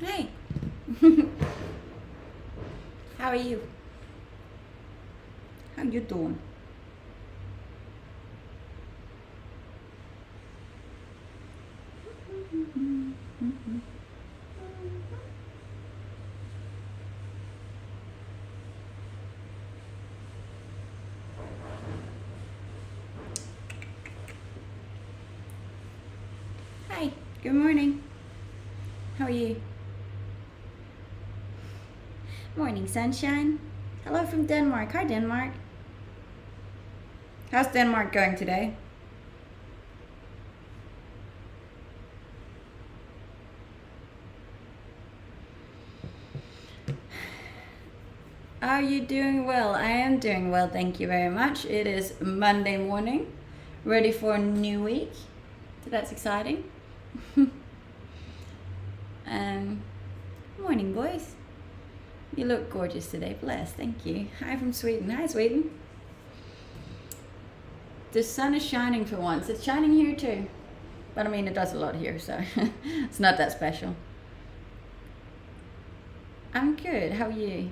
Hey. How are you? How you doing? Hi. Good morning. How are you? Morning, sunshine. Hello from Denmark. Hi, Denmark. How's Denmark going today? Are you doing well? I am doing well, thank you very much. It is Monday morning, ready for a new week. So that's exciting. Morning, boys. You look gorgeous today. Bless. Thank you. Hi from Sweden. Hi, Sweden. The sun is shining for once. It's shining here too. But I mean, it does a lot here, so it's not that special. I'm good. How are you?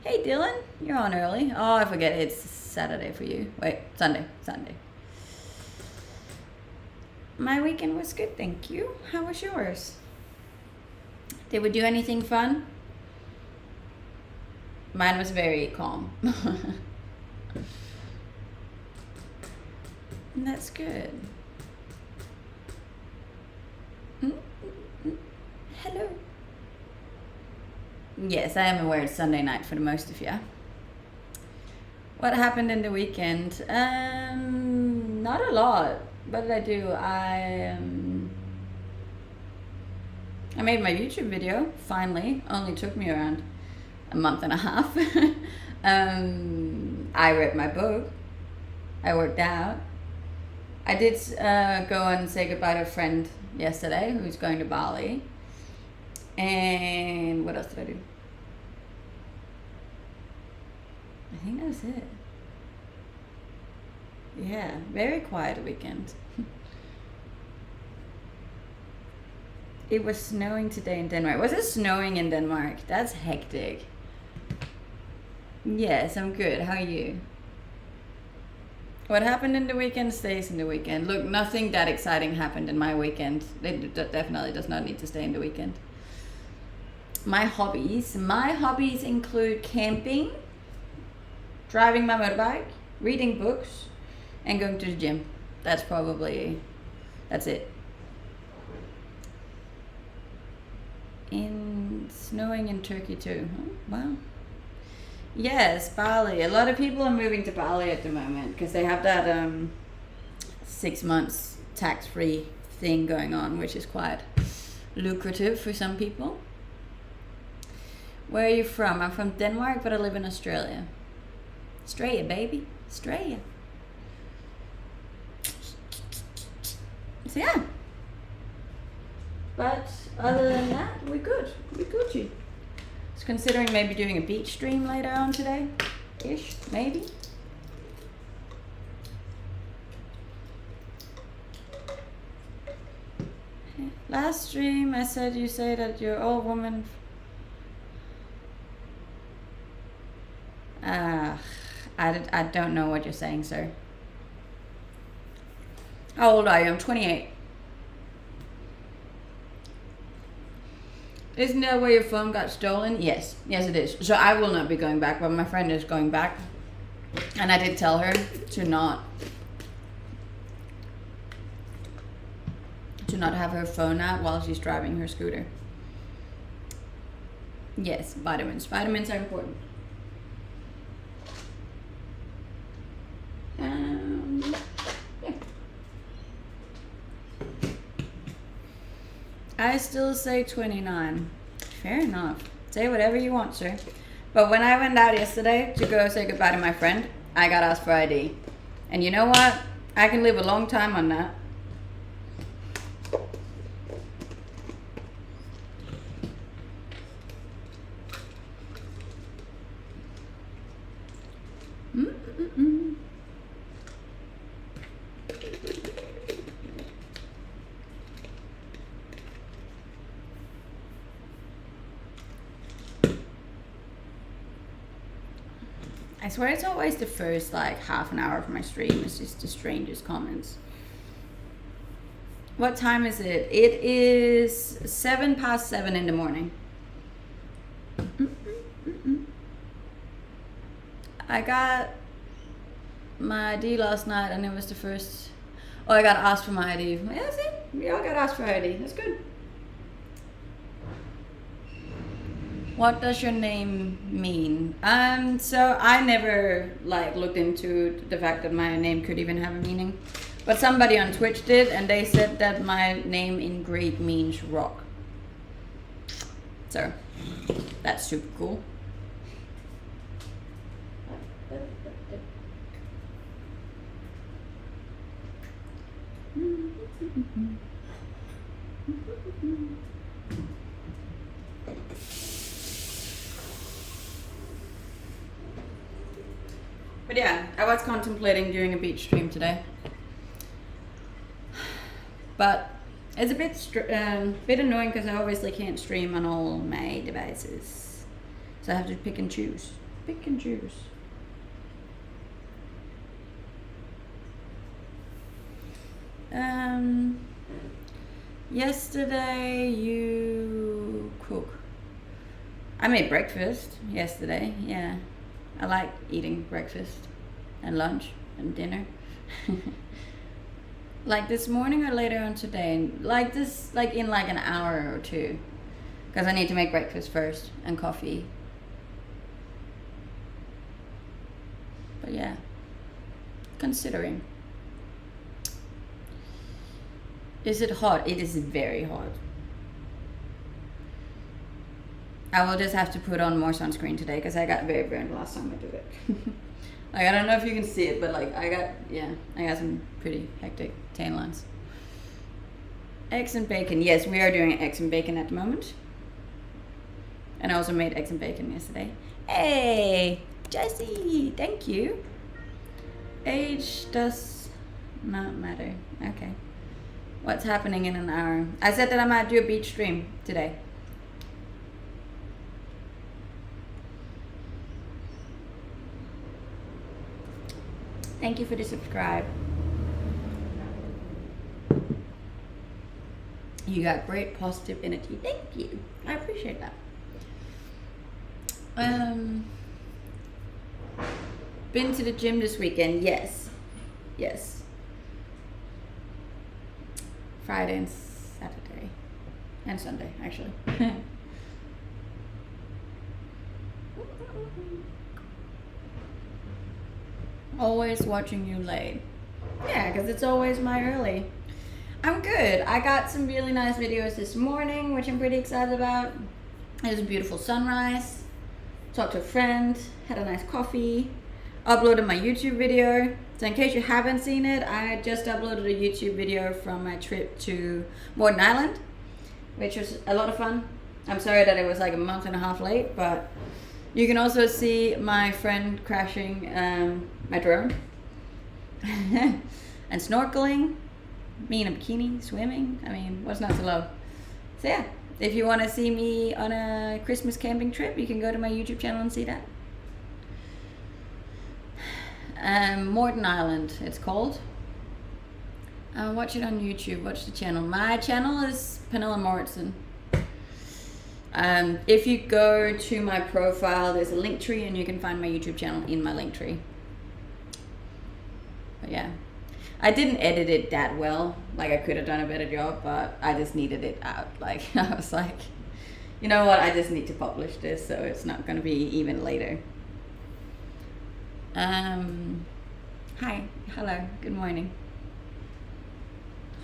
Hey, Dylan. You're on early. Oh, I forget. It's Saturday for you. Wait, Sunday. Sunday. My weekend was good, thank you. How was yours? Did we do anything fun? Mine was very calm. That's good. Hello. Yes, I am aware it's Sunday night for the most of you. What happened in the weekend? Not a lot. What did I do? I made my YouTube video, finally. Only took me around a month and a half. I read my book. I worked out. I did go and say goodbye to a friend yesterday who's going to Bali. And what else did I do? I think that was it. Yeah, very quiet weekend. It was snowing today in Denmark. Was it snowing in Denmark? That's hectic. Yes, I'm good. How are you? What happened in the weekend stays in the weekend. Look, nothing that exciting happened in my weekend. It definitely does not need to stay in the weekend. My hobbies include camping, driving my motorbike, reading books, and going to the gym. That's it. In snowing in Turkey too. Huh? Wow. Yes, Bali. A lot of people are moving to Bali at the moment because they have that 6 months tax-free thing going on, which is quite lucrative for some people. Where are you from? I'm from Denmark, but I live in Australia. Australia, baby. Australia. So yeah. But other than that, we're good. We're Gucci. Just considering maybe doing a beach stream later on today. Ish, maybe. Last stream I said you say that you're all woman. I don't know what you're saying, sir. How old are you? I'm 28. Isn't that where your phone got stolen? Yes. Yes, it is. So I will not be going back, but my friend is going back. And I did tell her to not have her phone out while she's driving her scooter. Yes, vitamins. Vitamins are important. Yeah. I still say 29. Fair enough. Say whatever you want, sir. But when I went out yesterday to go say goodbye to my friend, I got asked for ID. And you know what? I can live a long time on that. I swear it's always the first like half an hour of my stream. It's just the strangest comments. What time is it? It is 7:07 in the morning. I got my ID last night and it was the first. Oh, I got asked for my ID. Yeah, see? We all got asked for ID. That's good. What does your name mean? So I never like looked into the fact that my name could even have a meaning. But somebody on Twitch did, and they said that my name in Greek means rock. So that's super cool. But yeah, I was contemplating doing a beach stream today. But it's a bit annoying because I obviously can't stream on all my devices. So I have to pick and choose. Pick and choose. Yesterday you cook. I made breakfast yesterday, yeah. I like eating breakfast and lunch and dinner. Like this morning or later on today? Like this, like in like an hour or two. Because I need to make breakfast first and coffee. But yeah, considering. Is it hot? It is very hot. I will just have to put on more sunscreen today because I got very burned last time I did it. Like I don't know if you can see it, but like I got some pretty hectic tan lines. Eggs and bacon. Yes, we are doing eggs and bacon at the moment. And I also made eggs and bacon yesterday. Hey, Jessie, thank you. Age does not matter. Okay. What's happening in an hour? I said that I might do a beach stream today. Thank you for the subscribe. You got great positive energy. Thank you. I appreciate that. Been to the gym this weekend? Yes. Yes. Friday and Saturday. And Sunday, actually. Always watching you late. Yeah, because it's always my early. I'm good. I got some really nice videos this morning, which I'm pretty excited about. It was a beautiful sunrise. Talked to a friend. Had a nice coffee. Uploaded my YouTube video. So in case you haven't seen it, I just uploaded a YouTube video from my trip to Morton Island, which was a lot of fun. I'm sorry that it was like a month and a half late, but you can also see my friend crashing my drone and snorkeling, me in a bikini, swimming. I mean, what's not to love? So yeah, if you want to see me on a Christmas camping trip, you can go to my YouTube channel and see that. Morton Island, it's called. Watch it on YouTube. Watch the channel. My channel is Pernilla Moritzen. If you go to my profile, there's a link tree and you can find my YouTube channel in my link tree. But yeah, I didn't edit it that well. Like, I could have done a better job, but I just needed it out. Like, I was like, you know what, I just need to publish this so it's not going to be even later. Hi, hello, good morning.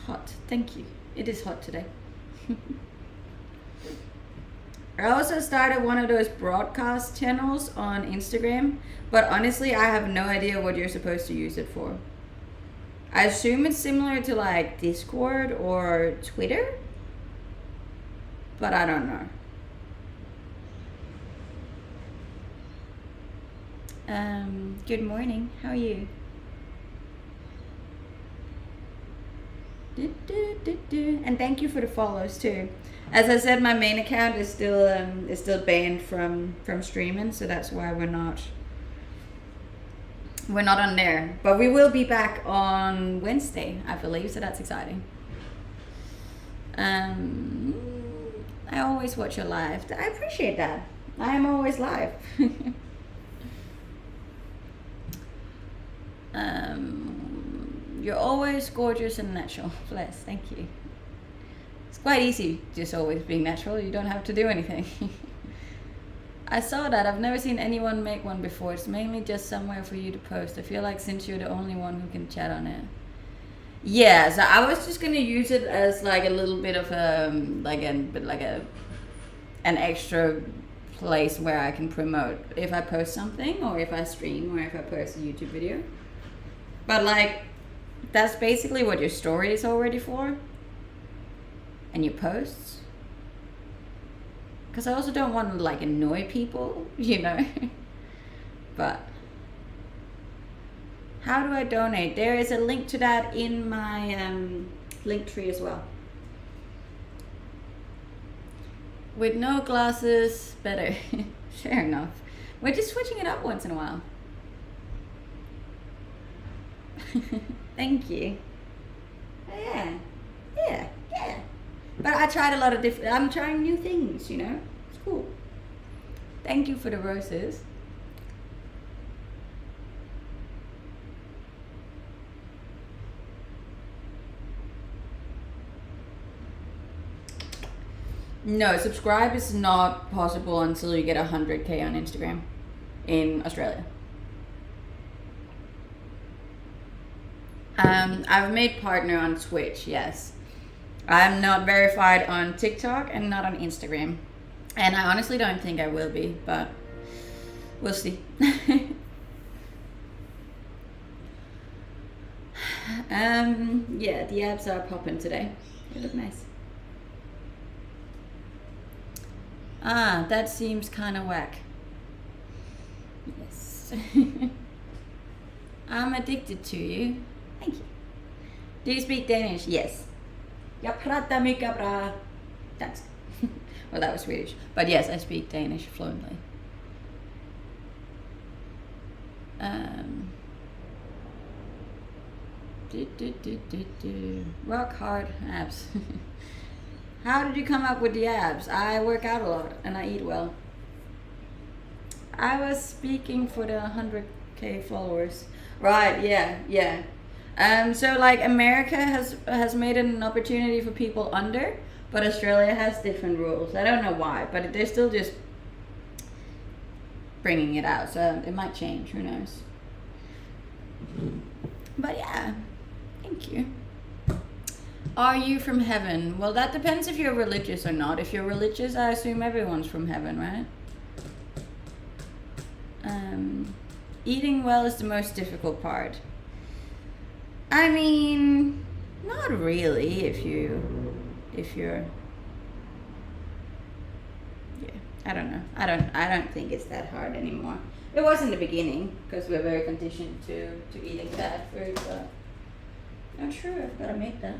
Hot, thank you. It is hot today. I also started one of those broadcast channels on Instagram, but honestly, I have no idea what you're supposed to use it for. I assume it's similar to like Discord or Twitter, but I don't know. Good morning, how are you? And thank you for the follows too. As I said, my main account is still banned from streaming, so that's why we're not on there. But we will be back on Wednesday, I believe, so that's exciting. I always watch your live. I appreciate that. I am always live. You're always gorgeous and natural. Bless, thank you. It's quite easy just always being natural. You don't have to do anything. I saw that. I've never seen anyone make one before. It's mainly just somewhere for you to post. I feel like since you're the only one who can chat on it. Yeah, so I was just gonna use it as like a little bit of an extra place where I can promote if I post something, or if I stream, or if I post a YouTube video. But like, that's basically what your story is already for, and your posts. Because I also don't want to like annoy people, you know. But how do I donate? There is a link to that in my link tree as well. With no glasses, better. Fair enough. We're just switching it up once in a while. Thank you. Yeah. But I tried a lot of different, I'm trying new things, you know. It's cool. Thank you for the roses. No, subscribe is not possible until you get 100K on Instagram in Australia. I've made partner on Twitch, yes. I'm not verified on TikTok and not on Instagram. And I honestly don't think I will be, but we'll see. Yeah, the abs are popping today. They look nice. Ah, that seems kind of whack. Yes. I'm addicted to you. Thank you. Do you speak Danish? Yes. Jag pratar mycket bra dansk. Well, that was Swedish. But yes, I speak Danish fluently. Rock hard abs. How did you come up with the abs? I work out a lot and I eat well. I was speaking for the 100K followers. Right, yeah. So like America has made it an opportunity for people under, but Australia has different rules. I don't know why, but they're still just bringing it out. So it might change, who knows. But yeah, thank you. Are you from heaven? Well, that depends if you're religious or not. If you're religious, I assume everyone's from heaven, right? Eating well is the most difficult part. I mean, not really if you're, yeah, I don't know. I don't think it's that hard anymore. It was in the beginning because we're very conditioned to eating bad food, but not sure I've got to make that.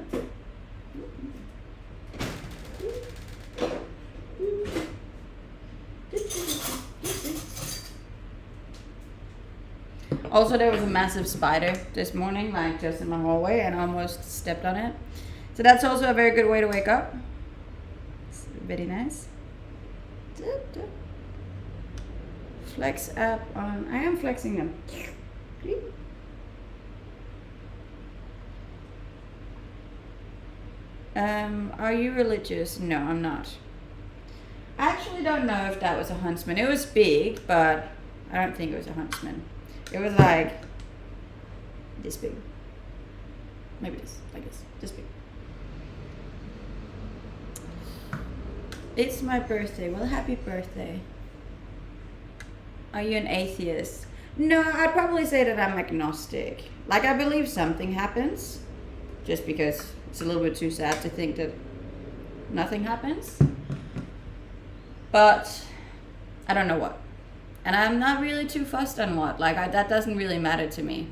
Also, there was a massive spider this morning, like just in my hallway, and I almost stepped on it. So that's also a very good way to wake up. It's very nice. Flex app on. I am flexing them. Are you religious? No, I'm not. I actually don't know if that was a huntsman. It was big, but I don't think it was a huntsman. It was like this big. Maybe this, I guess. This big. It's my birthday. Well, happy birthday. Are you an atheist? No, I'd probably say that I'm agnostic. Like, I believe something happens, just because it's a little bit too sad to think that nothing happens. But I don't know what. And I'm not really too fussed on what. Like, that doesn't really matter to me.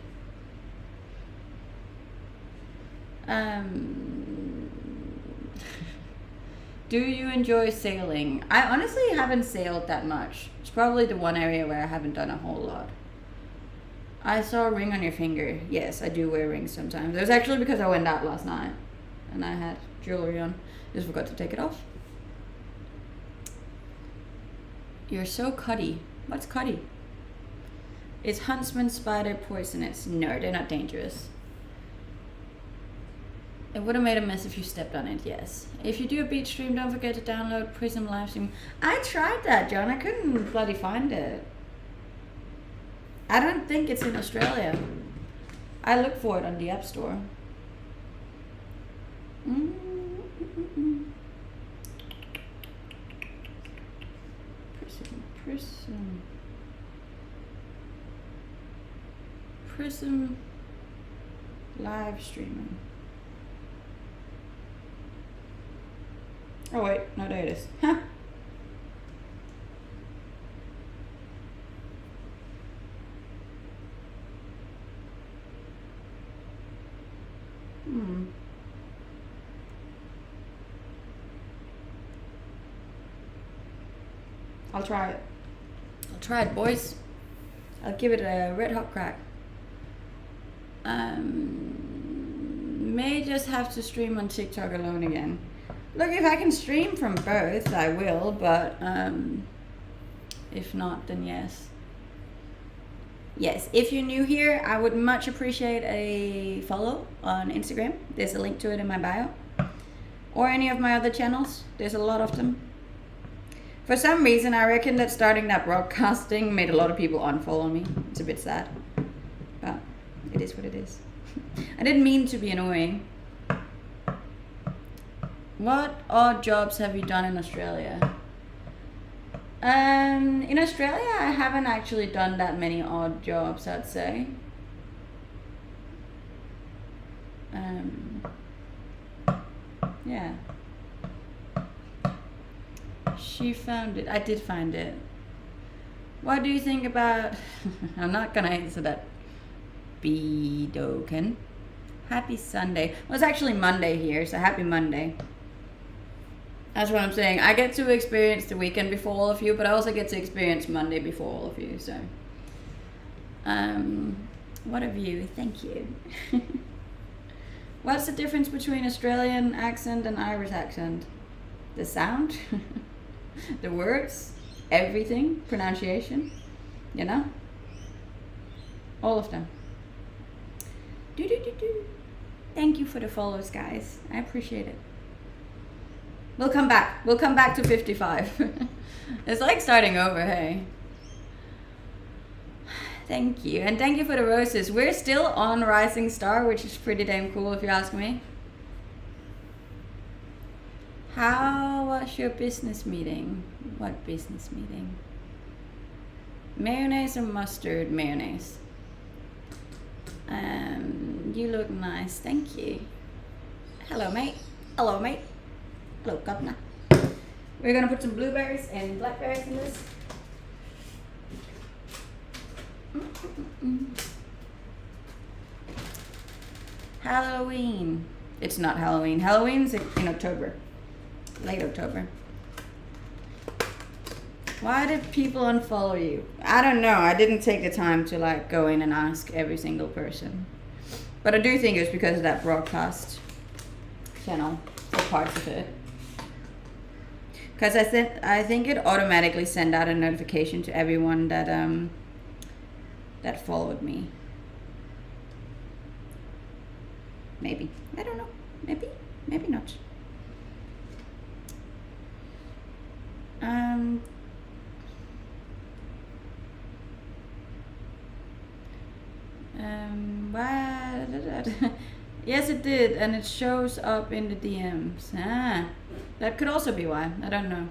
Do you enjoy sailing? I honestly haven't sailed that much. It's probably the one area where I haven't done a whole lot. I saw a ring on your finger. Yes, I do wear rings sometimes. It was actually because I went out last night and I had jewelry on. Just forgot to take it off. You're so cutty. What's cutty? Is huntsman spider poisonous? No, they're not dangerous. It would have made a mess if you stepped on it, yes. If you do a beach stream, don't forget to download Prism Livestream. I tried that, John. I couldn't bloody find it. I don't think it's in Australia. I looked for it on the App Store. Prism live streaming. Oh wait, no, there it is. Huh. I'll try it. I'll try it, boys. I'll give it a red hot crack. May just have to stream on TikTok alone again. Look, if I can stream from both, I will, but if not, then yes. Yes, if you're new here, I would much appreciate a follow on Instagram. There's a link to it in my bio. Or any of my other channels. There's a lot of them. For some reason, I reckon that starting that broadcasting made a lot of people unfollow me. It's a bit sad. But it is what it is. I didn't mean to be annoying. What odd jobs have you done in Australia? In Australia, I haven't actually done that many odd jobs, I'd say. Yeah. She found it. I did find it. What do you think about... I'm not gonna answer that. Bedoken. Happy Sunday. Well, it's actually Monday here, so happy Monday. That's what I'm saying. I get to experience the weekend before all of you, but I also get to experience Monday before all of you, so. What a view. Thank you. What's the difference between Australian accent and Irish accent? The sound? The words? Everything? Pronunciation? You know? All of them. Thank you for the follows, guys. I appreciate it. We'll come back. We'll come back to 55. It's like starting over, hey. Thank you. And thank you for the roses. We're still on Rising Star, which is pretty damn cool if you ask me. How was your business meeting? What business meeting? Mayonnaise or mustard? Mayonnaise. You look nice. Thank you. Hello, mate. Hello, mate. Hello, governor. We're gonna put some blueberries and blackberries in this. Halloween. It's not Halloween. Halloween's in October. Late October. Why did people unfollow you? I don't know. I didn't take the time to like go in and ask every single person. But I do think it was because of that broadcast channel or parts of it. Because I think it automatically sent out a notification to everyone that that followed me. Maybe. I don't know. Maybe not. Yes, it did, and it shows up in the DMs. That could also be why. I don't know.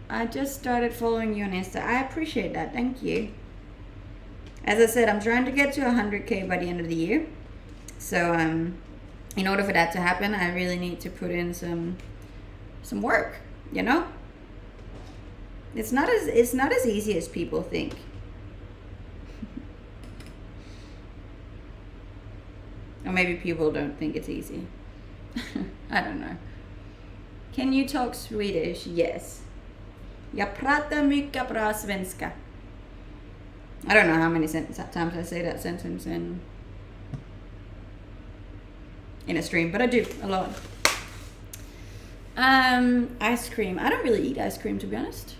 I just started following you on Insta. I appreciate that. Thank you. As I said, I'm trying to get to 100K by the end of the year. So, in order for that to happen, I really need to put in some work. You know, it's not as easy as people think. Or maybe people don't think it's easy. I don't know. Can you talk Swedish? Yes. Jag pratar mycket bra svenska. I don't know how many times I say that sentence in a stream, but I do a lot. Ice cream. I don't really eat ice cream, to be honest.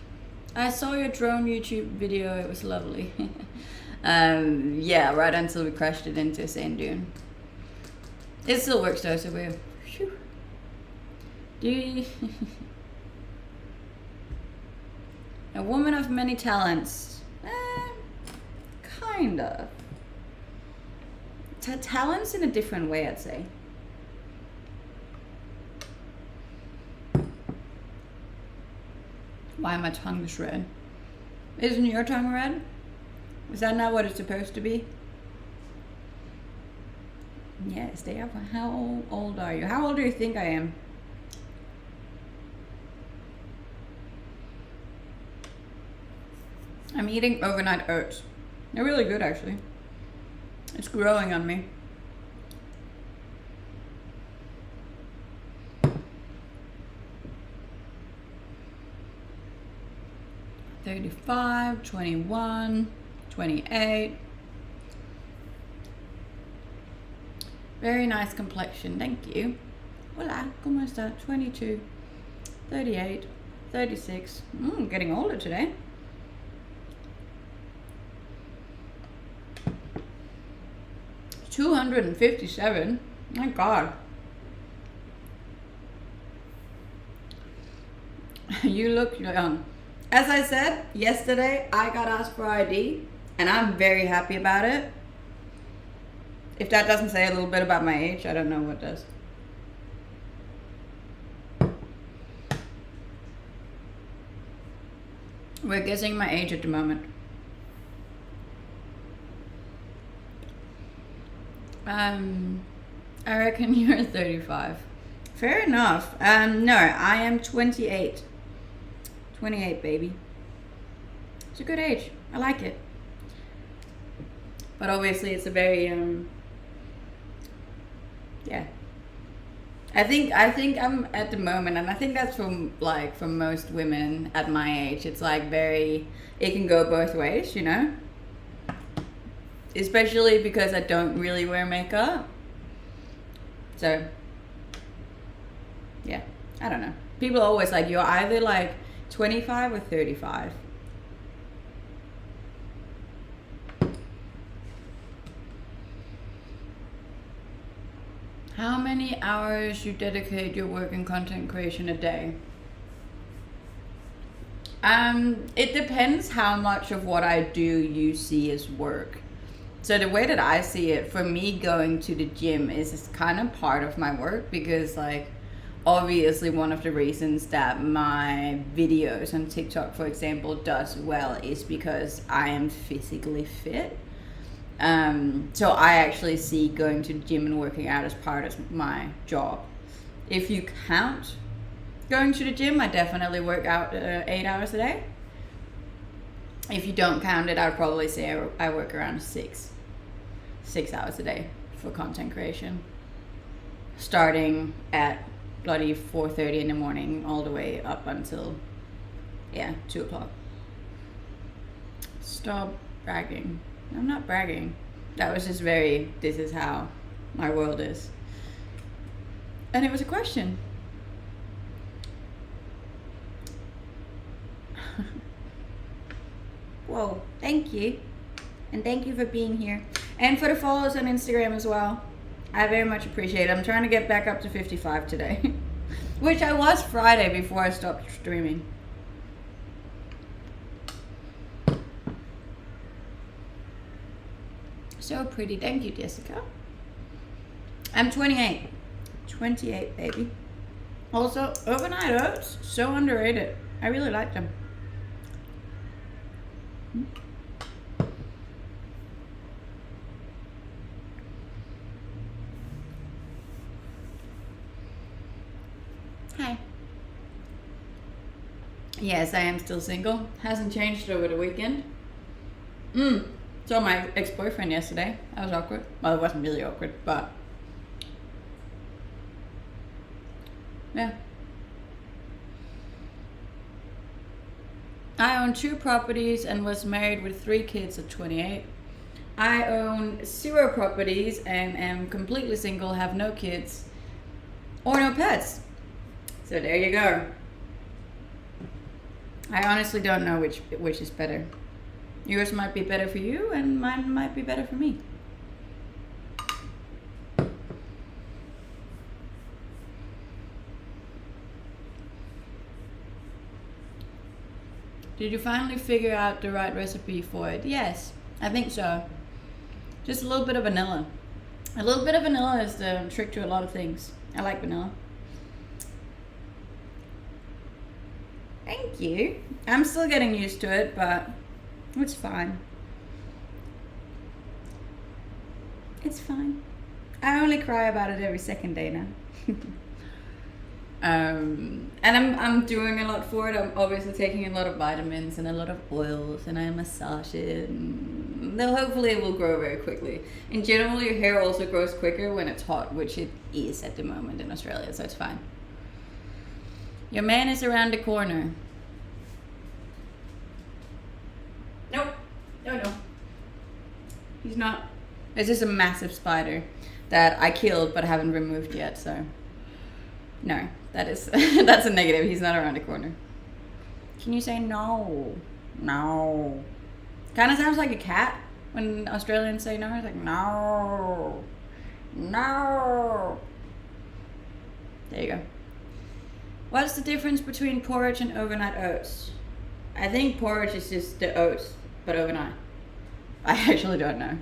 I saw your drone YouTube video. It was lovely. Yeah, right until we crashed it into a sand dune. It still works though, so we're... Do you... A woman of many talents. Kind of. Talents in a different way, I'd say. Why my tongue is red? Isn't your tongue red? Is that not what it's supposed to be? Yes, they are. How old are you? How old do you think I am? I'm eating overnight oats. They're really good, actually. It's growing on me. $35, $21, $28. Very nice complexion, thank you. Hola, ¿cómo está? 22, 38, 36. Getting older today. $257. My God. You look young. As I said yesterday, I got asked for ID, and I'm very happy about it. If that doesn't say a little bit about my age, I don't know what does. We're guessing my age at the moment. I reckon you're 35. Fair enough. No, I am 28. 28, baby. It's a good age. I like it. But obviously it's a very, yeah. I think I'm at the moment, and I think that's for most women at my age, it's like very, it can go both ways, you know? Especially because I don't really wear makeup. So, yeah, I don't know. People are always like, you're either like 25 or 35. How many hours you dedicate your work and content creation a day? It depends how much of what I do you see as work. So the way that I see it, for me, going to the gym is kind of part of my work, because like obviously one of the reasons that my videos on TikTok, for example, does well is because I am physically fit. So I actually see going to the gym and working out as part of my job. If you count going to the gym, I definitely work out 8 hours a day. If you don't count it, I'd probably say I work around 6 hours a day for content creation, starting at bloody 4:30 in the morning all the way up until 2 o'clock. Stop bragging. I'm not bragging. That was just this is how my world is. And it was a question. Whoa, thank you. And thank you for being here. And for the follows on Instagram as well. I very much appreciate it. I'm trying to get back up to 55 today. Which I was Friday before I stopped streaming. So pretty. Thank you, Jessica. I'm 28. 28, baby. Also, overnight oats, so underrated. I really like them. Hi. Yes, I am still single. Hasn't changed over the weekend. Saw my ex-boyfriend yesterday. That was awkward. Well, it wasn't really awkward, but yeah. I own 2 properties and was married with 3 kids at 28. I own 0 properties and am completely single, have no kids or no pets. So there you go. I honestly don't know which is better. Yours might be better for you and mine might be better for me. Did you finally figure out the right recipe for it? Yes, I think so. Just a little bit of vanilla. A little bit of vanilla is the trick to a lot of things. I like vanilla. Thank you. I'm still getting used to it, but it's fine. It's fine. I only cry about it every second day now. And I'm doing a lot for it. I'm obviously taking a lot of vitamins and a lot of oils, and I massage it, and then hopefully it will grow very quickly. In general, your hair also grows quicker when it's hot, which it is at the moment in Australia, so it's fine. Your man is around the corner. Nope. No. He's not. It's just a massive spider that I killed but haven't removed yet, so no. That is that's a negative. He's not around the corner. Can you say no? No. Kind of sounds like a cat when Australians say no. It's like no. No. There you go. What's the difference between porridge and overnight oats? I think porridge is just the oats, but overnight. I actually don't know.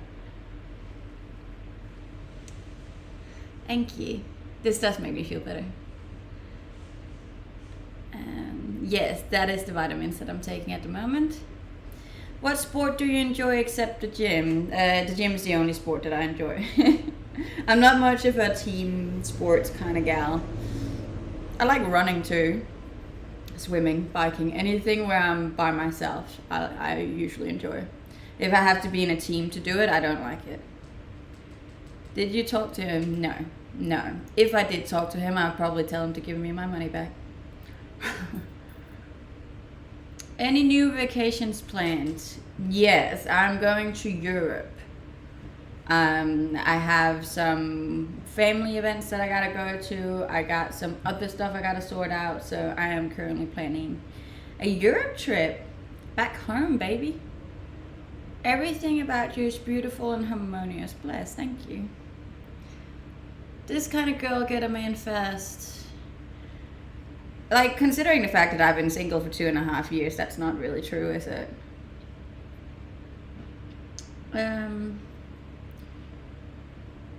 Thank you. This does make me feel better. Yes, that is the vitamins that I'm taking at the moment. What sport do you enjoy except the gym? The gym is the only sport that I enjoy. I'm not much of a team sports kind of gal. I like running too. Swimming, biking, anything where I'm by myself, I usually enjoy. If I have to be in a team to do it, I don't like it. Did you talk to him? No. If I did talk to him, I'd probably tell him to give me my money back. Any new vacations planned? Yes, I'm going to Europe. I have some family events that I gotta go to. I got some other stuff I gotta sort out, so I am currently planning a Europe trip back home, baby. Everything about you is beautiful and harmonious. Bless, thank you. This kind of girl get a man fast. Like, considering the fact that I've been single for 2.5 years, that's not really true, is it?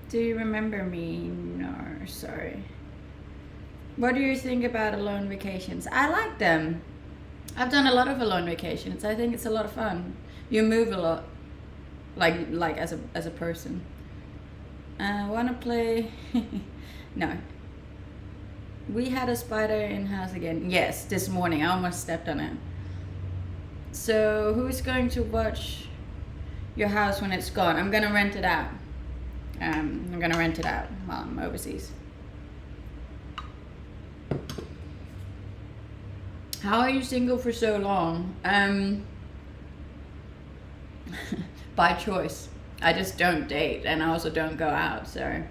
Do you remember me? No, sorry. What do you think about alone vacations? I like them. I've done a lot of alone vacations. I think it's a lot of fun. You move a lot, like as a person. Wanna play? No. We had a spider in house again. Yes, this morning. I almost stepped on it. So who's going to watch your house when it's gone? I'm gonna rent it out. I'm gonna rent it out while I'm overseas. How are you single for so long? By choice. I just don't date, and I also don't go out, so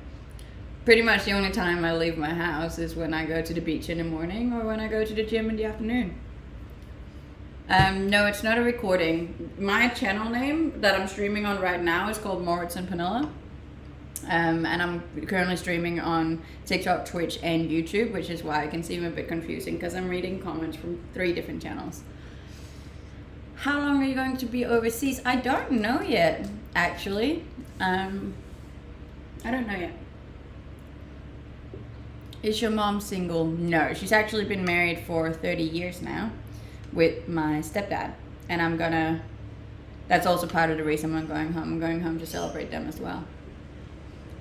pretty much the only time I leave my house is when I go to the beach in the morning or when I go to the gym in the afternoon. No, it's not a recording. My channel name that I'm streaming on right now is called Moritz and Pernilla. And I'm currently streaming on TikTok, Twitch, and YouTube, which is why it can seem a bit confusing because I'm reading comments from 3 different channels. How long are you going to be overseas? I don't know yet, actually. I don't know yet. Is your mom single? No, she's actually been married for 30 years now with my stepdad. And that's also part of the reason I'm going home. I'm going home to celebrate them as well.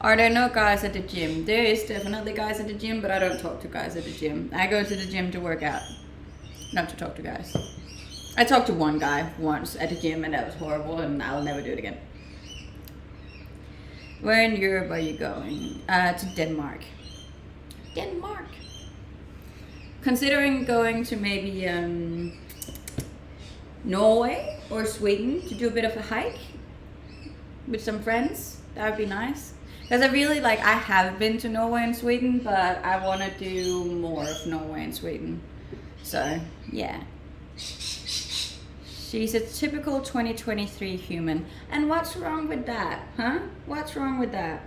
Are there no guys at the gym? There is definitely guys at the gym, but I don't talk to guys at the gym. I go to the gym to work out, not to talk to guys. I talked to one guy once at the gym and that was horrible and I'll never do it again. Where in Europe are you going? To Denmark. Denmark. Considering going to maybe Norway or Sweden to do a bit of a hike with some friends. That would be nice. Because I have been to Norway and Sweden, but I want to do more of Norway and Sweden. So, yeah. She's a typical 2023 human. And what's wrong with that, huh? What's wrong with that?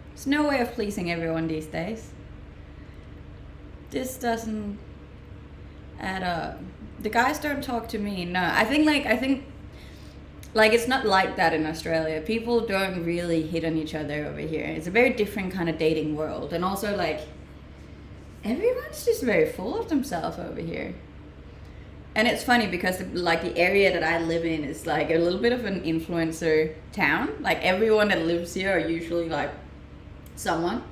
There's no way of pleasing everyone these days. This doesn't add up. The guys don't talk to me. No, I think it's not like that in Australia. People don't really hit on each other over here. It's a very different kind of dating world. And also everyone's just very full of themselves over here. And it's funny because the area that I live in is like a little bit of an influencer town. Like everyone that lives here are usually like someone.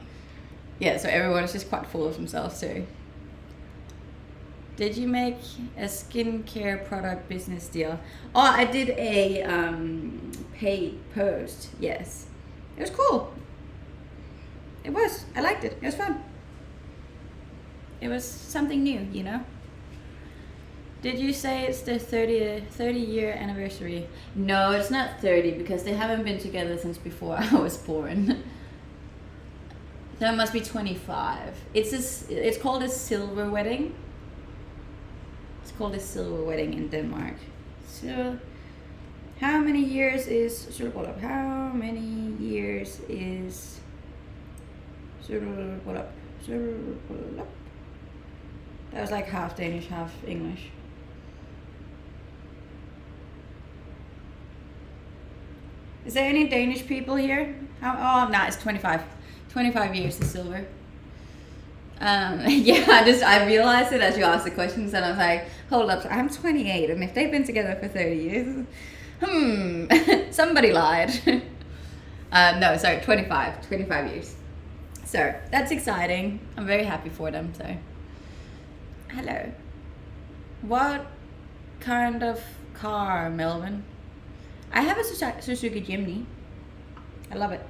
Yeah, so everyone is just quite full of themselves too. Did you make a skincare product business deal? Oh, I did a paid post, yes. It was cool. It was. I liked it. It was fun. It was something new, you know? Did you say it's their 30-year anniversary? No, it's not 30 because they haven't been together since before I was born. So it must be 25. It's called a silver wedding. It's called a silver wedding in Denmark. So, how many years is... How many years is... That was like half Danish, half English. Is there any Danish people here? Oh, no, it's 25. 25 years is silver. Yeah, I realized it as you asked the questions and I was like, hold up, I'm 28 and if they've been together for 30 years, somebody lied. No, sorry, 25 years. So that's exciting. I'm very happy for them, so. Hello. What kind of car, Melvin? I have a Suzuki Jimny. I love it.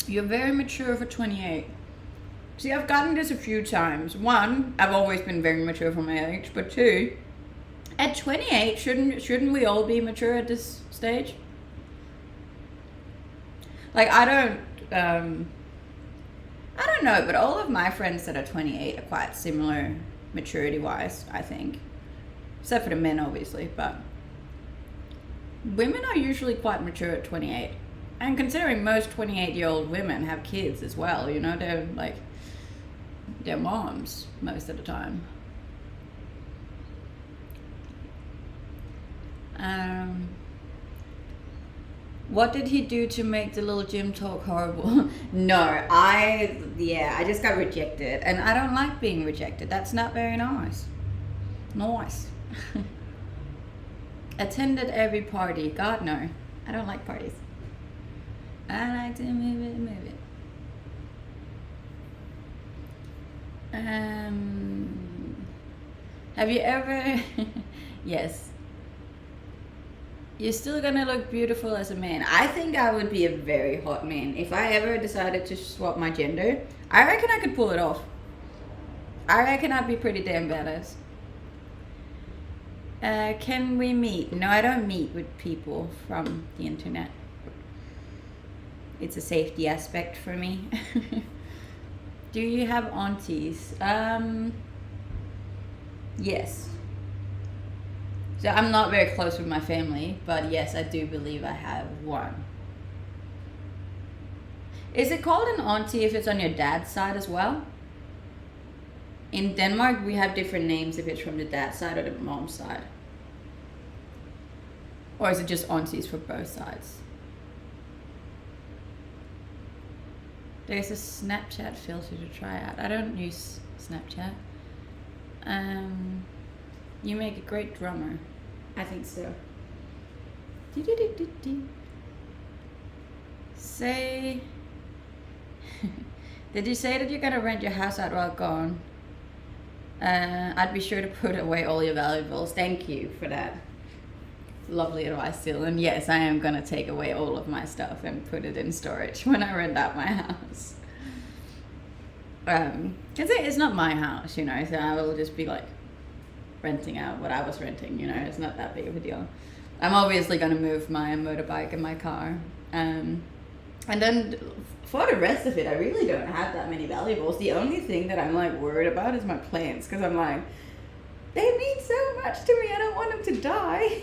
You're very mature for 28. See, I've gotten this a few times. 1, I've always been very mature for my age, but 2, at 28, shouldn't we all be mature at this stage? Like, I don't know, but all of my friends that are 28 are quite similar maturity-wise, I think. Except for the men, obviously, but women are usually quite mature at 28. And considering most 28-year-old women have kids as well, you know, they're moms most of the time. What did he do to make the little gym talk horrible? No, I just got rejected. And I don't like being rejected. That's not very nice. Nice. Attended every party. God, no. I don't like parties. I like to move it. Have you ever... Yes. You're still gonna look beautiful as a man. I think I would be a very hot man. If I ever decided to swap my gender, I reckon I could pull it off. I reckon I'd be pretty damn badass. Can we meet? No, I don't meet with people from the internet. It's a safety aspect for me. Do you have aunties? Yes. So I'm not very close with my family, but yes, I do believe I have one. Is it called an auntie if it's on your dad's side as well? In Denmark, we have different names if it's from the dad's side or the mom's side. Or is it just aunties for both sides? There's a Snapchat filter to try out. I don't use Snapchat. You make a great drummer. I think so. Say... Did you say that you're gonna rent your house out while gone? I'd be sure to put away all your valuables. Thank you for that. Lovely advice, Dylan. Yes, I am gonna take away all of my stuff and put it in storage when I rent out my house. Cause it's not my house, you know, so I will just be like renting out what I was renting, you know, it's not that big of a deal. I'm obviously gonna move my motorbike and my car. And then for the rest of it, I really don't have that many valuables. The only thing that I'm like worried about is my plants, because I'm like, they mean so much to me. I don't want them to die.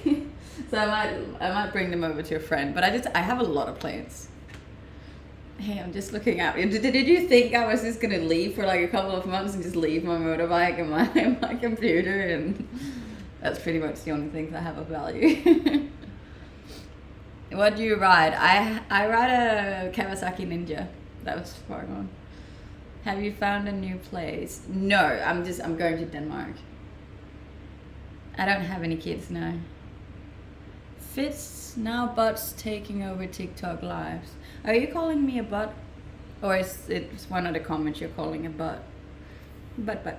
So I might bring them over to a friend. But I have a lot of plants. Hey, I'm just looking out. Did you think I was just gonna leave for like a couple of months and just leave my motorbike and my computer, and that's pretty much the only things I have of value. What do you ride? I ride a Kawasaki Ninja. That was far gone. Have you found a new place? No, I'm going to Denmark. I don't have any kids now. Fits now butts taking over TikTok lives. Are you calling me a butt? Or is it one of the comments you're calling a butt? Butt.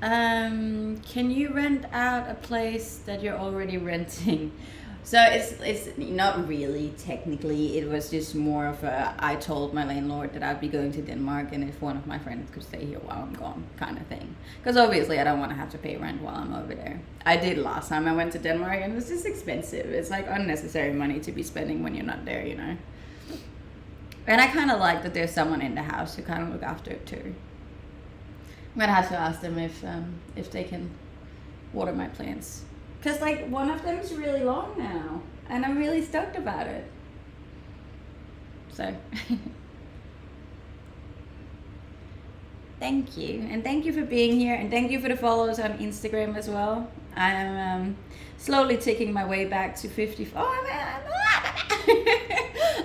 Can you rent out a place that you're already renting? So it's not really technically, it was just more of a, I told my landlord that I'd be going to Denmark and if one of my friends could stay here while I'm gone kind of thing. Because obviously I don't want to have to pay rent while I'm over there. I did last time I went to Denmark and it was just expensive. It's like unnecessary money to be spending when you're not there, you know. And I kind of like that there's someone in the house who kind of look after it too. I'm gonna have to ask them if they can water my plants. Cause like one of them is really long now, and I'm really stoked about it. So, thank you, and thank you for being here, and thank you for the follows on Instagram as well. I am slowly ticking my way back to 55. Oh man,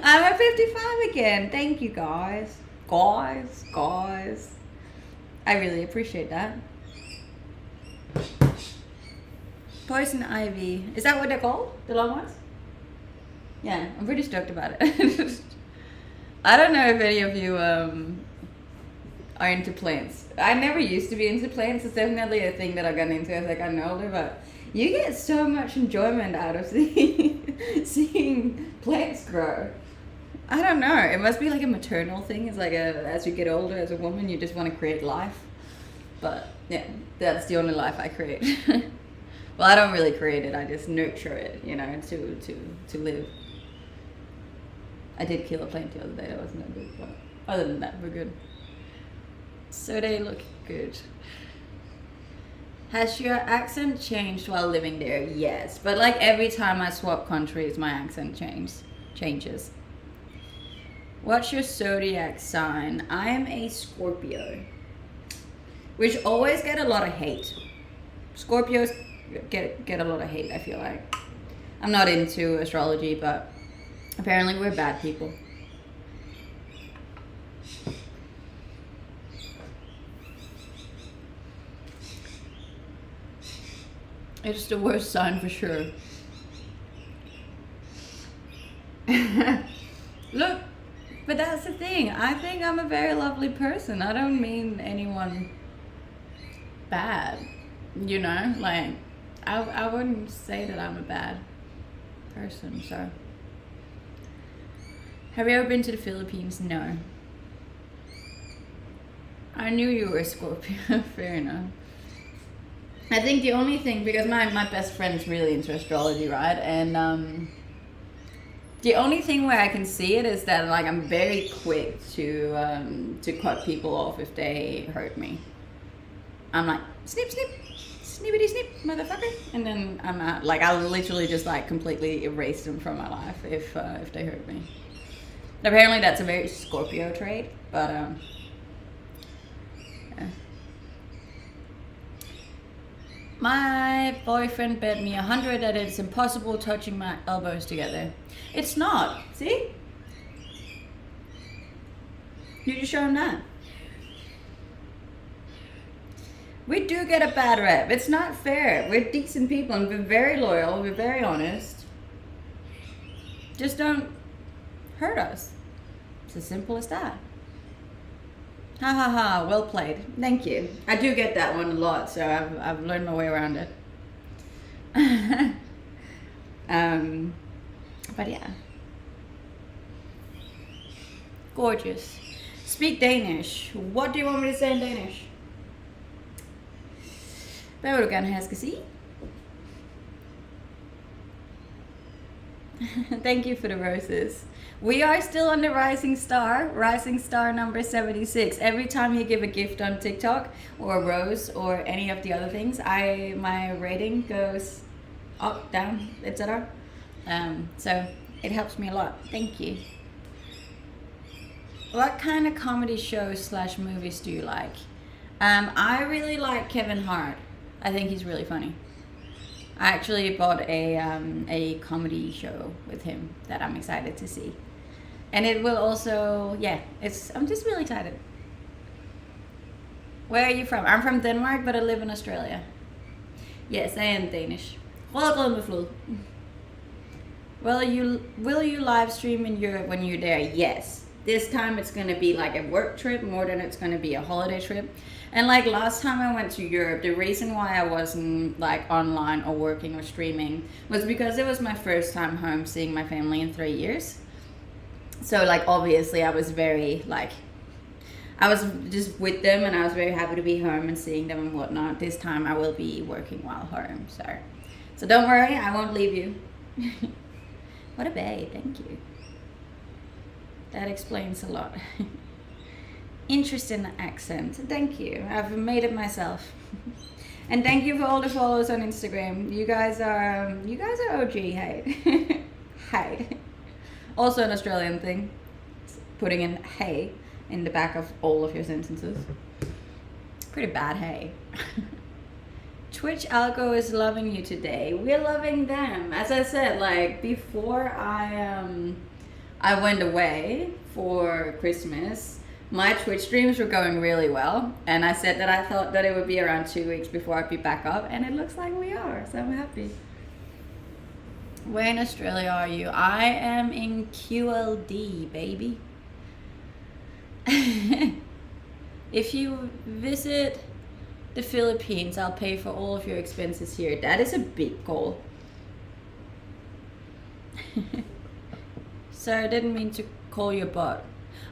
I'm at 55 again. Thank you guys. I really appreciate that. Poison ivy. Is that what they're called? The long ones? Yeah, I'm pretty stoked about it. I don't know if any of you are into plants. I never used to be into plants. It's definitely a thing that I got into as I got older, but you get so much enjoyment out of seeing plants grow. I don't know. It must be like a maternal thing. It's like as you get older as a woman, you just want to create life. But yeah, that's the only life I create. Well, I don't really create it. I just nurture it, you know, to live. I did kill a plant the other day. That wasn't that good, but other than that, we're good. So they look good. Has your accent changed while living there? Yes, but like every time I swap countries, my accent changes. What's your zodiac sign? I am a Scorpio, which always get a lot of hate. Scorpios get a lot of hate, I feel like. I'm not into astrology, but apparently we're bad people. It's the worst sign for sure. Look, but that's the thing. I think I'm a very lovely person. I don't mean anyone bad, you know? Like, I wouldn't say that I'm a bad person, so. Have you ever been to the Philippines? No. I knew you were a Scorpio. Fair enough. I think the only thing, because my best friend's really into astrology, right? And The only thing where I can see it is that like I'm very quick to cut people off if they hurt me. I'm like snip snip, snippity snip, motherfucker, and then I'm out. Like I'll literally just like completely erase them from my life if they hurt me. Apparently that's a very Scorpio trait, but yeah. My boyfriend bet me 100 that it's impossible touching my elbows together. It's not. See? You just show him that. We do get a bad rep. It's not fair. We're decent people and we're very loyal. We're very honest. Just don't hurt us. It's as simple as that. Ha ha ha, well played. Thank you. I do get that one a lot, so I've learned my way around it. But yeah. Gorgeous. Speak Danish. What do you want me to say in Danish? Hvad vil du gerne have, jeg skal sige? Thank you for the roses. We are still on the rising star number 76. Every time you give a gift on TikTok or a rose or any of the other things, my rating goes up, down, etc. So it helps me a lot. Thank you. What kind of comedy shows / movies do you like? I really like Kevin Hart. I think he's really funny. I actually bought a comedy show with him that I'm excited to see. And it will also, yeah, I'm just really excited. Where are you from? I'm from Denmark, but I live in Australia. Yes, I am Danish. Will you live stream in Europe when you're there? Yes. This time it's going to be like a work trip more than it's going to be a holiday trip. And like last time I went to Europe, the reason why I wasn't like online or working or streaming was because it was my first time home seeing my family in 3 years. So like obviously I was very like, I was just with them and I was very happy to be home and seeing them and whatnot. This time I will be working while home, so don't worry, I won't leave you. What a babe, thank you. That explains a lot. Interesting accent. Thank you. I've made it myself. And thank you for all the follows on Instagram. You guys are OG. Hey. Hey. Also an Australian thing. Putting in hey in the back of all of your sentences. Pretty bad, hey. Twitch Algo is loving you today. We're loving them. As I said, like before I went away for Christmas, my Twitch streams were going really well, and I said that I thought that it would be around 2 weeks before I'd be back up, and it looks like we are, so I'm happy. Where in Australia are you? I am in QLD, baby. If you visit the Philippines, I'll pay for all of your expenses here. That is a big goal. Sorry, I didn't mean to call you a bot.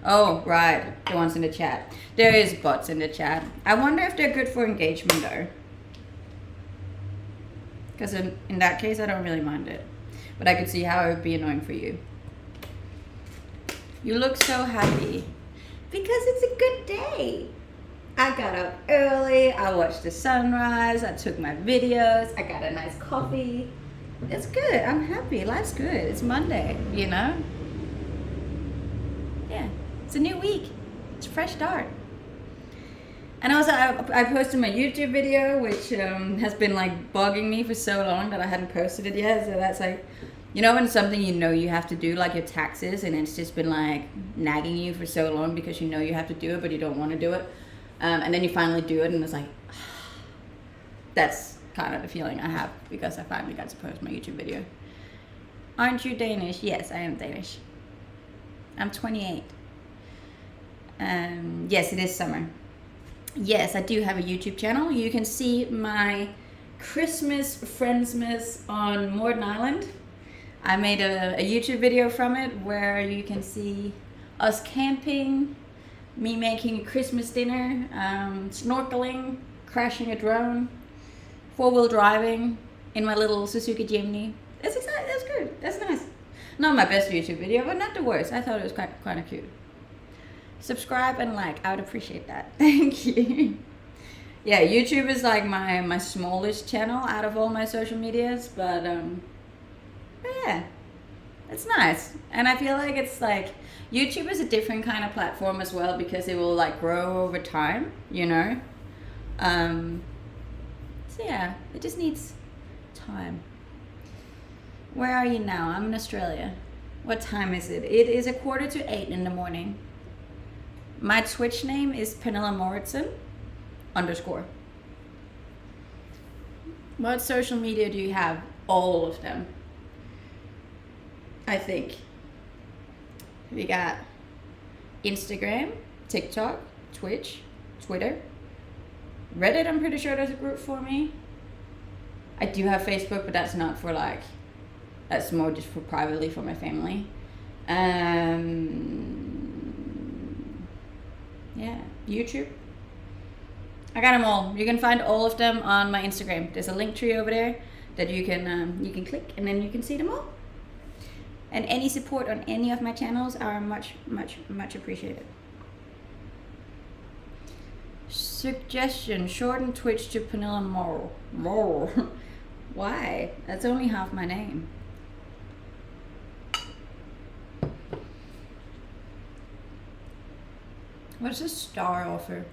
Oh, right. The ones in the chat. There is bots in the chat. I wonder if they're good for engagement, though. Because in that case, I don't really mind it. But I could see how it would be annoying for you. You look so happy. Because it's a good day. I got up early. I watched the sunrise. I took my videos. I got a nice coffee. It's good. I'm happy. Life's good. It's Monday, you know? Yeah. It's a new week. It's a fresh start. And also, I posted my YouTube video, which has been like bugging me for so long that I hadn't posted it yet. So that's like, you know, when something you know you have to do, like your taxes, and it's just been like nagging you for so long because you know you have to do it, but you don't want to do it. And then you finally do it, and it's like, that's kind of the feeling I have because I finally got to post my YouTube video. Aren't you Danish? Yes, I am Danish. I'm 28. Yes, it is summer. Yes, I do have a YouTube channel. You can see my Christmas Friendsmas on Morden Island. I made a YouTube video from it where you can see us camping, me making a Christmas dinner, snorkeling, crashing a drone, 4-wheel driving in my little Suzuki Jimny. That's exciting. That's good. That's nice. Not my best YouTube video, but not the worst. I thought it was kind of cute. Subscribe and like. I would appreciate that. Thank you. Yeah, YouTube is like my smallest channel out of all my social medias, but yeah, it's nice. And I feel like it's like YouTube is a different kind of platform as well, because it will like grow over time, you know. So yeah, it just needs time. Where are you now? I'm in Australia. What time is it? It is 7:45 in the morning. My Twitch name is Pernilla Moritzen _. What social media do you have? All of them, I think. We got Instagram, TikTok, Twitch, Twitter, Reddit. I'm pretty sure there's a group for me. I do have Facebook, but that's not for like, that's more just for privately for my family. Yeah, YouTube. I got them all. You can find all of them on my Instagram. There's a link tree over there that you can click, and then you can see them all. And any support on any of my channels are much appreciated. Suggestion: shorten Twitch to Pernilla More. Why? That's only half my name. What's a star offer?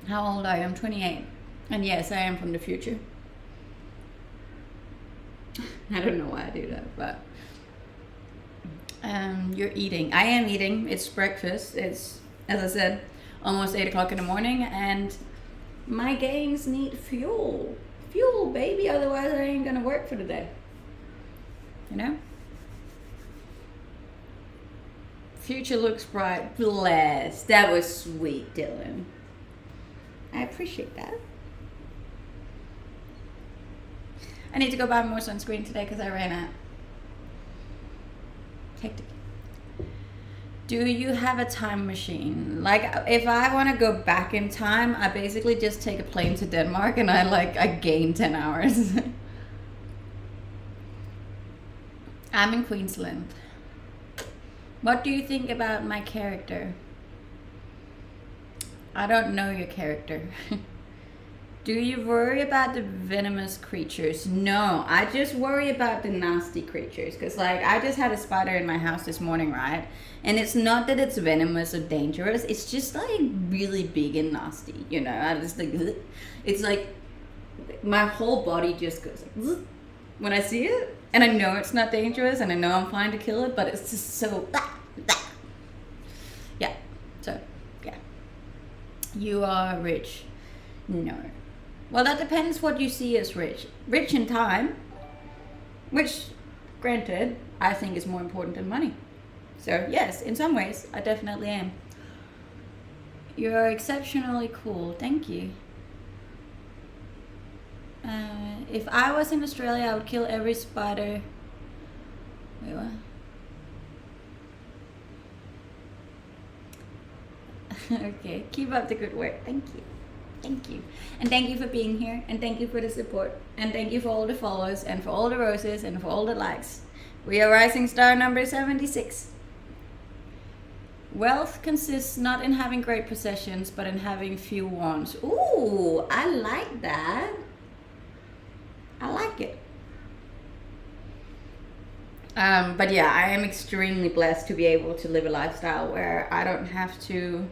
How old are you? I'm 28. And yes, I am from the future. I don't know why I do that, but you're eating. I am eating. It's breakfast. It's, as I said, almost 8 o'clock in the morning, and my gains need fuel. Fuel, baby, otherwise I ain't gonna work for the day. You know? Future looks bright. Bless. That was sweet, Dylan. I appreciate that. I need to go buy more sunscreen today because I ran out. Hectic. Do you have a time machine? Like, if I want to go back in time, I basically just take a plane to Denmark and I gain 10 hours. I'm in Queensland. What do you think about my character? I don't know your character. Do you worry about the venomous creatures? No, I just worry about the nasty creatures. Because, like, I just had a spider in my house this morning, right? And it's not that it's venomous or dangerous. It's just, like, really big and nasty, you know? I just, like, it's like, my whole body just goes, like, when I see it. And I know it's not dangerous, and I know I'm fine to kill it, but it's just so, yeah. So, yeah. You are rich. No. Well, that depends what you see as rich. Rich in time, which, granted, I think is more important than money. So, yes, in some ways, I definitely am. You're exceptionally cool. Thank you. If I was in Australia, I would kill every spider. Wait, what? Okay, keep up the good work. Thank you. Thank you. And thank you for being here, and thank you for the support, and thank you for all the follows, and for all the roses, and for all the likes. We are rising star number 76. Wealth consists not in having great possessions, but in having few wants. Ooh, I like that. I like it. But yeah, I am extremely blessed to be able to live a lifestyle where I don't have to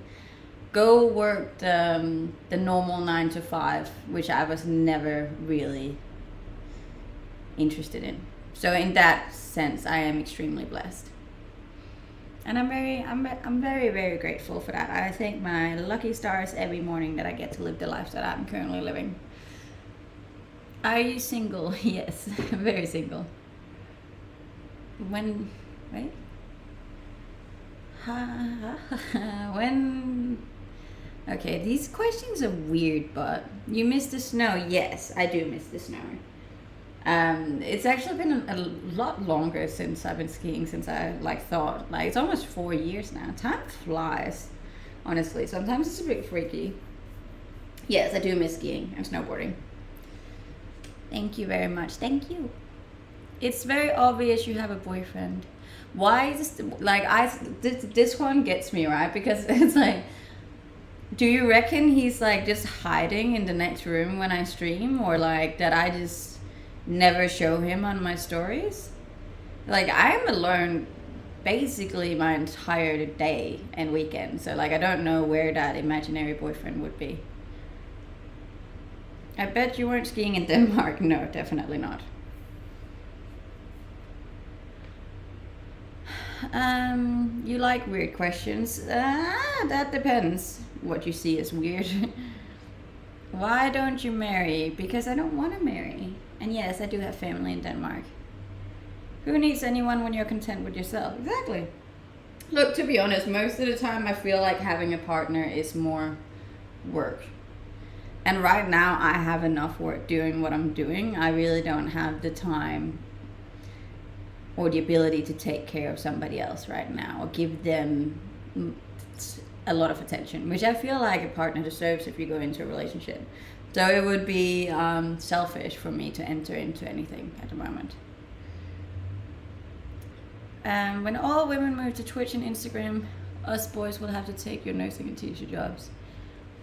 go work the normal 9 to 5, which I was never really interested in. So in that sense, I am extremely blessed, and I'm very, very grateful for that. I thank my lucky stars every morning that I get to live the life that I'm currently living. Are you single? Yes, very single. When, wait. When, okay, these questions are weird, but you miss the snow? Yes, I do miss the snow. It's actually been a lot longer since I've been skiing, since I thought, it's almost 4 years now. Time flies, honestly. Sometimes it's a bit freaky. Yes, I do miss skiing and snowboarding. Thank you very much. Thank you. It's very obvious you have a boyfriend. Why is this, like, this one gets me, right? Because it's like, do you reckon he's like just hiding in the next room when I stream, or like that I just never show him on my stories? Like, I'm alone basically my entire day and weekend, so like I don't know where that imaginary boyfriend would be. I bet you weren't skiing in Denmark. No, definitely not. You like weird questions. That depends what you see as weird. Why don't you marry? Because I don't want to marry. And yes, I do have family in Denmark. Who needs anyone when you're content with yourself? Exactly. Look, to be honest, most of the time I feel like having a partner is more work. And right now I have enough work doing what I'm doing. I really don't have the time or the ability to take care of somebody else right now or give them a lot of attention, which I feel like a partner deserves if you go into a relationship. So it would be selfish for me to enter into anything at the moment. When all women move to Twitch and Instagram, us boys will have to take your nursing and teacher jobs.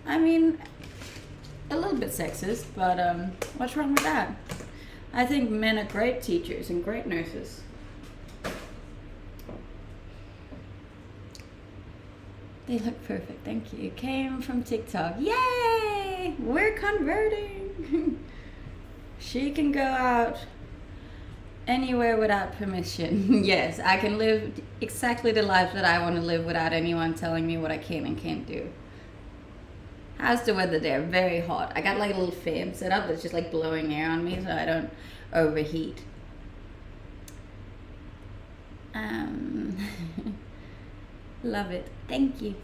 I mean, a little bit sexist, but what's wrong with that? I think men are great teachers and great nurses. They look perfect, thank you. Came from TikTok. Yay! We're converting! She can go out anywhere without permission. Yes, I can live exactly the life that I want to live without anyone telling me what I can and can't do. How's the weather there? Very hot. I got like a little fan set up that's just like blowing air on me so I don't overheat. Love it. Thank you.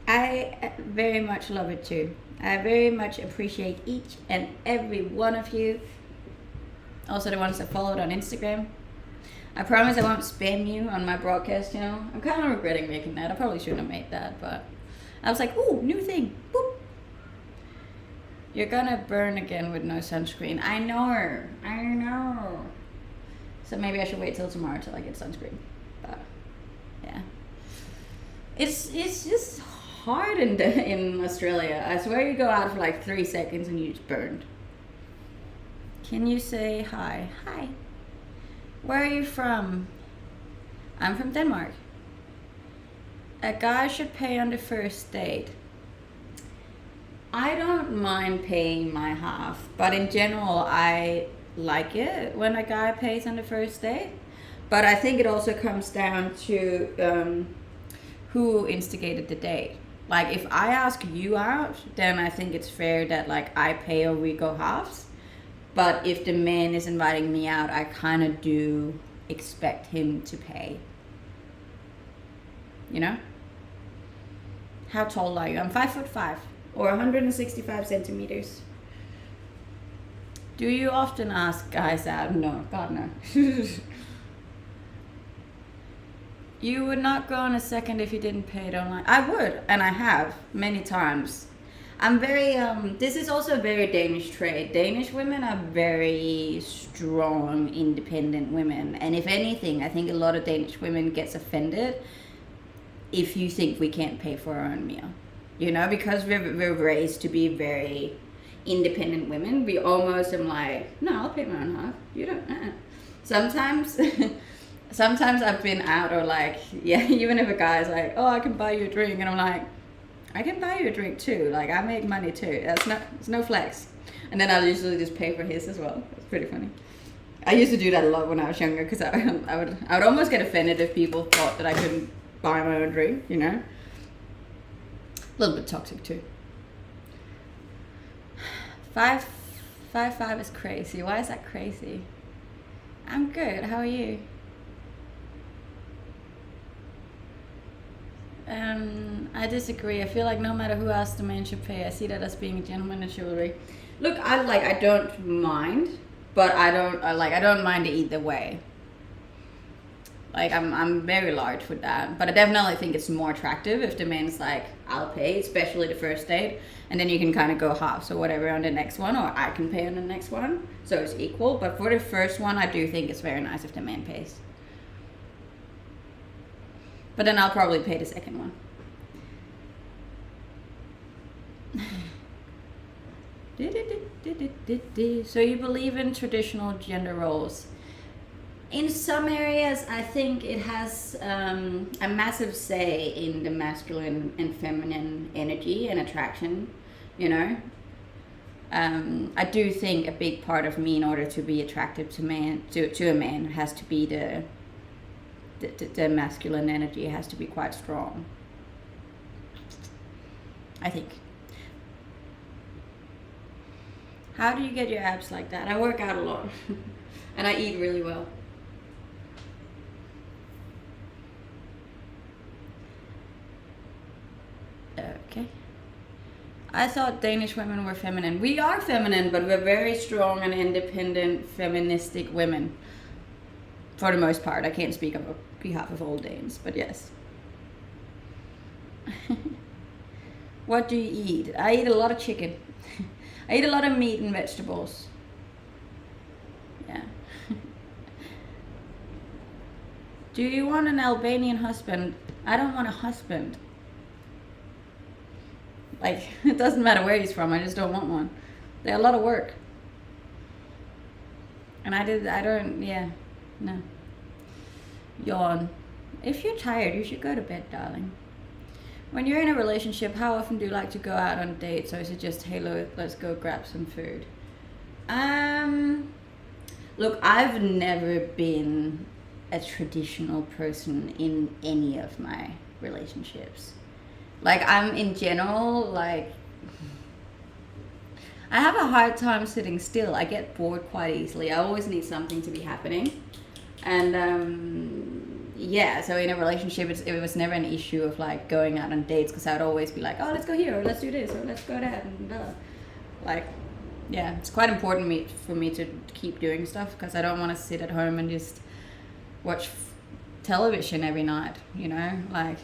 I very much love it too. I very much appreciate each and every one of you. Also the ones that followed on Instagram. I promise I won't spam you on my broadcast channel. I'm kind of regretting making that. I probably shouldn't have made that, but I was like, ooh, new thing. Boop. You're gonna burn again with no sunscreen. I know. So maybe I should wait till tomorrow till I get sunscreen. But yeah. It's just hard in Australia. I swear you go out for like 3 seconds and you just burned. Can you say hi? Hi. Where are you from? I'm from Denmark. A guy should pay on the first date. I don't mind paying my half, but in general I like it when a guy pays on the first date. But I think it also comes down to who instigated the date. Like if I ask you out, then I think it's fair that like I pay or we go halves. But if the man is inviting me out, I kind of do expect him to pay. You know? How tall are you? I'm 5'5" or 165 centimeters. Do you often ask guys out? No, God no. You would not go on a second if you didn't pay it online. I would, and I have many times. I'm very, this is also a very Danish trait. Danish women are very strong, independent women. And if anything, I think a lot of Danish women gets offended if you think we can't pay for our own meal. You know, because we're raised to be very independent women. We almost am like, no, I'll pay my own half. You don't, Sometimes I've been out or like, yeah, even if a guy's like, oh, I can buy you a drink. And I'm like, I can buy you a drink too. Like, I make money too. It's no flex. And then I'll usually just pay for his as well. It's pretty funny. I used to do that a lot when I was younger because I would almost get offended if people thought that I couldn't buy my own drink, you know? A little bit toxic too. 5'5" is crazy. Why is that crazy? I'm good. How are you? I disagree. I feel like no matter who asks, the man should pay. I see that as being a gentleman and chivalry. Look, I don't mind, but I don't mind it either way. Like I'm very large with that, but I definitely think it's more attractive if the man's like, I'll pay, especially the first date, and then you can kind of go half, so whatever on the next one, or I can pay on the next one, so it's equal. But for the first one, I do think it's very nice if the man pays. But then I'll probably pay the second one. So you believe in traditional gender roles? In some areas, I think it has a massive say in the masculine and feminine energy and attraction, you know. I do think a big part of me, in order to be attractive to a man, has to be the masculine energy has to be quite strong, I think. How do you get your abs like that? I work out a lot and I eat really well. Okay. I thought Danish women were feminine. We are feminine, but we're very strong and independent, feministic women. For the most part. I can't speak on behalf of all Danes, but yes. What do you eat? I eat a lot of chicken. I eat a lot of meat and vegetables. Yeah. Do you want an Albanian husband? I don't want a husband. Like, it doesn't matter where he's from, I just don't want one. They're a lot of work. And no. Yawn. If you're tired, you should go to bed, darling. When you're in a relationship, how often do you like to go out on dates, or is it just, hey, let's go grab some food? Look, I've never been a traditional person in any of my relationships. Like, I'm in general, like, I have a hard time sitting still. I get bored quite easily. I always need something to be happening. And yeah, so in a relationship, it was never an issue of like going out on dates, because I would always be like, oh, let's go here, or let's do this, or let's go that, and blah. Like, yeah, it's quite important for me to keep doing stuff, because I don't want to sit at home and just watch television every night, you know, like,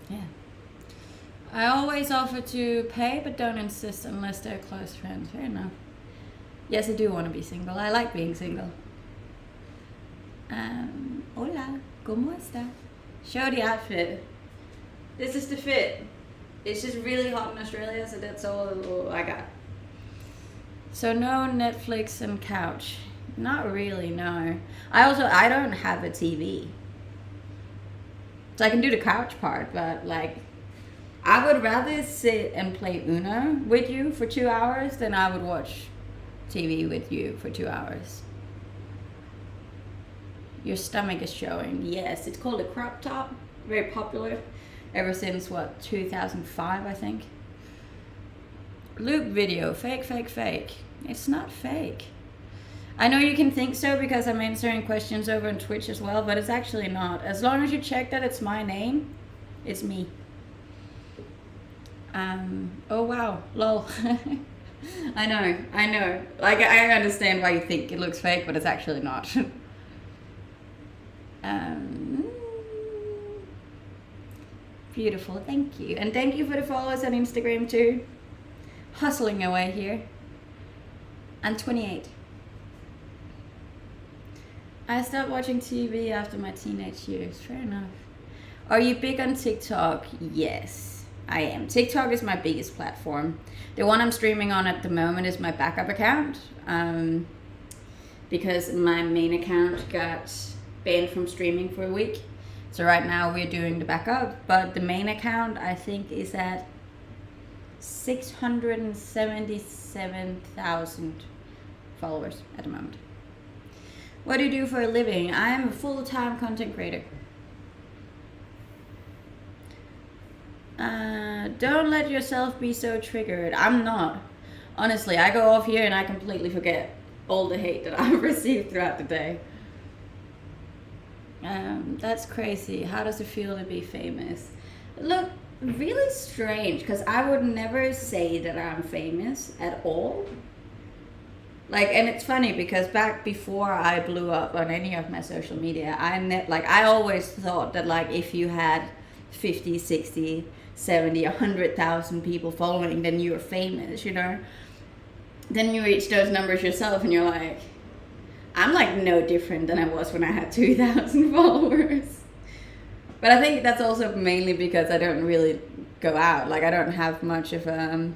yeah. I always offer to pay, but don't insist unless they're close friends. Fair enough. Yes, I do want to be single. I like being single. Hola, ¿cómo está? Show the outfit. This is the fit. It's just really hot in Australia, so that's all I got. So no Netflix and couch. Not really, no. I don't have a TV. So I can do the couch part, but like, I would rather sit and play Uno with you for 2 hours than I would watch TV with you for 2 hours. Your stomach is showing. Yes, it's called a crop top. Very popular ever since, 2005, I think. Loop video. Fake, fake, fake. It's not fake. I know you can think so because I'm answering questions over on Twitch as well, but it's actually not. As long as you check that it's my name, it's me. Oh wow, lol. I know. Like, I understand why you think it looks fake, but it's actually not. Beautiful, thank you. And thank you for the followers on Instagram too. Hustling away here. I'm 28. I stopped watching TV after my teenage years. Fair enough. Are you big on TikTok? Yes, I am. TikTok is my biggest platform. The one I'm streaming on at the moment is my backup account, because my main account got banned from streaming for a week. So right now we're doing the backup, but the main account I think is at 677,000 followers at the moment. What do you do for a living? I am a full-time content creator. Don't let yourself be so triggered. I'm not. Honestly, I go off here and I completely forget all the hate that I've received throughout the day. That's crazy. How does it feel to be famous? Look, really strange, because I would never say that I'm famous at all. Like, and it's funny because back before I blew up on any of my social media, I always thought that, like, if you had 50, 60, 70, 100,000 people following, then you were famous, you know? Then you reach those numbers yourself and you're like, I'm like no different than I was when I had 2,000 followers. But I think that's also mainly because I don't really go out. Like, I don't have much of a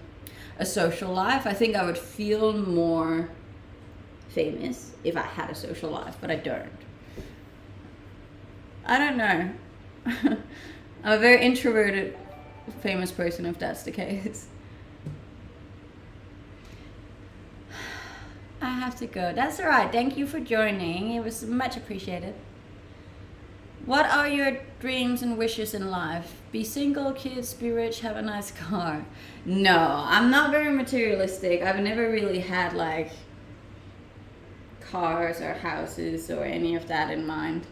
social life. I think I would feel more famous if I had a social life, but I don't. I don't know. I'm a very introverted, famous person, if that's the case. I have to go. That's all right. Thank you for joining. It was much appreciated. What are your dreams and wishes in life? Be single, kids, be rich, have a nice car. No, I'm not very materialistic. I've never really had like cars or houses or any of that in mind.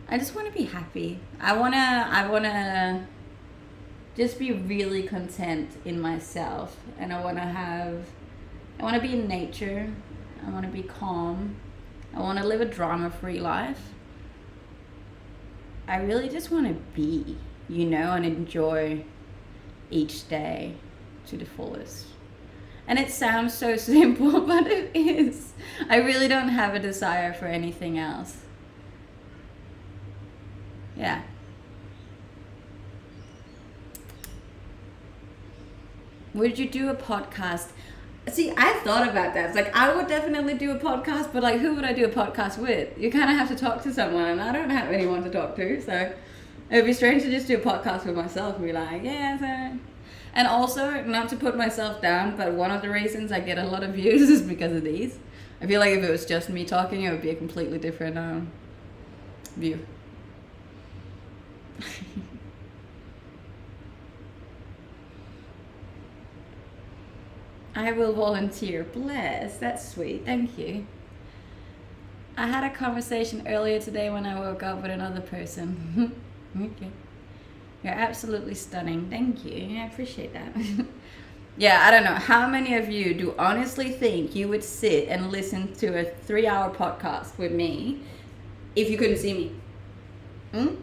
I just want to be happy. I wanna just be really content in myself, and I wanna be in nature. I wanna be calm. I wanna live a drama-free life. I really just want to be, you know, and enjoy each day to the fullest. And it sounds so simple, but it is. I really don't have a desire for anything else. Yeah. Would you do a podcast? See, I thought about that. It's like, I would definitely do a podcast, but like, who would I do a podcast with? You kind of have to talk to someone, and I don't have anyone to talk to, so it would be strange to just do a podcast with myself and be like, yeah, so. And also, not to put myself down, but one of the reasons I get a lot of views is because of these. I feel like if it was just me talking, it would be a completely different view. I will volunteer. Bless. That's sweet. Thank you. I had a conversation earlier today when I woke up with another person. Okay. You're absolutely stunning. Thank you. I appreciate that. Yeah, I don't know. How many of you do honestly think you would sit and listen to a 3-hour podcast with me if you couldn't see me?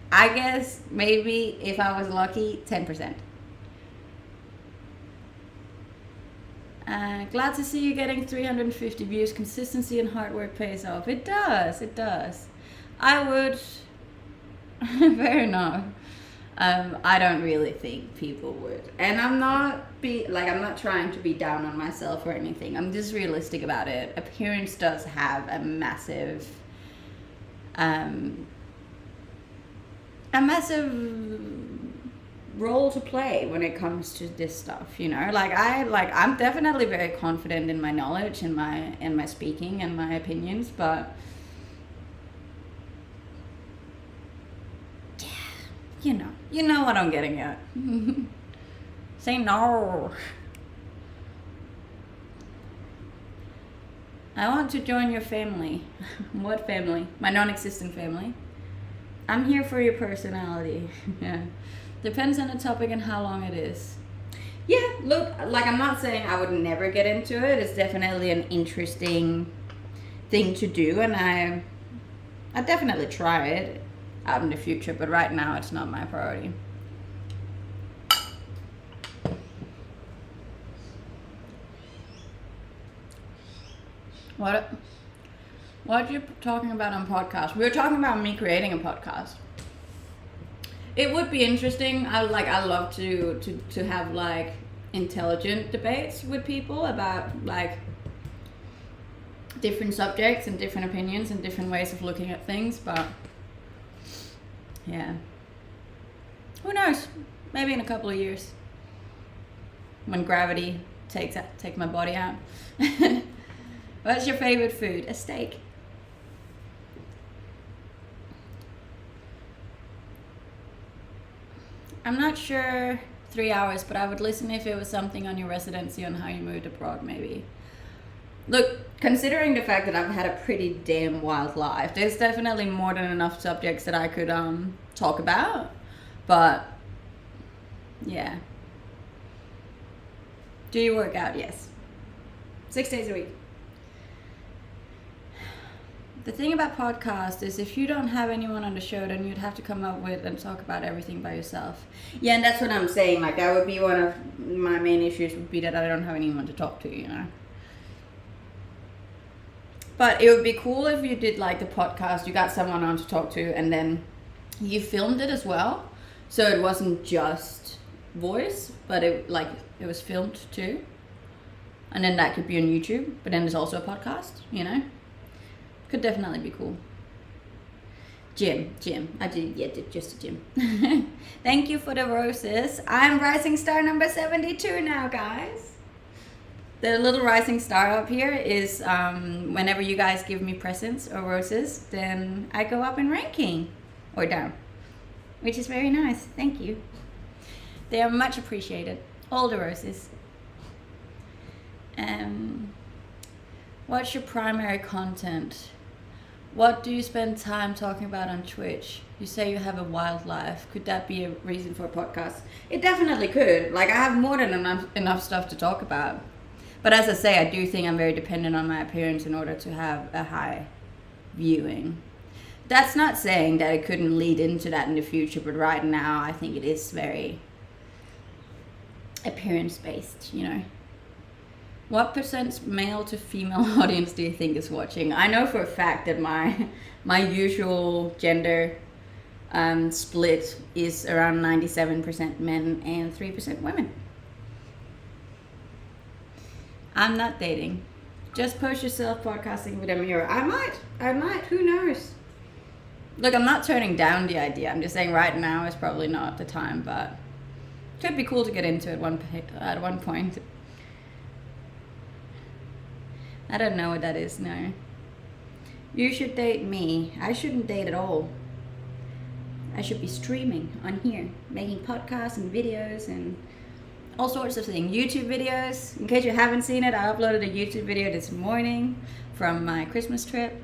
I guess maybe if I was lucky, 10%. Glad to see you getting 350 views. Consistency and hard work pays off. It does. It does. I would. Fair enough. I don't really think people would, and I'm not trying to be down on myself or anything. I'm just realistic about it. Appearance does have a massive role to play when it comes to this stuff, you know. I'm definitely very confident in my knowledge and my speaking and my opinions, but yeah, you know what I'm getting at. Say no. I want to join your family. What family? My non-existent family. I'm here for your personality. Yeah. Depends on the topic and how long it is. Yeah, look, like, I'm not saying I would never get into it. It's definitely an interesting thing to do, and I definitely try it out in the future, but right now it's not my priority. What are you talking about on podcast? We were talking about me creating a podcast. It would be interesting. I love to have like intelligent debates with people about like different subjects and different opinions and different ways of looking at things, but yeah. Who knows? Maybe in a couple of years. When gravity takes my body out. What's your favorite food? A steak. I'm not sure 3 hours, but I would listen if it was something on your residency on how you moved abroad, maybe. Look, considering the fact that I've had a pretty damn wild life, there's definitely more than enough subjects that I could talk about. But yeah. Do you work out? Yes. 6 days a week. The thing about podcasts is if you don't have anyone on the show, then you'd have to come up with and talk about everything by yourself. Yeah, and that's what I'm saying. Like, that would be one of my main issues, would be that I don't have anyone to talk to, you know. But it would be cool if you did like the podcast, you got someone on to talk to, and then you filmed it as well. So it wasn't just voice, but it was filmed too. And then that could be on YouTube, but then there's also a podcast, you know. Could definitely be cool. Gym. I did just a gym. Thank you for the roses. I'm rising star number 72 now, guys. The little rising star up here is whenever you guys give me presents or roses, then I go up in ranking or down, which is very nice. Thank you. They are much appreciated. All the roses. What's your primary content? What do you spend time talking about on Twitch? You say you have a wild life. Could that be a reason for a podcast? It definitely could. Like, I have more than enough stuff to talk about. But as I say, I do think I'm very dependent on my appearance in order to have a high viewing. That's not saying that it couldn't lead into that in the future, but right now I think it is very appearance-based, you know. What % male to female audience do you think is watching? I know for a fact that my usual gender split is around 97% men and 3% women. I'm not dating. Just post yourself podcasting with a mirror. I might, who knows? Look, I'm not turning down the idea. I'm just saying right now is probably not the time, but it could be cool to get into at one point. I don't know what that is, no. You should date me. I shouldn't date at all. I should be streaming on here, making podcasts and videos and all sorts of things. YouTube videos. In case you haven't seen it, I uploaded a YouTube video this morning from my Christmas trip.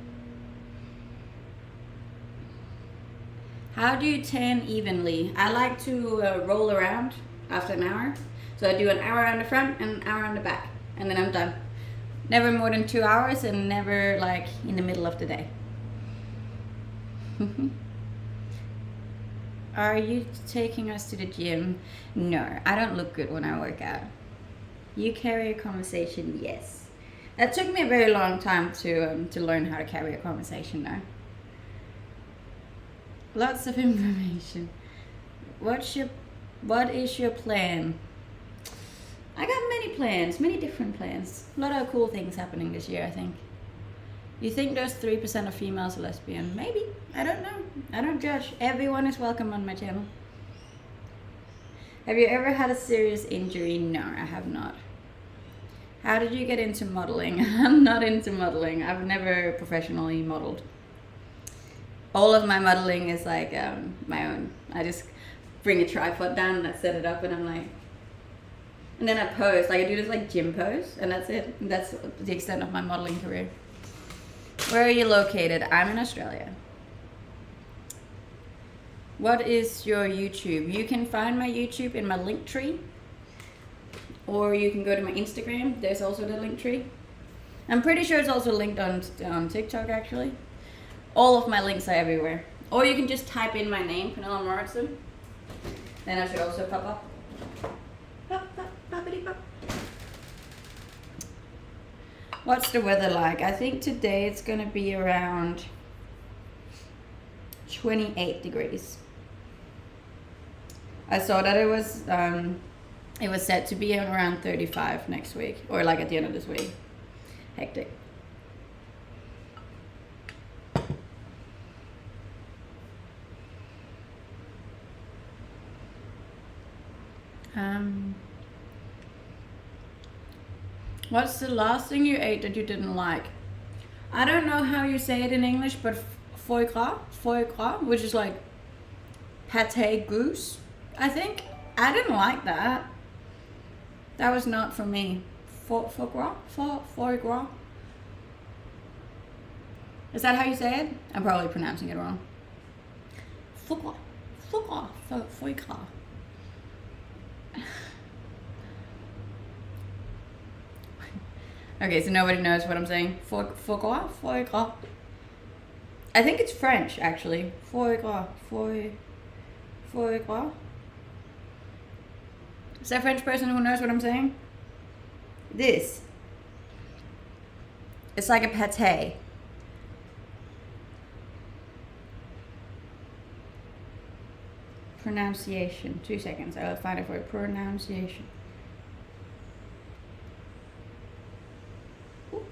How do you tan evenly? I like to roll around after an hour. So I do an hour on the front and an hour on the back, and then I'm done. Never more than 2 hours, and never like in the middle of the day. Are you taking us to the gym? No, I don't look good when I work out. You carry a conversation? Yes. That took me a very long time to learn how to carry a conversation though. Lots of information. What is your plan? I got many plans, many different plans. A lot of cool things happening this year, I think. You think those 3% of females are lesbian? Maybe. I don't know. I don't judge. Everyone is welcome on my channel. Have you ever had a serious injury? No, I have not. How did you get into modeling? I'm not into modeling. I've never professionally modeled. All of my modeling is like my own. I just bring a tripod down and I set it up and I'm like, and then I pose. Like I do this like gym pose and that's it. That's the extent of my modeling career. Where are you located? I'm in Australia. What is your YouTube? You can find my YouTube in my link tree, or you can go to my Instagram. There's also the link tree. I'm pretty sure it's also linked on TikTok actually. All of my links are everywhere. Or you can just type in my name, Pernilla Morrison. Then I should also pop up. Pop, pop, poppity pop. What's the weather like? I think today it's gonna be around 28 degrees. I saw that it was set to be around 35 next week, or like at the end of this week. Hectic. What's the last thing you ate that you didn't like? I don't know how you say it in English, but foie gras, which is like pate goose, I think. I didn't like that. That was not for me. Foie gras. Is that how you say it? I'm probably pronouncing it wrong. Foie gras. Okay, so nobody knows what I'm saying. Foie gras? Foie gras. I think it's French, actually. Foie gras. Foie gras. Is there a French person who knows what I'm saying? This. It's like a pate. Pronunciation. 2 seconds. I'll find it for pronunciation. Ooh.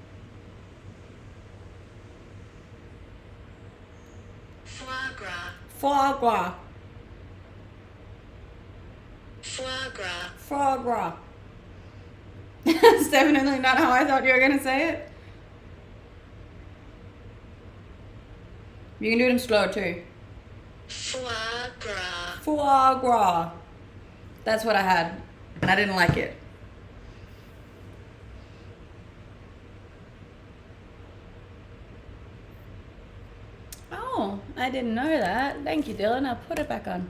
Foie gras. Foie gras. Foie gras. Foie gras. That's definitely not how I thought you were gonna say it. You can do it in slow too. Foie gras. Foie gras. That's what I had, and I didn't like it. Oh, I didn't know that. Thank you, Dylan. I'll put it back on.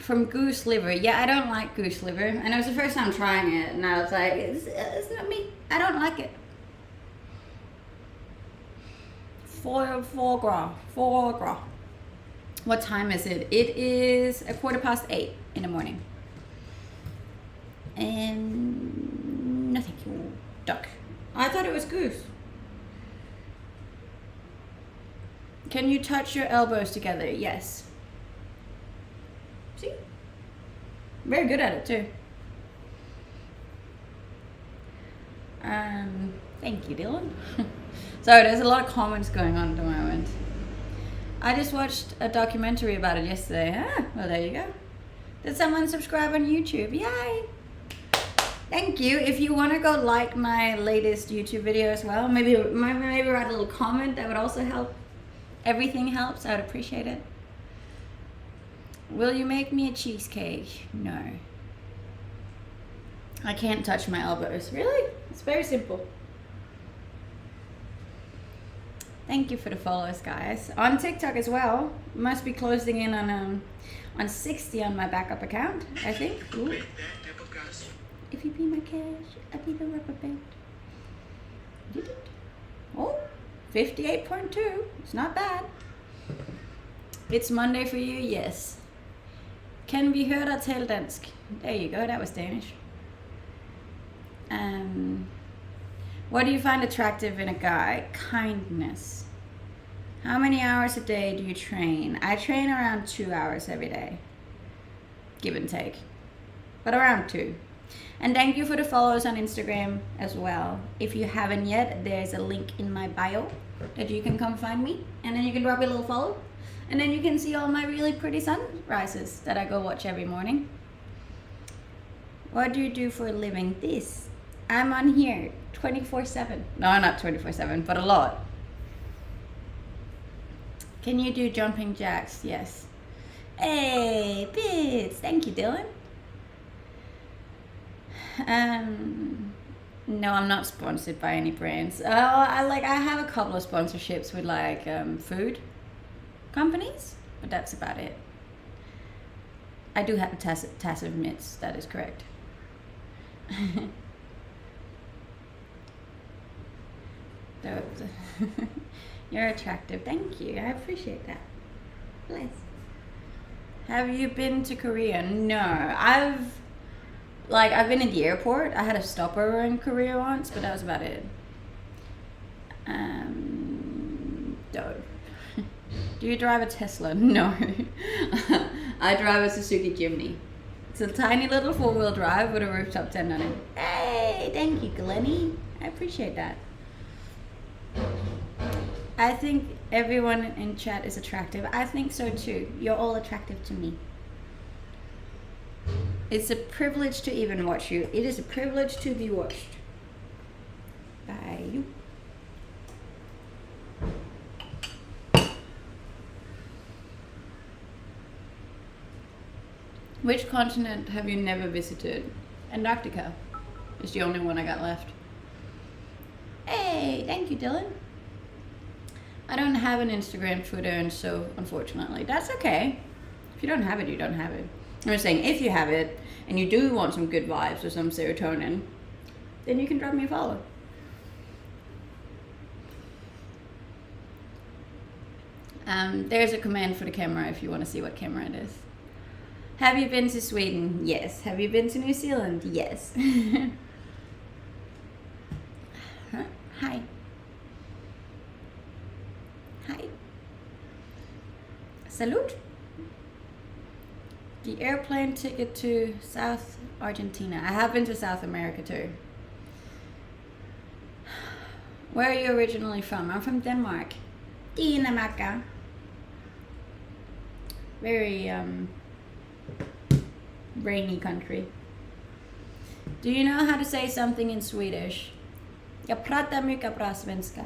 From goose liver. Yeah, I don't like goose liver. And it was the first time trying it, and I was like, it's not me. I don't like it. Foie gras. Foie gras. What time is it? It is 8:15 in the morning. And no thank you. Duck. I thought it was goose. Can you touch your elbows together? Yes. See? Very good at it too. Thank you, Dylan. So there's a lot of comments going on at the moment. I just watched a documentary about it yesterday. Ah, well, there you go. Did someone subscribe on YouTube? Yay! Thank you. If you want to go like my latest YouTube video as well, maybe write a little comment. That would also help. Everything helps. I would appreciate it. Will you make me a cheesecake? No. I can't touch my elbows. Really? It's very simple. Thank you for the follows, guys. On TikTok as well. Must be closing in on 60 on my backup account, I think. Ooh. If you be my cash, I'll be the rubber band. Did it? Oh, 58.2. It's not bad. It's Monday for you, yes. Kan vi høre dig tale dansk? There you go, that was Danish. What do you find attractive in a guy? Kindness. How many hours a day do you train? I train around 2 hours every day. Give and take. But around 2. And thank you for the follows on Instagram as well. If you haven't yet, there's a link in my bio that you can come find me. And then you can drop me a little follow. And then you can see all my really pretty sunrises that I go watch every morning. What do you do for a living? This. I'm on here 24/7. No, not 24/7, but a lot. Can you do jumping jacks? Yes. Hey, bits. Thank you, Dylan. No, I'm not sponsored by any brands. I have a couple of sponsorships with food companies, but that's about it. I do have tacit mitts, that is correct. You're attractive. Thank you. I appreciate that. Bless. Have you been to Korea? No. I've been in the airport. I had a stopover in Korea once, but that was about it. Do you drive a Tesla? No. I drive a Suzuki Jimny. It's a tiny little 4-wheel drive with a rooftop tent on it. Hey, thank you, Glennie. I appreciate that. I think everyone in chat is attractive. I think so too. You're all attractive to me. It's a privilege to even watch you. It is a privilege to be watched by you. Which continent have you never visited? Antarctica is the only one I got left. Hey, thank you, Dylan. I don't have an Instagram, Twitter, and so unfortunately, that's okay. If you don't have it, you don't have it. I'm just saying, if you have it and you do want some good vibes or some serotonin, then you can drop me a follow. There's a command for the camera if you want to see what camera it is. Have you been to Sweden? Yes. Have you been to New Zealand? Yes. Hi. Hi. Salute. The airplane ticket to South Argentina. I have been to South America too. Where are you originally from? I'm from Denmark. Dinamarca. Very rainy country. Do you know how to say something in Swedish? Jag pratar mycket bra svenska.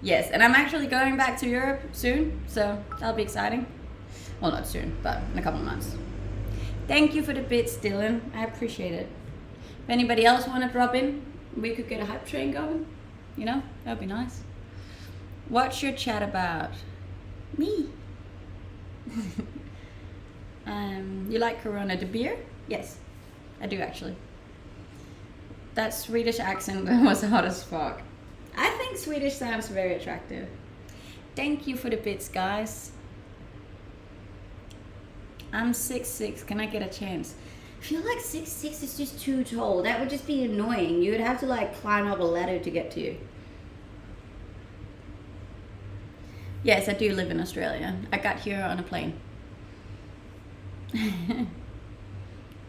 Yes, and I'm actually going back to Europe soon, so that'll be exciting. Well, not soon, but in a couple of months. Thank you for the bits, Dylan. I appreciate it. If anybody else want to drop in, we could get a hype train going. You know, that'd be nice. What's your chat about? Me. You like Corona de beer? Yes, I do actually. That Swedish accent was hot as fuck. I think Swedish sounds very attractive. Thank you for the bits, guys. I'm 6'6". Can I get a chance? I feel like 6'6" is just too tall. That would just be annoying. You would have to like climb up a ladder to get to you. Yes, I do live in Australia. I got here on a plane.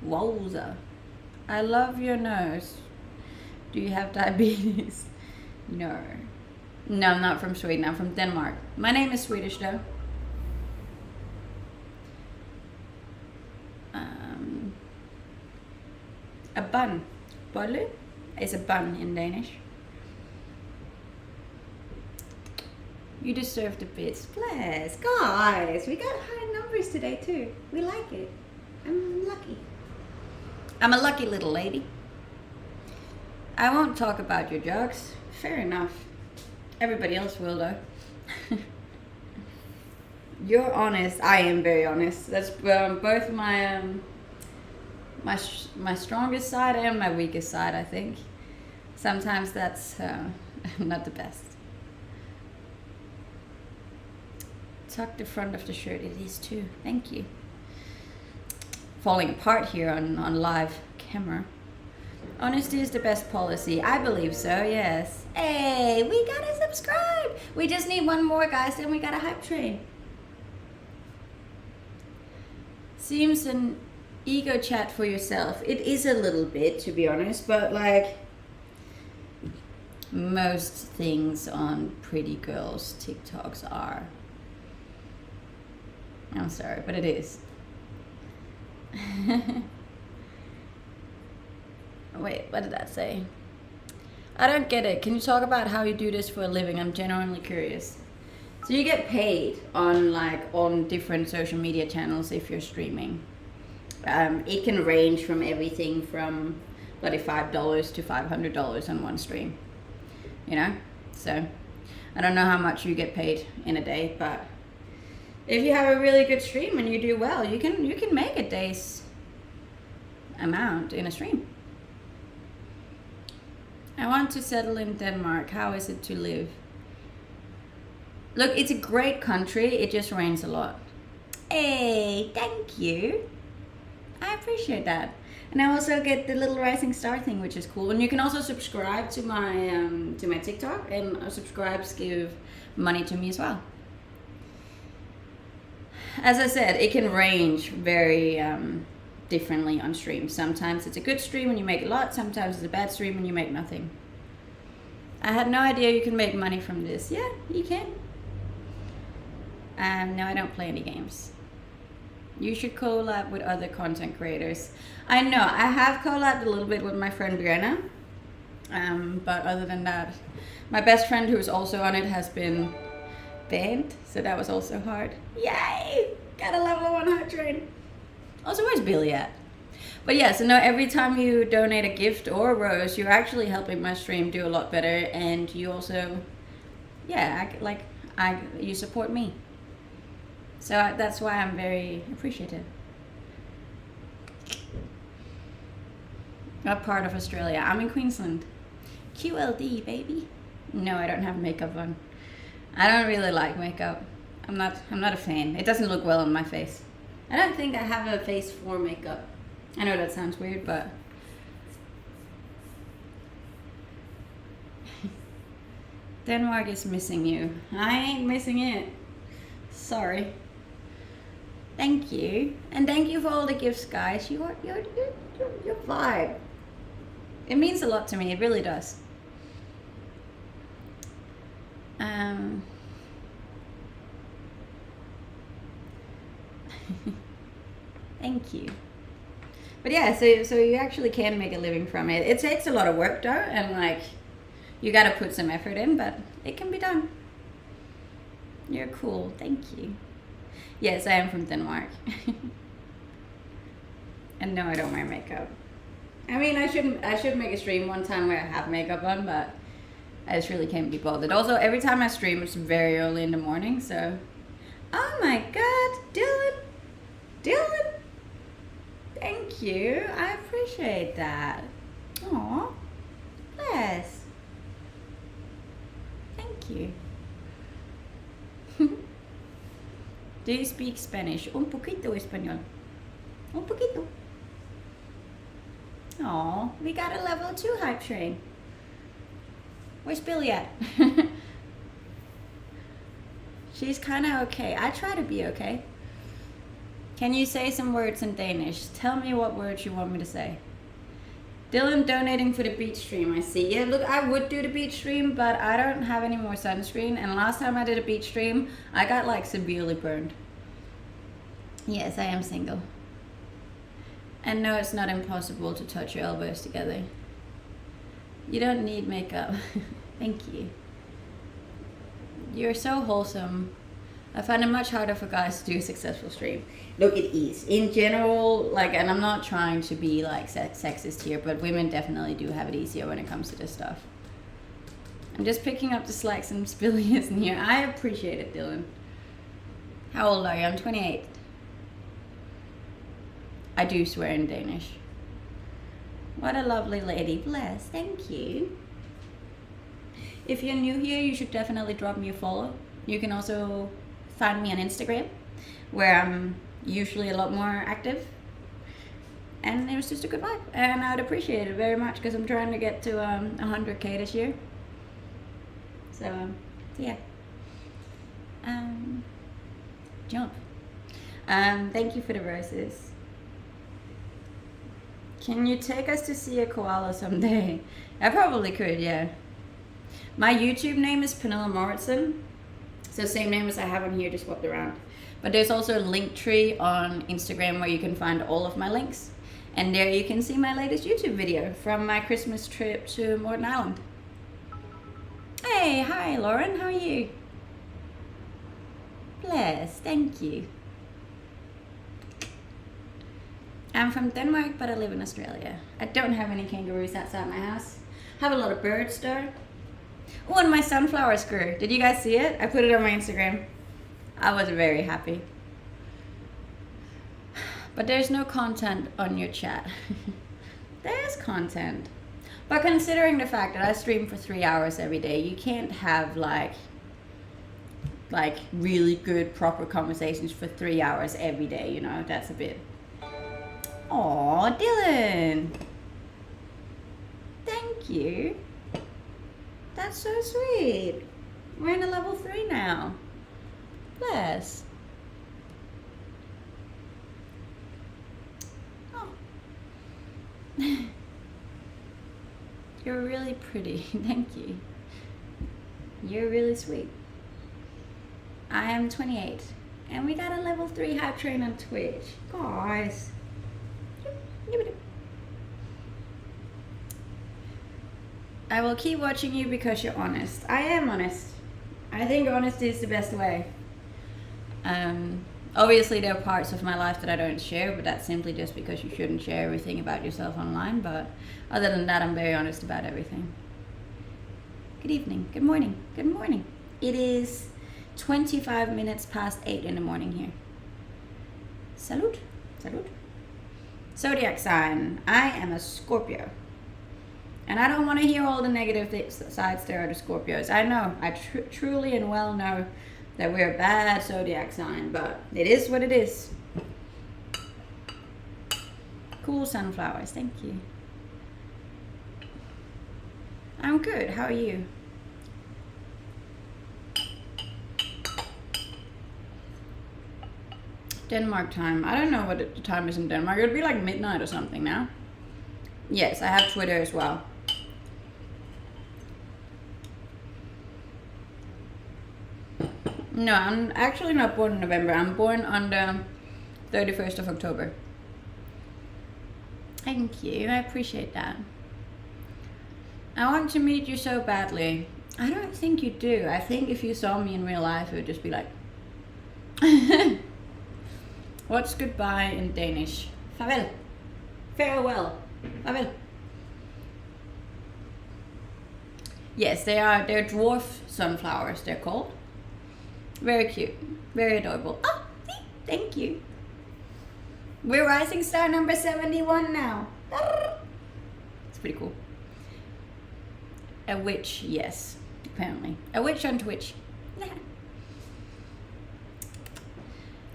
Wowza. I love your nose. Do you have diabetes? No. No, I'm not from Sweden. I'm from Denmark. My name is Swedish though. A bun. Bolle is a bun in Danish. You deserve the bits. Bless. Guys, we got high numbers today too. We like it. I'm lucky. I'm a lucky little lady. I won't talk about your jokes. Fair enough. Everybody else will though. You're honest. I am very honest. That's both my my strongest side and my weakest side, I think. Sometimes that's not the best. Tuck the front of the shirt. It is too. Thank you. Falling apart here on live camera. Honesty is the best policy. I believe so, yes. Hey, we gotta subscribe. We just need one more, guys, then we got a hype train. Seems an ego chat for yourself. It is a little bit, to be honest, but like most things on pretty girls' TikToks are. I'm sorry, but it is. Wait, what did that say? I don't get it. Can you talk about how you do this for a living? I'm genuinely curious. So you get paid on different social media channels if you're streaming. It can range from everything from bloody $5 to $500 on one stream. You know? So I don't know how much you get paid in a day, but if you have a really good stream and you do well, you can make a day's amount in a stream. I want to settle in Denmark. How is it to live? Look, it's a great country. It just rains a lot. Hey, thank you. I appreciate that. And I also get the little rising star thing, which is cool. And you can also subscribe to my TikTok, and subscribes give money to me as well. As I said, it can range very differently on streams. Sometimes it's a good stream and you make a lot. Sometimes it's a bad stream and you make nothing. I had no idea you can make money from this. Yeah, you can. No, I don't play any games. You should collab with other content creators. I know, I have collabed a little bit with my friend Brianna. But other than that, my best friend who's also on it has been banned, so that was also hard. Yay! Got a level 1 hype train. Also, where's Billy at? But yeah, so no, every time you donate a gift or a rose, you're actually helping my stream do a lot better, and you also, yeah, you support me. So that's why I'm very appreciative. What part of Australia? I'm in Queensland. QLD, baby. No, I don't have makeup on. I don't really like makeup. I'm not a fan. It doesn't look well on my face. I don't think I have a face for makeup. I know that sounds weird, but Denmark is missing you. I ain't missing it. Sorry. Thank you. And thank you for all the gifts, guys. Your vibe. It means a lot to me. It really does. Thank you. But yeah, so you actually can make a living from it. It takes a lot of work though, and like you gotta put some effort in, but it can be done. You're cool. Thank you. Yes, I am from Denmark. And no, I don't wear makeup. I mean, I should make a stream one time where I have makeup on, but I just really can't be bothered. Also, every time I stream, it's very early in the morning, so. Oh my God, Dylan, thank you. I appreciate that. Aw, bless. Thank you. Do you speak Spanish? Un poquito español. Un poquito. Aw, we got a level 2 hype train. Where's Billy at? She's kind of okay. I try to be okay. Can you say some words in Danish? Tell me what words you want me to say. Dylan donating for the beach stream, I see. Yeah, look, I would do the beach stream, but I don't have any more sunscreen. And last time I did a beach stream, I got like severely burned. Yes, I am single. And no, it's not impossible to touch your elbows together. You don't need makeup. Thank you. You're so wholesome. I find it much harder for guys to do a successful stream. Look, it is. In general, like, and I'm not trying to be like sexist here, but women definitely do have it easier when it comes to this stuff. I'm just picking up the slack since Billy isn't here. I appreciate it, Dylan. How old are you? I'm 28. I do swear in Danish. What a lovely lady. Bless. Thank you. If you're new here, you should definitely drop me a follow. You can also find me on Instagram, where I'm usually a lot more active. And it was just a good vibe. And I would appreciate it very much because I'm trying to get to 100K this year. So, yeah. Jump. Thank you for the roses. Can you take us to see a koala someday? I probably could, yeah. My YouTube name is Pernilla Moritzen. So same name as I have on here, just swapped around. But there's also a link tree on Instagram where you can find all of my links. And there you can see my latest YouTube video from my Christmas trip to Morton Island. Hey, hi Lauren, how are you? Bless, thank you. I'm from Denmark, but I live in Australia. I don't have any kangaroos outside my house. I have a lot of birds though. Oh, and my sunflowers grew. Did you guys see it? I put it on my Instagram. I was very happy. But there's no content on your chat. There's content. But considering the fact that I stream for 3 hours every day, you can't have like really good, proper conversations for 3 hours every day, you know? That's a bit... Aw, Dylan. Thank you. That's so sweet. We're in a level 3 now. Bless. Oh. You're really pretty. Thank you. You're really sweet. I am 28. And we got a level 3 hype train on Twitch. Guys. I will keep watching you because you're honest. I am honest. I think honesty is the best way. Obviously there are parts of my life that I don't share, but that's simply just because you shouldn't share everything about yourself online. But other than that, I'm very honest about everything. Good evening. Good morning. Good morning. It is 25 minutes past 8 in the morning here. Salud. Salud. Zodiac sign. I am a Scorpio. And I don't want to hear all the negative sides there are to Scorpios. I know. I truly and well know that we're a bad zodiac sign. But it is what it is. Cool sunflowers. Thank you. I'm good. How are you? Denmark time. I don't know what the time is in Denmark. It would be like midnight or something now. Yes, I have Twitter as well. No, I'm actually not born in November. I'm born on the 31st of October. Thank you. I appreciate that. I want to meet you so badly. I don't think you do. I think if you saw me in real life, it would just be like... What's goodbye in Danish? Farvel. Farewell. Farvel. Yes, they're dwarf sunflowers, they're called. Very cute. Very adorable. Oh, thank you. We're rising star number 71 now. It's pretty cool. A witch, yes, apparently. A witch on Twitch.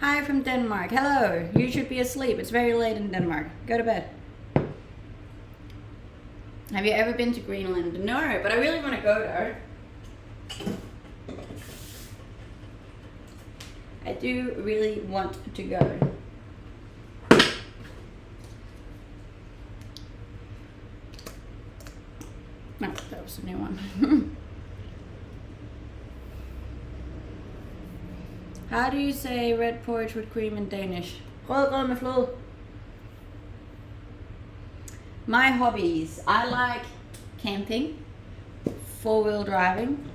Hi from Denmark. Hello. You should be asleep. It's very late in Denmark. Go to bed. Have you ever been to Greenland? No, but I really want to go there. I do really want to go. No, that was a new one. How do you say red porridge with cream in Danish? Rødgrød med fløde. My hobbies. I like camping, four-wheel driving,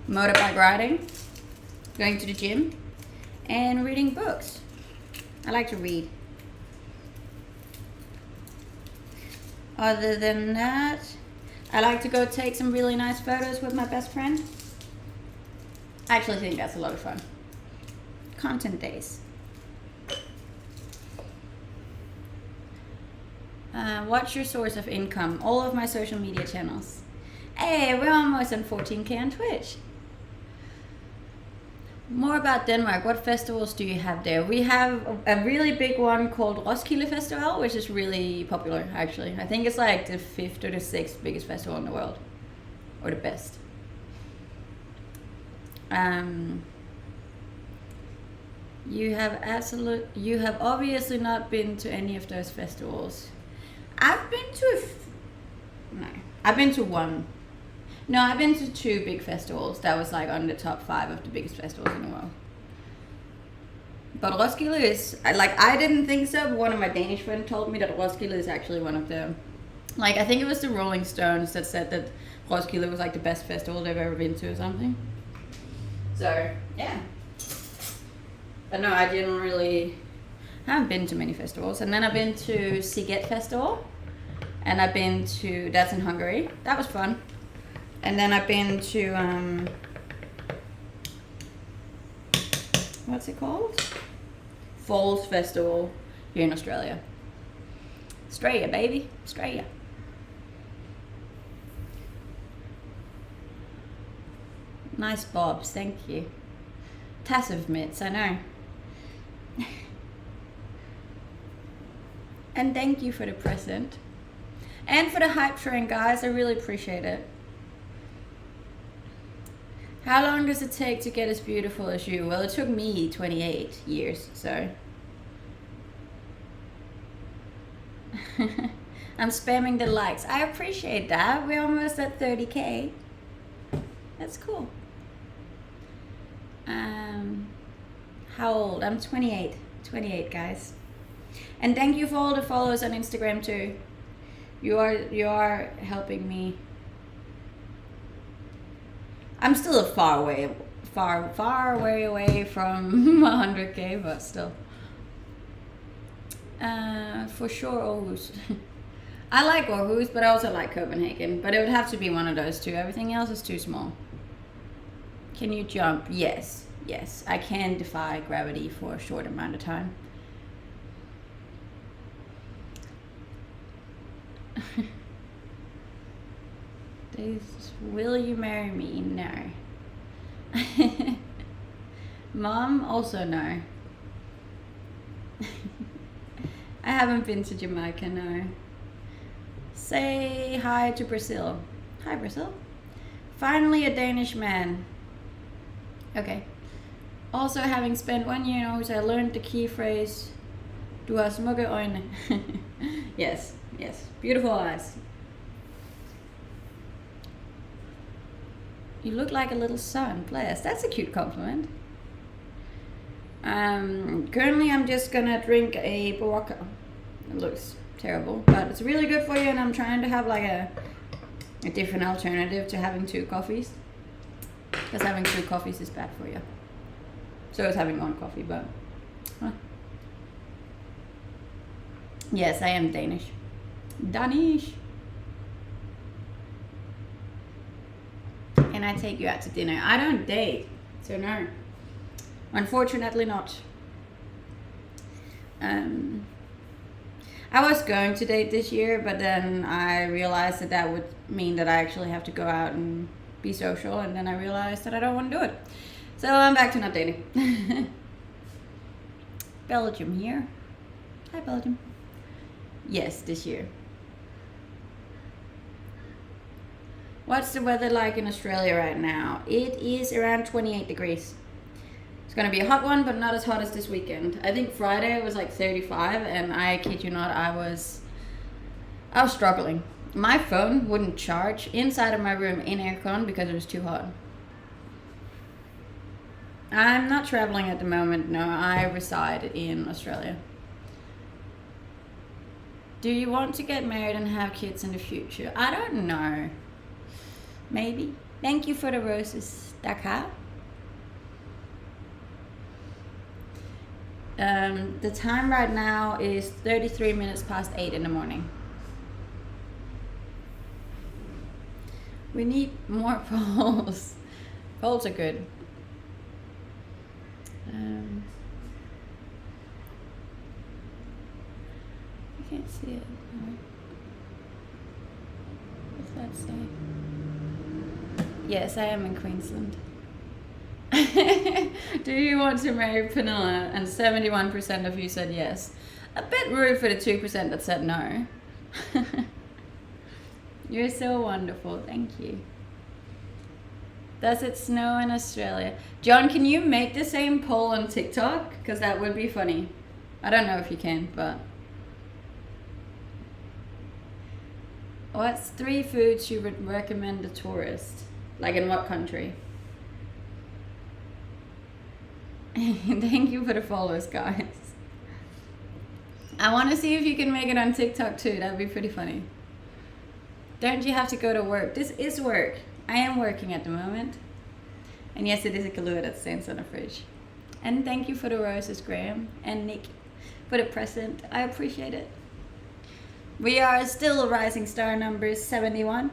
motorbike riding, going to the gym, and reading books. I like to read. Other than that, I like to go take some really nice photos with my best friend. I actually think that's a lot of fun. Content days. What's your source of income? All of my social media channels. Hey, we're almost on 14K on Twitch. More about Denmark. What festivals do you have there? We have a really big one called Roskilde Festival, which is really popular, actually. I think it's like the 5th or the 6th biggest festival in the world. Or the best. You have obviously not been to any of those festivals. I've been to one. No, I've been to 2 big festivals that was like on the top 5 of the biggest festivals in the world. But Roskilde is, I didn't think so, but one of my Danish friends told me that Roskilde is actually one of the, I think it was the Rolling Stones that said that Roskilde was like the best festival they've ever been to or something. So, yeah. But no, I haven't been to many festivals. And then I've been to Sziget Festival. And I've been to, that's in Hungary. That was fun. And then I've been to, what's it called? Falls Festival here in Australia. Australia, baby. Australia. Nice bobs, thank you. Tassive mitts, I know. And thank you for the present. And for the hype train, guys. I really appreciate it. How long does it take to get as beautiful as you? Well, it took me 28 years, so. I'm spamming the likes. I appreciate that. We're almost at 30K. That's cool. How old? I'm 28. 28, guys. And thank you for all the follows on Instagram too. You are helping me. I'm still a far way away from 100K, but still. For sure Aarhus. I like Aarhus, but I also like Copenhagen. But it would have to be one of those two. Everything else is too small. Can you jump? Yes. Yes, I can defy gravity for a short amount of time. Will you marry me? No. Mom, also no. I haven't been to Jamaica, no. Say hi to Brazil. Hi, Brazil. Finally a Danish man. Okay. Also, having spent 1 year in Aarhus, I learned the key phrase, du har smukke øjne. Yes, yes. Beautiful eyes. You look like a little son. Bless. That's a cute compliment. Currently, I'm just gonna drink a Barocca. It looks terrible, but it's really good for you, and I'm trying to have like a different alternative to having 2 coffees. Because having 2 coffees is bad for you. So is having 1 coffee, but... Yes, I am Danish. Danish! Can I take you out to dinner? I don't date, so no. Unfortunately not. I was going to date this year, but then I realized that would mean that I actually have to go out and be social, and then I realized that I don't want to do it. So I'm back to not dating. Belgium here. Hi, Belgium. Yes, this year. What's the weather like in Australia right now? It is around 28 degrees. It's gonna be a hot one, but not as hot as this weekend. I think Friday was like 35, and I kid you not, I was struggling. My phone wouldn't charge inside of my room in aircon because it was too hot. I'm not traveling at the moment, no. I reside in Australia. Do you want to get married and have kids in the future? I don't know. Maybe. Thank you for the roses, Dakar. The time right now is 33 minutes past 8 in the morning. We need more polls. Polls are good. I can't see it. What's that say? Yes, I am in Queensland. Do you want to marry Pernilla? And 71% of you said yes. A bit rude for the 2% that said no. You're so wonderful, thank you. Does it snow in Australia? John, can you make the same poll on TikTok? Because that would be funny. I don't know if you can, but... What's 3 foods you would recommend a tourist? Like in what country? Thank you for the follows, guys. I want to see if you can make it on TikTok too. That'd be pretty funny. Don't you have to go to work? This is work. I am working at the moment. And yes, it is a Kahlua that stands on the fridge. And thank you for the roses, Graham and Nick, for the present. I appreciate it. We are still rising star numbers 71.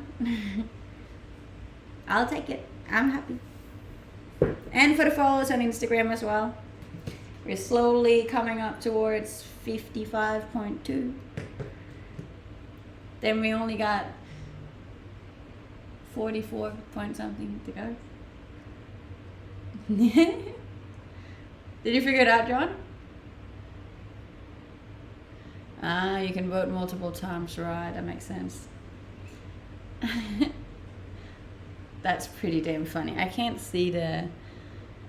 I'll take it. I'm happy. And for the followers on Instagram as well. We're slowly coming up towards 55.2. Then we only got 44 point something to go. Did you figure it out, John? Ah, you can vote multiple times, right? That makes sense. That's pretty damn funny. I can't see the...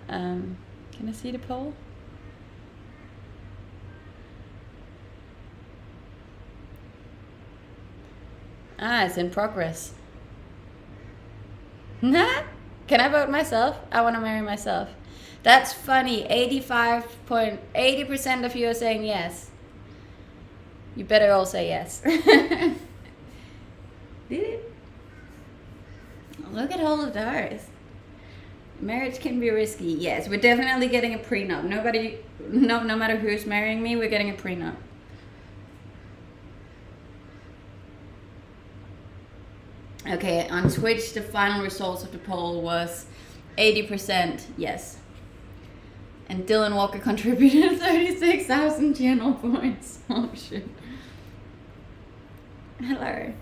can I see the poll? Ah, it's in progress. Nah. Can I vote myself? I want to marry myself. That's funny. 80% of you are saying yes. You better all say yes. Did it? Look at all of those. Marriage can be risky. Yes, we're definitely getting a prenup. No matter who's marrying me, we're getting a prenup. Okay, on Twitch, the final results of the poll was 80% yes. And Dylan Walker contributed 36,000 channel points. Oh shit. Hello.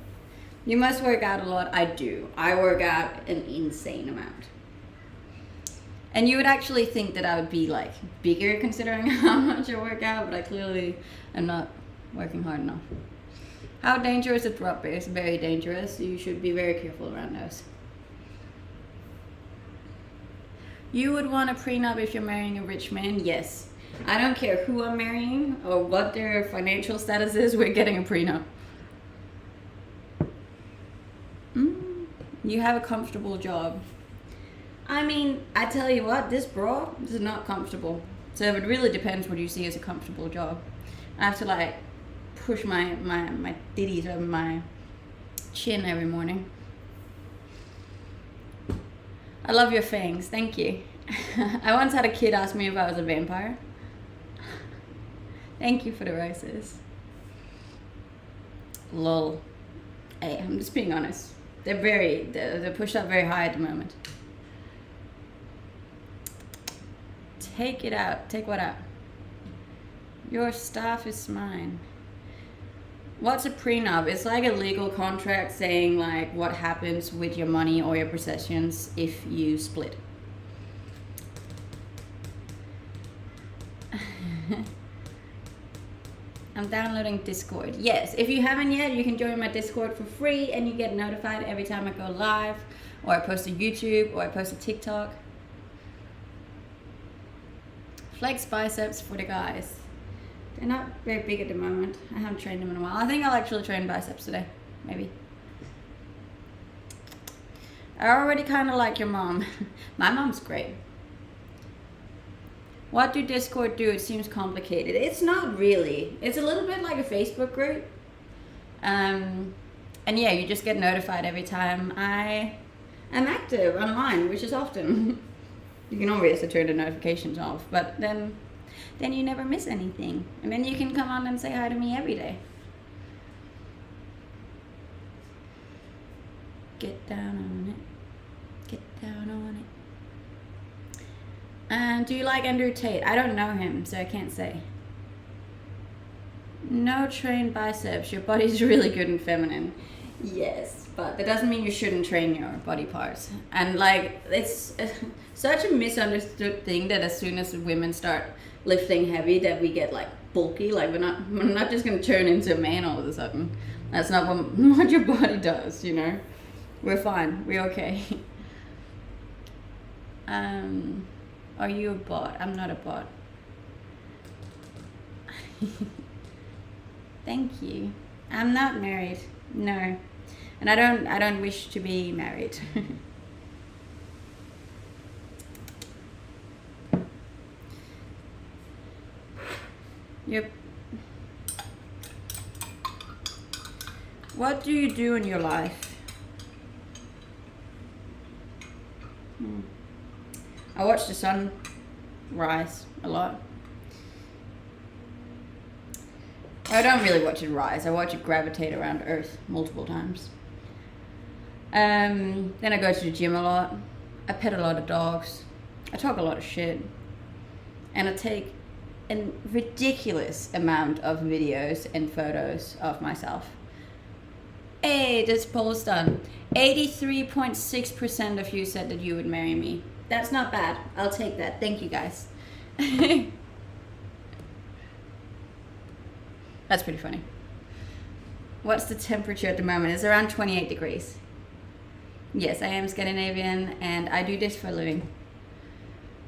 You must work out a lot. I do. I work out an insane amount. And you would actually think that I would be like bigger considering how much I work out, but I clearly am not working hard enough. How dangerous is drop bear? It's very dangerous. You should be very careful around those. You would want a prenup if you're marrying a rich man? Yes. I don't care who I'm marrying or what their financial status is, we're getting a prenup. You have a comfortable job. I mean, I tell you what, this bra is not comfortable. So it really depends what you see as a comfortable job. I have to like push my titties over my chin every morning. I love your fangs, thank you. I once had a kid ask me if I was a vampire. Thank you for the roses. Lol. Hey, I'm just being honest. They're pushed up very high at the moment. Take it out. Take what out? Your staff is mine. What's a prenup? It's like a legal contract saying like what happens with your money or your possessions if you split. I'm downloading Discord. Yes, if you haven't yet, you can join my Discord for free and you get notified every time I go live or I post to YouTube or I post to TikTok. Flex biceps for the guys. They're not very big at the moment. I haven't trained them in a while. I think I'll actually train biceps today. Maybe. I already kind of like your mom. My mom's great. What do Discord do? It seems complicated. It's not really. It's a little bit like a Facebook group. And yeah, you just get notified every time I am active online, which is often. You can obviously turn the notifications off, but then you never miss anything. And then you can come on and say hi to me every day. Get down on it. Get down on it. And do you like Andrew Tate? I don't know him, so I can't say. No trained biceps. Your body's really good and feminine. Yes, but that doesn't mean you shouldn't train your body parts. And like, it's such a misunderstood thing that as soon as women start lifting heavy that we get like bulky. Like we're not just gonna turn into a man all of a sudden. That's not what your body does, you know. We're fine. We're okay. Are you a bot? I'm not a bot. Thank you. I'm not married. No. And I don't wish to be married. Yep. What do you do in your life? I watch the sun rise a lot. I don't really watch it rise. I watch it gravitate around Earth multiple times. Then I go to the gym a lot. I pet a lot of dogs. I talk a lot of shit. And I take a ridiculous amount of videos and photos of myself. Hey, this poll's done. 83.6% of you said that you would marry me. That's not bad. I'll take that. Thank you, guys. That's pretty funny. What's the temperature at the moment? It's around 28 degrees. Yes, I am Scandinavian and I do this for a living.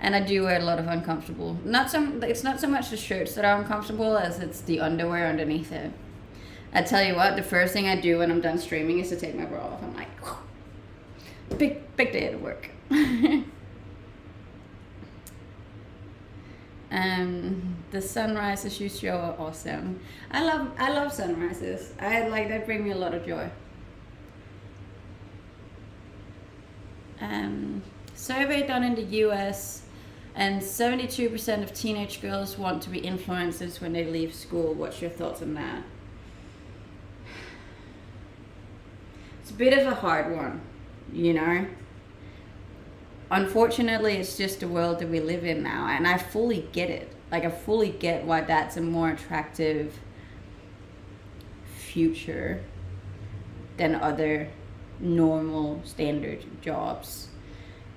And I do wear a lot of uncomfortable. It's not so much the shirts that are uncomfortable as it's the underwear underneath it. I tell you what, the first thing I do when I'm done streaming is to take my bra off. I'm like, big day at work. The sunrises you show are awesome. I love sunrises. They bring me a lot of joy. Survey done in the US, and 72% of teenage girls want to be influencers when they leave school. What's your thoughts on that? It's a bit of a hard one, you know. Unfortunately, it's just the world that we live in now, and I fully get it. Like, I fully get why that's a more attractive future. than other normal standard jobs.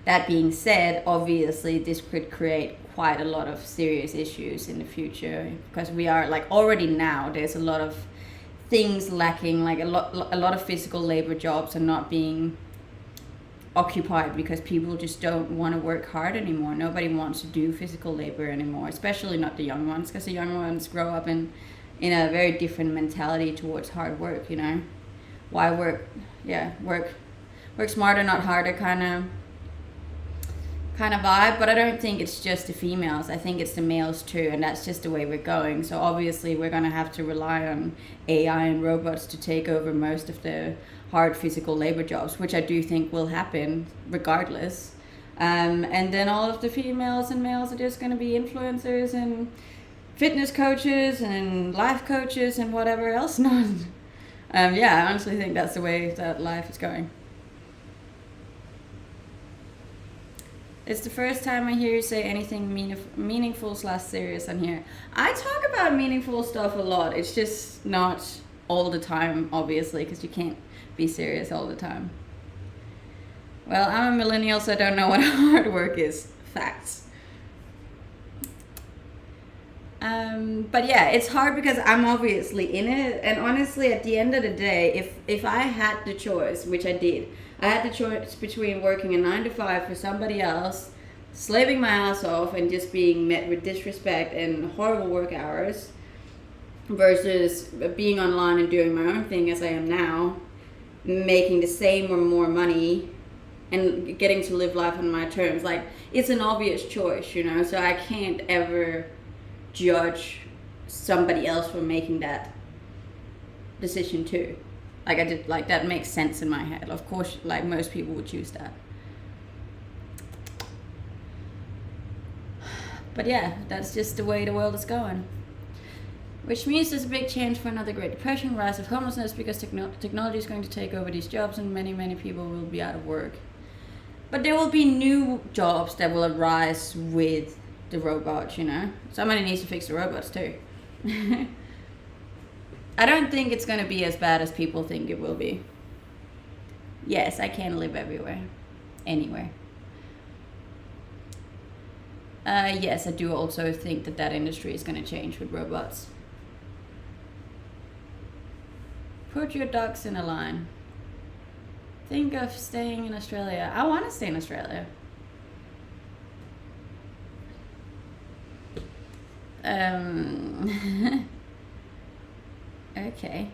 That being said, obviously this could create quite a lot of serious issues in the future, because we are like already now there's a lot of things lacking, like a lot of physical labor jobs are not being occupied because people just don't want to work hard anymore. Nobody wants to do physical labor anymore, especially not the young ones, because the young ones grow up in a very different mentality towards hard work, you know. Why work smarter, not harder kind of vibe. But I don't think it's just the females, I think it's the males too, and that's just the way we're going. So obviously we're going to have to rely on AI and robots to take over most of the hard physical labor jobs, which I do think will happen regardless. And then all of the females and males are just going to be influencers and fitness coaches and life coaches and whatever else not. I honestly think that's the way that life is going. It's the first time I hear you say anything meaningful / serious on here. I talk about meaningful stuff a lot. It's just not all the time, obviously, because you can't be serious all the time. Well, I'm a millennial, so I don't know what hard work is. Facts. But yeah, it's hard because I'm obviously in it, and honestly at the end of the day, if I had the choice, which I did, I had the choice between working a 9 to 5 for somebody else, slaving my ass off and just being met with disrespect and horrible work hours, versus being online and doing my own thing as I am now, making the same or more money and getting to live life on my terms. Like, it's an obvious choice, you know, so I can't ever judge somebody else for making that decision too. Like, I did, like, that makes sense in my head. Of course, like, most people would choose that. But yeah, that's just the way the world is going. Which means there's a big chance for another Great Depression, rise of homelessness, because technology is going to take over these jobs and many, many people will be out of work. But there will be new jobs that will arise with the robots, you know. Somebody needs to fix the robots too. I don't think it's going to be as bad as people think it will be. Yes, I can live everywhere. Anywhere. Yes, I do also think that industry is going to change with robots. Put your ducks in a line. Think of staying in Australia. I want to stay in Australia. Okay.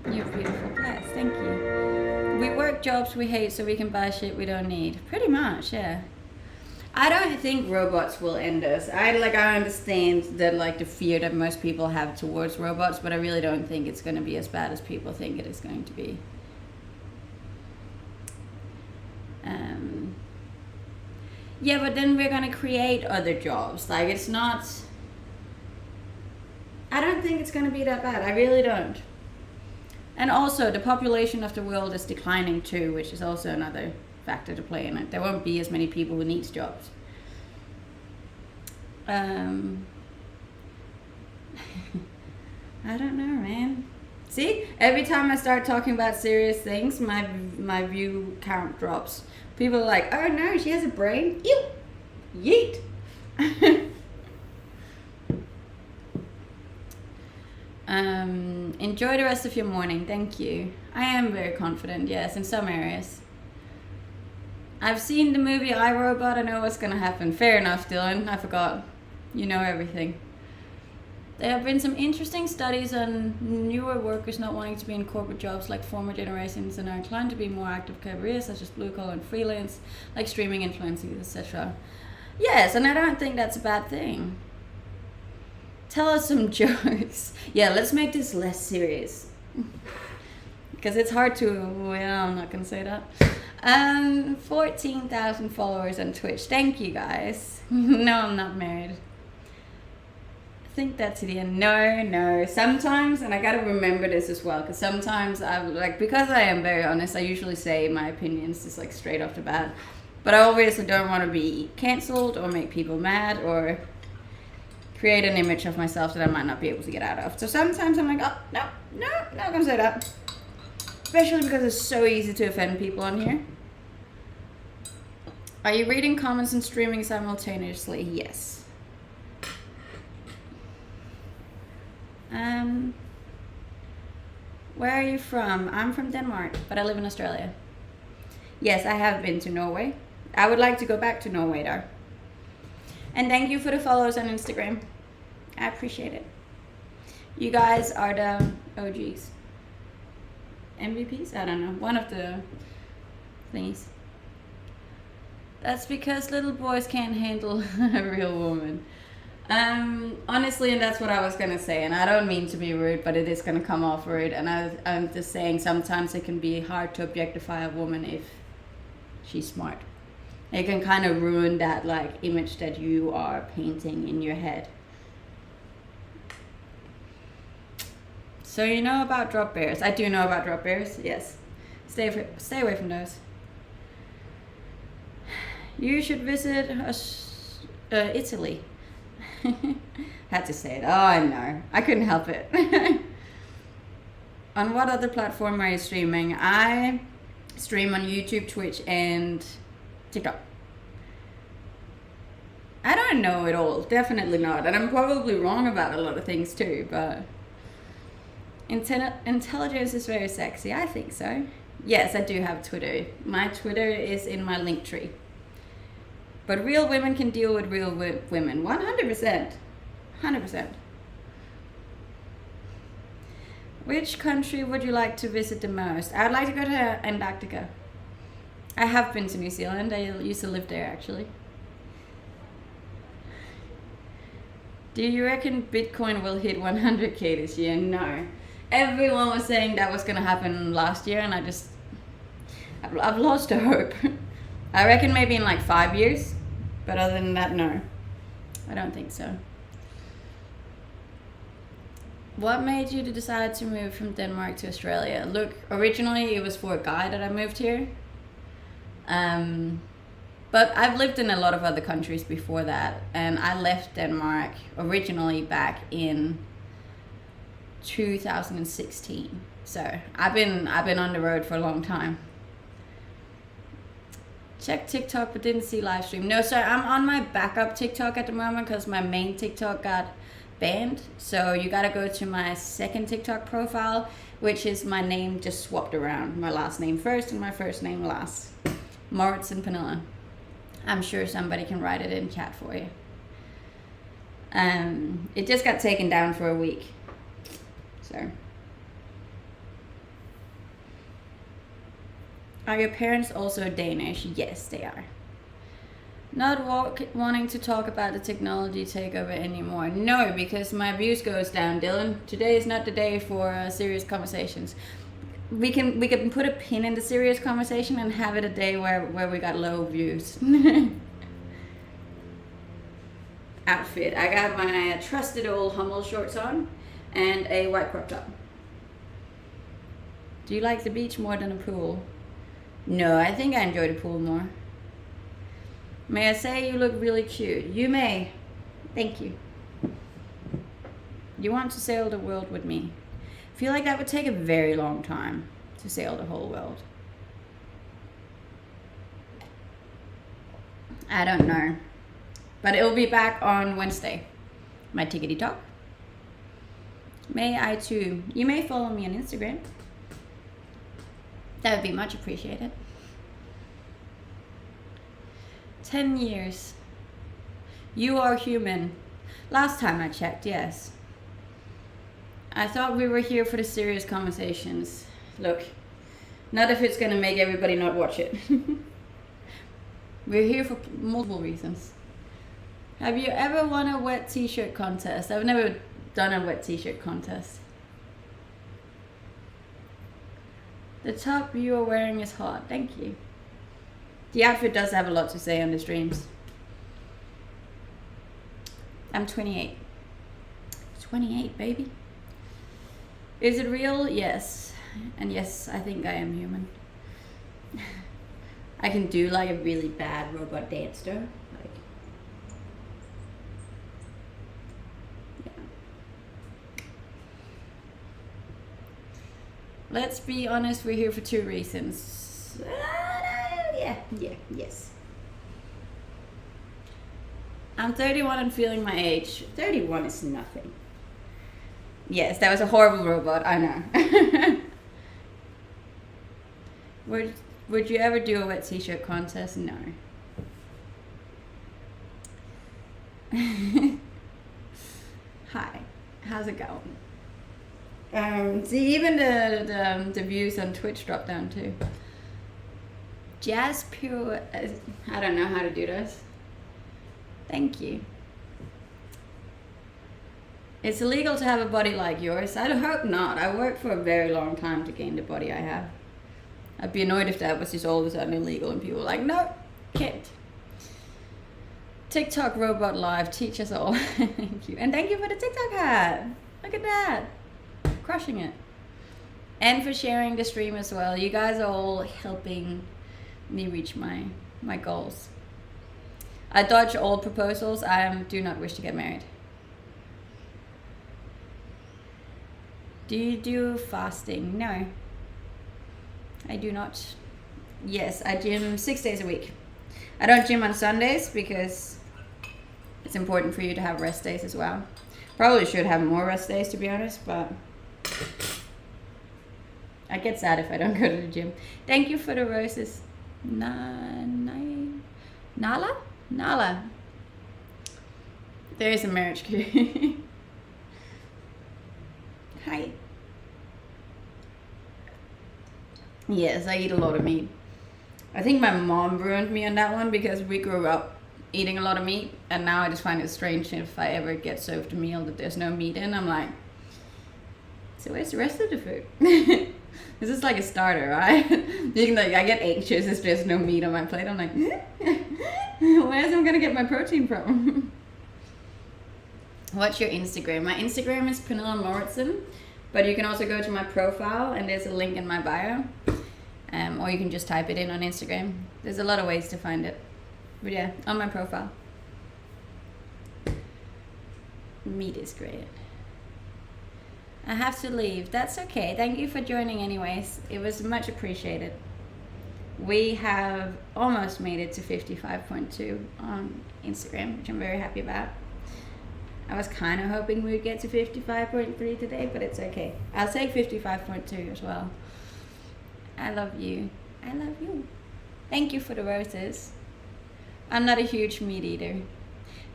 You're a beautiful place. Thank you. We work jobs we hate so we can buy shit we don't need. Pretty much, yeah. I don't think robots will end us. I understand that, like, the fear that most people have towards robots, but I really don't think it's going to be as bad as people think it is going to be. Yeah, but then we're going to create other jobs. Like, it's not... I don't think it's going to be that bad. I really don't. And also, the population of the world is declining too, which is also another factor to play in it. There won't be as many people who need jobs. I don't know, man. See, every time I start talking about serious things, my view count drops. People are like, oh no, she has a brain. Ew. Yeet. Enjoy the rest of your morning. Thank you. I am very confident, yes, in some areas. I've seen the movie I, Robot. I know what's going to happen. Fair enough, Dylan. I forgot. You know everything. There have been some interesting studies on newer workers not wanting to be in corporate jobs like former generations and are inclined to be more active careers such as blue collar and freelance, like streaming, influencing, etc. Yes, and I don't think that's a bad thing. Tell us some jokes. Yeah, let's make this less serious. Because it's hard to... Well, I'm not going to say that. 14,000 followers on Twitch. Thank you, guys. No, I'm not married. I think that's the end. No. Sometimes, and I got to remember this as well, because sometimes I'm like, because I am very honest, I usually say my opinions just like straight off the bat. But I obviously don't want to be cancelled or make people mad or create an image of myself that I might not be able to get out of. So sometimes I'm like, oh, no, I'm not going to say that. Especially because it's so easy to offend people on here. Are you reading comments and streaming simultaneously? Yes. Where are you from? I'm from Denmark, but I live in Australia. Yes, I have been to Norway. I would like to go back to Norway though. And thank you for the follows on Instagram. I appreciate it. You guys are the OGs. MVPs? I don't know. One of the thingies. That's because little boys can't handle a real woman. Honestly, and that's what I was gonna say, and I don't mean to be rude, but it is gonna come off rude, and I'm just saying sometimes it can be hard to objectify a woman if she's smart. It can kind of ruin that like image that you are painting in your head. So you know about drop bears? I do know about drop bears, yes. Stay away from those. You should visit Italy. Had to say it. Oh, I know. I couldn't help it. On what other platform are you streaming? I stream on YouTube, Twitch, and TikTok. I don't know it all. Definitely not. And I'm probably wrong about a lot of things too, but intelligence is very sexy. I think so. Yes, I do have Twitter. My Twitter is in my link tree. But real women can deal with real women. 100%. 100%. Which country would you like to visit the most? I'd like to go to Antarctica. I have been to New Zealand. I used to live there actually. Do you reckon Bitcoin will hit 100k this year? No. Everyone was saying that was going to happen last year, and I've lost hope. I reckon maybe in like 5 years. But other than that, no. I don't think so. What made you decide to move from Denmark to Australia? Look, originally it was for a guy that I moved here. But I've lived in a lot of other countries before that. And I left Denmark originally back in 2016. So I've been on the road for a long time. Check TikTok but didn't see live stream. No, sir, I'm on my backup TikTok at the moment because my main TikTok got banned. So you gotta go to my second TikTok profile, which is my name just swapped around. My last name first and my first name last. Moritz and Pernilla. I'm sure somebody can write it in chat for you. It just got taken down for a week. So. Are your parents also Danish? Yes, they are. Not wanting to talk about the technology takeover anymore. No, because my views goes down, Dylan. Today is not the day for serious conversations. We can put a pin in the serious conversation and have it a day where we got low views. Outfit. I got my trusted old Hummel shorts on and a white crop top. Do you like the beach more than a pool? No, I think I enjoy the pool more. May I say you look really cute? You may. Thank you. You want to sail the world with me? I feel like that would take a very long time to sail the whole world. I don't know. But it will be back on Wednesday. My tickety talk. May I too. You may follow me on Instagram. That would be much appreciated. 10 years. You are human. Last time I checked, yes. I thought we were here for the serious conversations. Look, not if it's gonna make everybody not watch it. We're here for multiple reasons. Have you ever won a wet t-shirt contest? I've never done a wet t-shirt contest. The top you are wearing is hot. Thank you. The outfit does have a lot to say on the streams. I'm 28. 28, baby. Is it real? Yes. And yes, I think I am human. I can do like a really bad robot dance though. Like, yeah. Let's be honest, we're here for 2 reasons. Yes. I'm 31 and feeling my age. 31 is nothing. Yes, that was a horrible robot, I know. Would you ever do a wet t-shirt contest? No. Hi, how's it going? See, even the views on Twitch dropped down too. Jazz Pure, I don't know how to do this. Thank you. It's illegal to have a body like yours. I hope not. I worked for a very long time to gain the body I have. I'd be annoyed if that was just all of a sudden illegal and people were like, no, can't. TikTok Robot Live, teach us all. Thank you. And thank you for the TikTok hat. Look at that. Crushing it. And for sharing the stream as well. You guys are all helping me reach my goals. I dodge all proposals. I do not wish to get married. Do you do fasting? No. I do not. Yes, I gym 6 days a week. I don't gym on Sundays because it's important for you to have rest days as well. Probably should have more rest days, to be honest, but I get sad if I don't go to the gym. Thank you for the roses. Nala? There is a marriage queue. Hi. Yes, I eat a lot of meat. I think my mom ruined me on that one because we grew up eating a lot of meat, and now I just find it strange if I ever get served a meal that there's no meat in. I'm like, so where's the rest of the food? This is like a starter, right? You can, like, I get anxious if there's no meat on my plate. I'm like, where's I'm gonna get my protein from? What's your Instagram? My Instagram is Pernilla Moritzen, but you can also go to my profile and there's a link in my bio. Or you can just type it in on Instagram. There's a lot of ways to find it. But yeah, on my profile. Meat is great. I have to leave. That's okay. Thank you for joining anyways. It was much appreciated. We have almost made it to 55.2 on Instagram, which I'm very happy about. I was kind of hoping we'd get to 55.3 today, but it's okay. I'll say 55.2 as well. I love you. I love you. Thank you for the roses. I'm not a huge meat eater.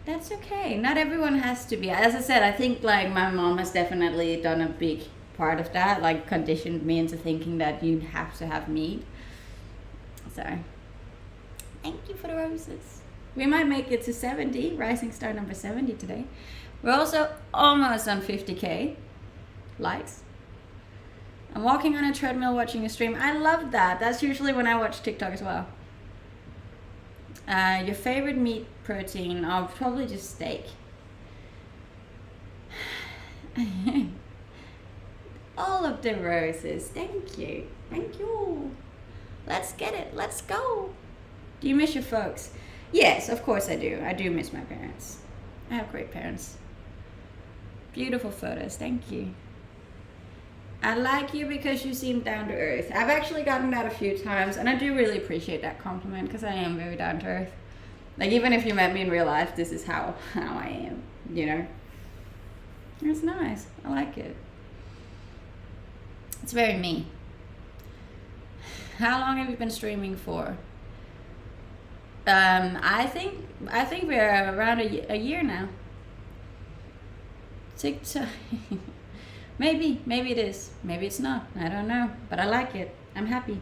That's okay. Not everyone has to be. As I said, I think like my mom has definitely done a big part of that, like conditioned me into thinking that you have to have meat. So, thank you for the roses. We might make it to 70, rising star number 70 today. We're also almost on 50k likes. I'm walking on a treadmill watching a stream. I love that. That's usually when I watch TikTok as well. Your favorite meat protein? Oh, probably just steak. All of the roses. Thank you. Thank you. Let's get it. Let's go. Do you miss your folks? Yes, of course I do. I do miss my parents. I have great parents. Beautiful photos. Thank you. I like you because you seem down to earth. I've actually gotten that a few times, and I do really appreciate that compliment because I am very down to earth. Like, even if you met me in real life, this is how I am, you know? It's nice. I like it. It's very me. How long have you been streaming for? I think we're around a year now. TikTok. Maybe it is. Maybe it's not. I don't know. But I like it. I'm happy.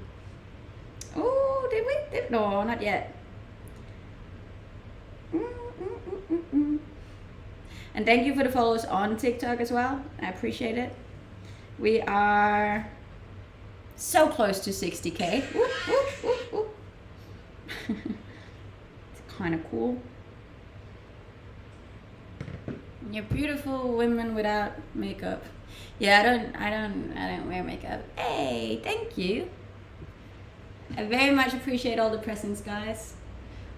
Oh, did we? No, not yet. And thank you for the follows on TikTok as well. I appreciate it. We are so close to 60k. It's kind of cool. You're beautiful women without makeup. Yeah, I don't wear makeup. Hey, thank you. I very much appreciate all the presents, guys.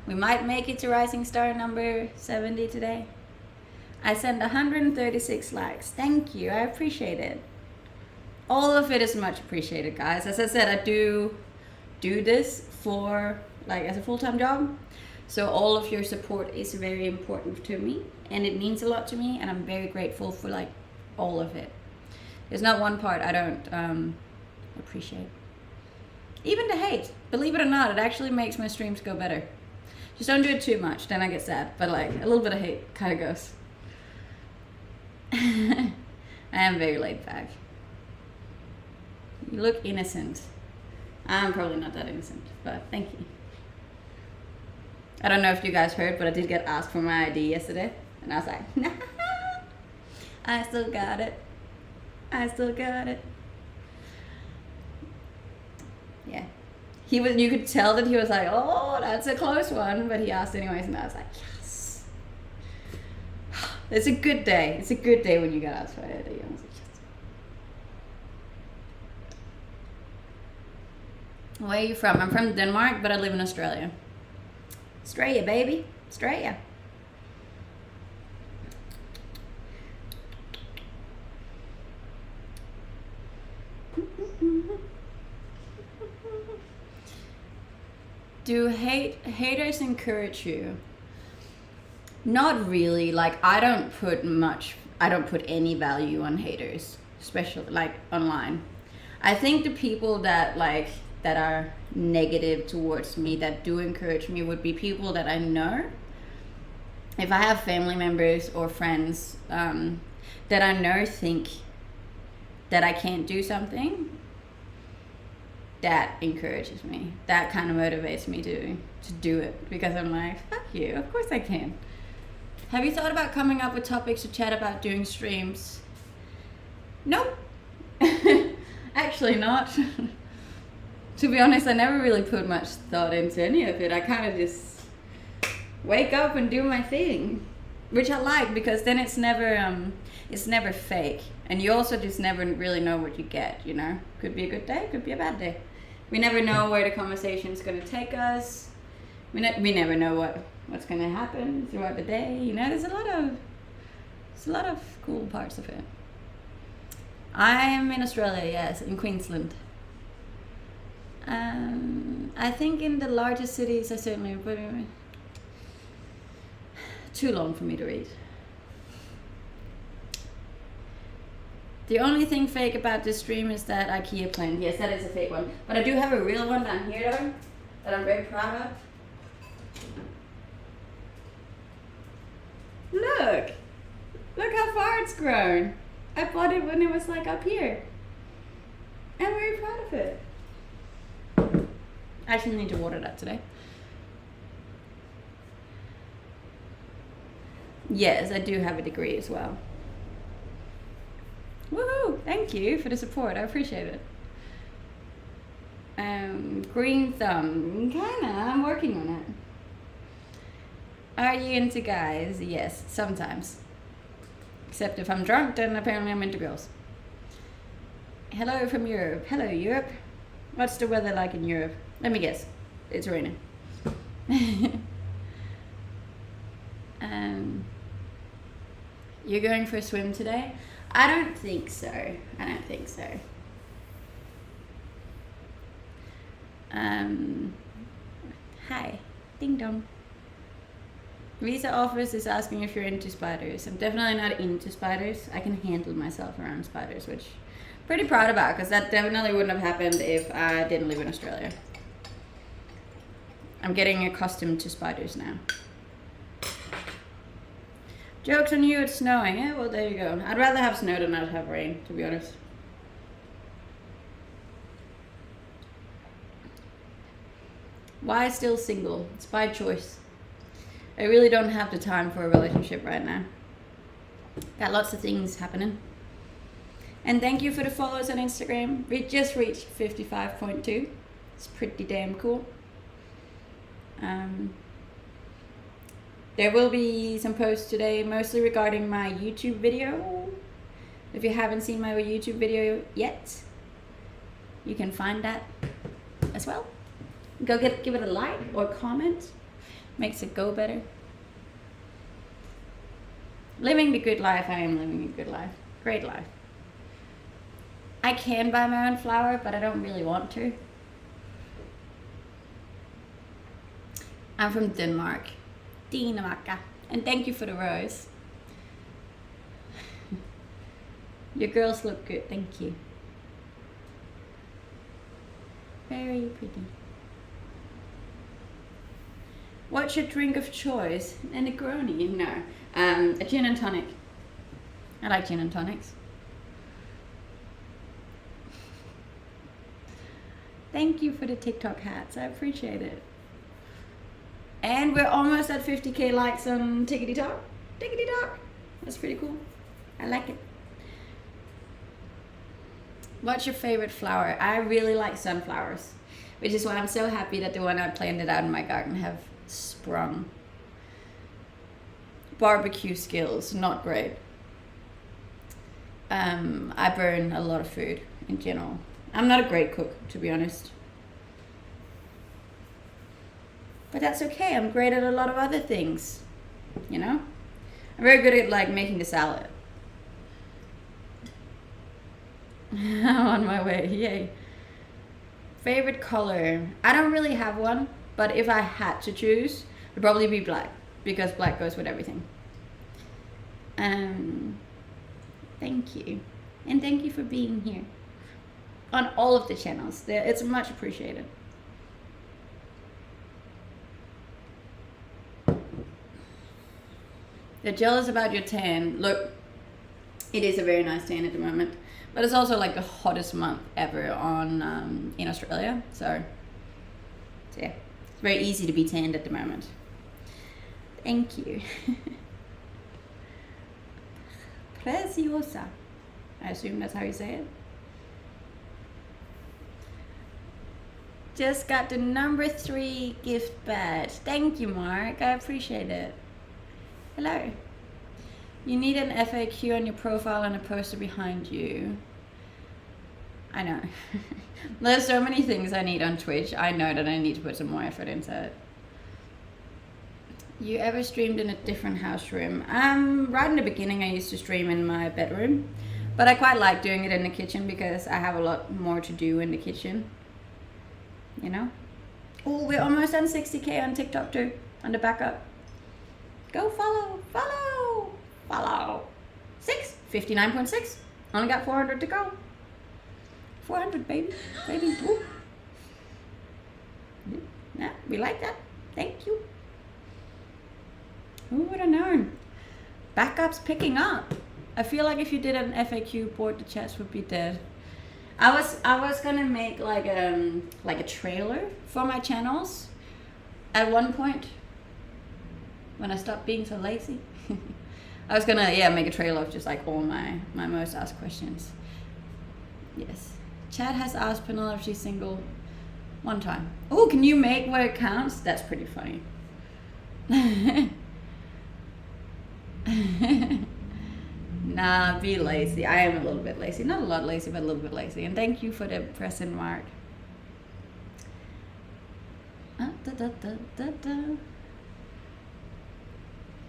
We might make it to rising star number 70 today. I sent 136 likes. Thank you. I appreciate it. All of it is much appreciated, guys. As I said, I do this for like as a full-time job. So all of your support is very important to me, and it means a lot to me, and I'm very grateful for like all of it. There's not one part I don't appreciate. Even the hate, believe it or not, it actually makes my streams go better. Just don't do it too much, then I get sad. But like a little bit of hate kind of goes. I am very laid back. You look innocent. I'm probably not that innocent, but thank you. I don't know if you guys heard, but I did get asked for my ID yesterday, and I was like, nah, I still got it. I still got it. Yeah. You could tell that he was like, oh, that's a close one, but he asked anyways, and I was like, yes. It's a good day. It's a good day when you get asked for ID. I was like, yes. Where are you from? I'm from Denmark, but I live in Australia. Australia, baby. Australia. Do haters encourage you? Not really. Like I don't put any value on haters, especially like online. I think the people that are negative towards me, that do encourage me, would be people that I know. If I have family members or friends that I know think that I can't do something, that encourages me. That kind of motivates me to do it, because I'm like, fuck you, of course I can. Have you thought about coming up with topics to chat about doing streams? Nope. Actually not. To be honest, I never really put much thought into any of it. I kind of just wake up and do my thing, which I like, because then it's never fake, and you also just never really know what you get, you know? Could be a good day, could be a bad day. We never know where the conversation's going to take us. We never know what's going to happen throughout the day, you know? There's a lot of cool parts of it. I'm in Australia, yes, in Queensland. I think in the largest cities I certainly would. Too long for me to read. The only thing fake about this stream is that IKEA plant. Yes, that is a fake one. But I do have a real one down here though, that I'm very proud of. Look how far it's grown. I bought it when it was like up here. I'm very proud of it. I actually need to water that today. Yes, I do have a degree as well. Woohoo! Thank you for the support. I appreciate it. Green thumb. Kinda. I'm working on it. Are you into guys? Yes, sometimes. Except if I'm drunk, then apparently I'm into girls. Hello from Europe. Hello, Europe. What's the weather like in Europe? Let me guess. It's raining. You're going for a swim today? I don't think so. Hi. Ding dong. Visa office is asking if you're into spiders. I'm definitely not into spiders. I can handle myself around spiders, which I'm pretty proud about, because that definitely wouldn't have happened if I didn't live in Australia. I'm getting accustomed to spiders now. Joke's on you, it's snowing. Yeah, well, there you go. I'd rather have snow than not have rain, to be honest. Why still single? It's by choice. I really don't have the time for a relationship right now. Got lots of things happening. And thank you for the followers on Instagram. We just reached 55.2. It's pretty damn cool. There will be some posts today, mostly regarding my YouTube video. If you haven't seen my YouTube video yet, you can find that as well. Go give it a like or comment. Makes it go better. Living the good life. I am living a good life. Great life. I can buy my own flour, but I don't really want to. I'm from Denmark. Dinamarca. And thank you for the rose. Your girls look good, thank you. Very pretty. What's your drink of choice? A Negroni? No. A gin and tonic. I like gin and tonics. Thank you for the TikTok hats. I appreciate it. And we're almost at 50k likes on Tickety Talk. Tickety Talk. That's pretty cool. I like it. What's your favorite flower? I really like sunflowers, which is why I'm so happy that the one I planted out in my garden have sprung. Barbecue skills, not great. I burn a lot of food in general. I'm not a great cook, to be honest. But that's okay, I'm great at a lot of other things, you know? I'm very good at like making a salad. I'm on my way, yay. Favorite color? I don't really have one, but if I had to choose, it'd probably be black, because black goes with everything. Thank you. And thank you for being here. On all of the channels, it's much appreciated. They're jealous about your tan. Look, it is a very nice tan at the moment. But it's also like the hottest month ever on in Australia. So yeah, it's very easy to be tanned at the moment. Thank you. Preciosa. I assume that's how you say it. Just got the number 3 gift badge. Thank you, Mark. I appreciate it. Hello. You need an FAQ on your profile and a poster behind you. I know. There's so many things I need on Twitch. I know that I need to put some more effort into it. You ever streamed in a different house room? Right in the beginning I used to stream in my bedroom. But I quite like doing it in the kitchen because I have a lot more to do in the kitchen. You know? Oh, we're almost on 60k on TikTok too. On the backup. Go follow, follow, follow. 59.6. Only got 400 to go. 400, baby, baby. Woo. Yeah, we like that. Thank you. Who would have known? Backup's picking up. I feel like if you did an FAQ board, the chats would be dead. I was gonna make like a trailer for my channels at one point when I stopped being so lazy. I was gonna make a trailer of just like all my most asked questions. Yes. Chad has asked Penilla if she's single one time. Oh, can you make where it counts? That's pretty funny. Nah, be lazy. I am a little bit lazy. Not a lot lazy, but a little bit lazy. And thank you for the present, Mark.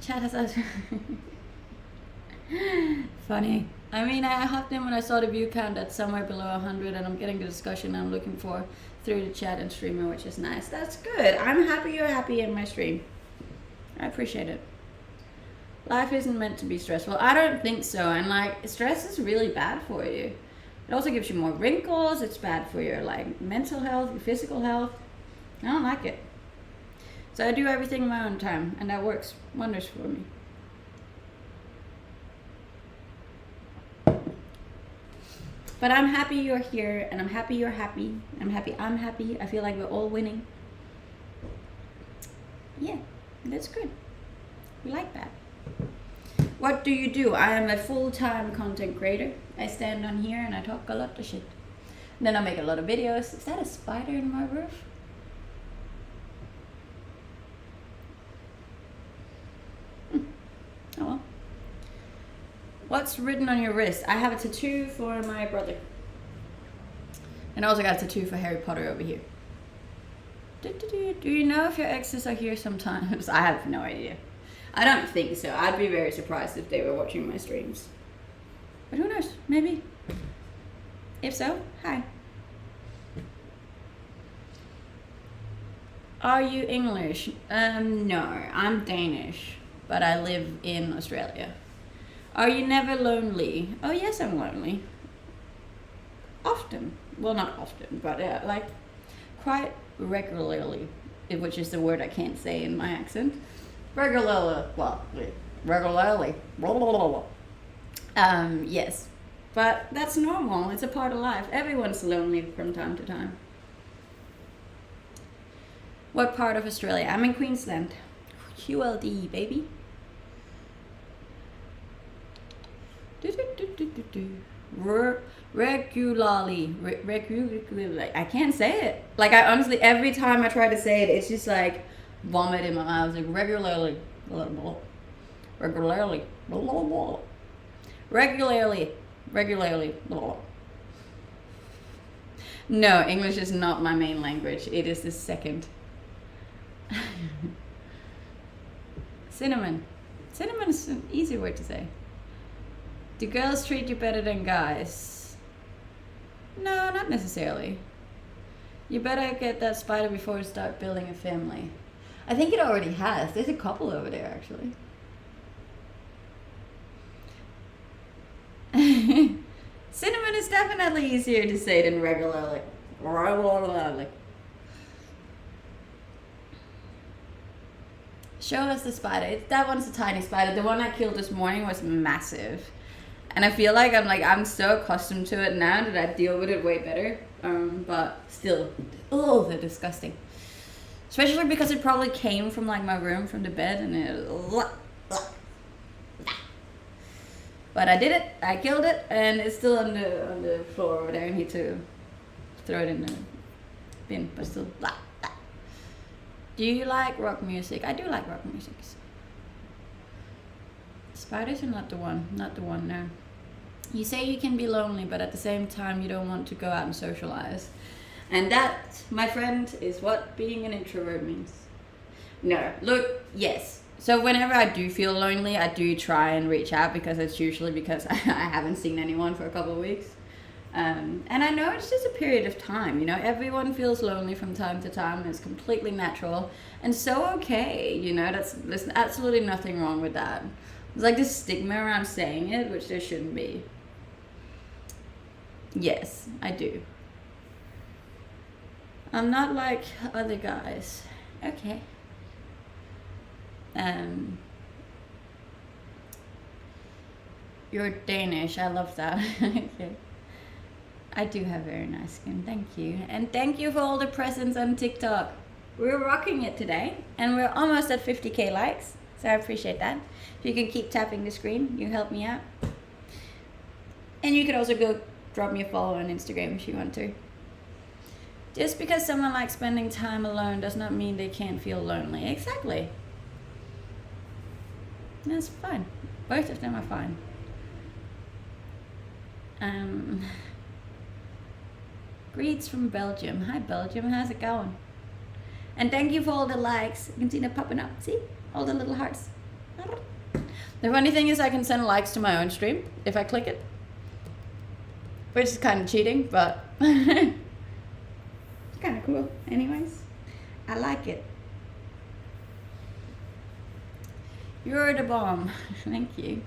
Chad has asked. Funny. I mean, I hopped in when I saw the view count at somewhere below 100, and I'm getting the discussion I'm looking for through the chat and streamer, which is nice. That's good. I'm happy you're happy in my stream. I appreciate it. Life isn't meant to be stressful. I don't think so. And like, stress is really bad for you. It also gives you more wrinkles. It's bad for your like mental health, your physical health. I don't like it. So I do everything in my own time, and that works wonders for me. But I'm happy you're here, and I'm happy you're happy. I'm happy. I feel like we're all winning. Yeah, that's good. We like that. What do you do? I am a full-time content creator. I stand on here and I talk a lot of shit. And then I make a lot of videos. Is that a spider in my roof? Oh well. What's written on your wrist? I have a tattoo for my brother. And I also got a tattoo for Harry Potter over here. Do you know if your exes are here sometimes? I have no idea. I don't think so. I'd be very surprised if they were watching my streams. But who knows? Maybe. If so, hi. Are you English? No, I'm Danish, but I live in Australia. Are you never lonely? Oh yes, I'm lonely. Often. Well, not often, but like quite regularly, which is the word I can't say in my accent. Regularly. Yes. But that's normal. It's a part of life. Everyone's lonely from time to time. What part of Australia? I'm in Queensland. QLD, baby. Regularly. I can't say it. Like, I honestly, every time I try to say it, it's just like vomit in my mouth. Like, regularly. Regularly. Regularly. No, English is not my main language. It is the second. Cinnamon. Cinnamon is an easy word to say. Do girls treat you better than guys? No, not necessarily. You better get that spider before you start building a family. I think it already has. There's a couple over there, actually. Cinnamon is definitely easier to say than regularly. Show us the spider. That one's a tiny spider. The one I killed this morning was massive. And I feel like I'm so accustomed to it now that I deal with it way better. But still, oh, they're disgusting. Especially because it probably came from like my room, from the bed, and it. But I did it. I killed it, and it's still on the floor over there. I need to throw it in the bin, but still. Do you like rock music? I do like rock music. Spiders are not the one. Not the one, no. You say you can be lonely, but at the same time you don't want to go out and socialize. And that, my friend, is what being an introvert means. No, look, yes. So whenever I do feel lonely, I do try and reach out, because it's usually because I haven't seen anyone for a couple of weeks. And I know it's just a period of time, you know, everyone feels lonely from time to time, and it's completely natural and so okay, you know, there's absolutely nothing wrong with that. There's like this stigma around saying it, which there shouldn't be. Yes, I do. I'm not like other guys. Okay. You're Danish, I love that. Okay. I do have very nice skin, thank you. And thank you for all the presents on TikTok. We're rocking it today, and we're almost at 50k likes, so I appreciate that. If you can keep tapping the screen, you help me out. And you could also go drop me a follow on Instagram if you want to. Just because someone likes spending time alone does not mean they can't feel lonely. Exactly. That's fine. Both of them are fine. Greets from Belgium. Hi Belgium, how's it going? And thank you for all the likes. You can see them popping up. See? All the little hearts. The funny thing is I can send likes to my own stream if I click it. Which is kind of cheating, but it's kind of cool. Anyways, I like it. You're the bomb. Thank you.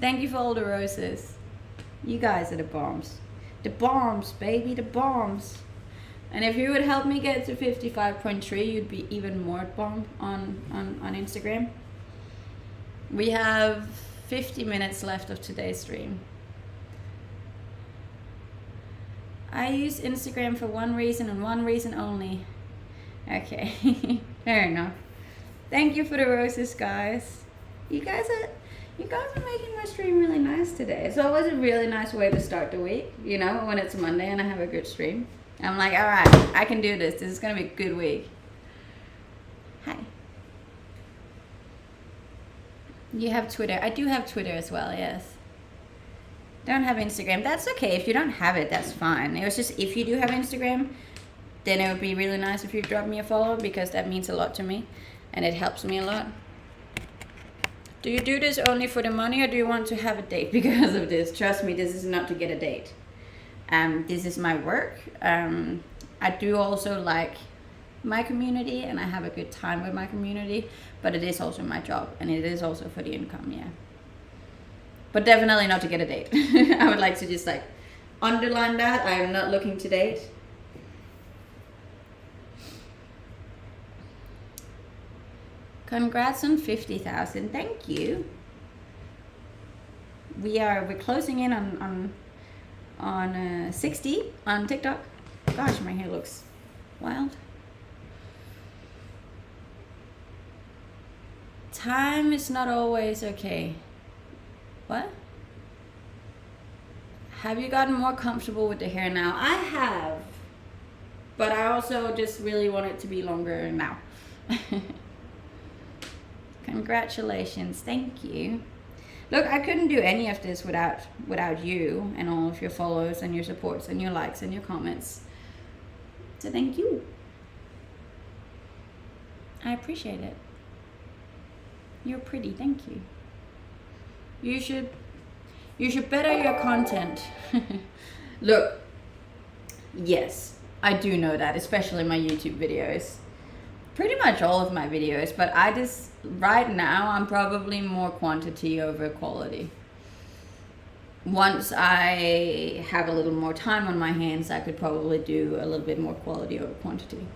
Thank you for all the roses. You guys are the bombs. The bombs, baby, the bombs. And if you would help me get to 55.3, you'd be even more bomb on Instagram. We have 50 minutes left of today's stream. I use Instagram for one reason and one reason only. Okay, fair enough. Thank you for the roses, guys. You guys are making my stream really nice today. It's always a really nice way to start the week, you know, when it's Monday and I have a good stream. I'm like, all right, I can do this. This is gonna be a good week. Hi. You have Twitter. I do have Twitter as well, yes. Don't have Instagram. That's okay. If you don't have it, that's fine. It was just, if you do have Instagram, then it would be really nice if you drop me a follow, because that means a lot to me and it helps me a lot. Do you do this only for the money, or do you want to have a date because of this? Trust me, this is not to get a date. This is my work. I do also like my community and I have a good time with my community, but it is also my job and it is also for the income, yeah. But definitely not to get a date. I would like to just like underline that. I am not looking to date. Congrats on 50,000. Thank you. We're closing in on 60 on TikTok. Gosh, my hair looks wild. Time is not always okay. What? Have you gotten more comfortable with the hair now? I have, but I also just really want it to be longer now. Congratulations, thank you. Look, I couldn't do any of this without you and all of your follows and your supports and your likes and your comments. So thank you. I appreciate it. You're pretty, thank you. You should better your content. Look, yes, I do know that, especially my YouTube videos. Pretty much all of my videos, but right now I'm probably more quantity over quality. Once I have a little more time on my hands, I could probably do a little bit more quality over quantity.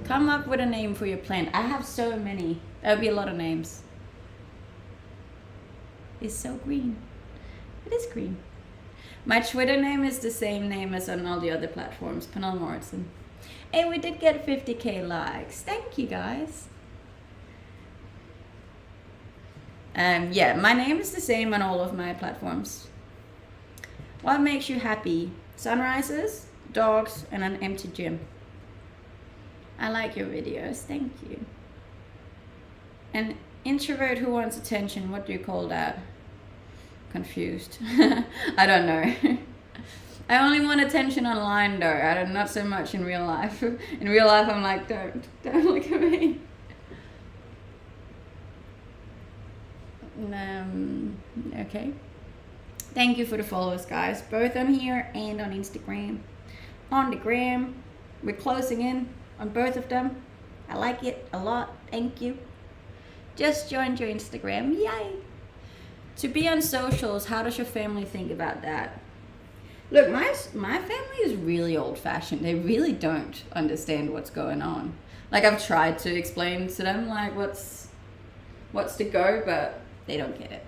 Come up with a name for your plant. I have so many. That would be a lot of names. It's so green. It is green. My Twitter name is the same name as on all the other platforms, Pernille Mortensen. Hey, we did get 50k likes. Thank you guys. Yeah, my name is the same on all of my platforms. What makes you happy? Sunrises, dogs, and an empty gym. I like your videos, thank you. An introvert who wants attention, what do you call that? Confused. I don't know. I only want attention online though. Not so much in real life. In real life I'm like, don't look at me. Okay. Thank you for the follows, guys. Both on here and on Instagram. On the gram. We're closing in on both of them. I like it a lot. Thank you. Just joined your Instagram. Yay. To be on socials, how does your family think about that? Look, my family is really old-fashioned. They really don't understand what's going on. Like, I've tried to explain to them, like, what's the go, but they don't get it.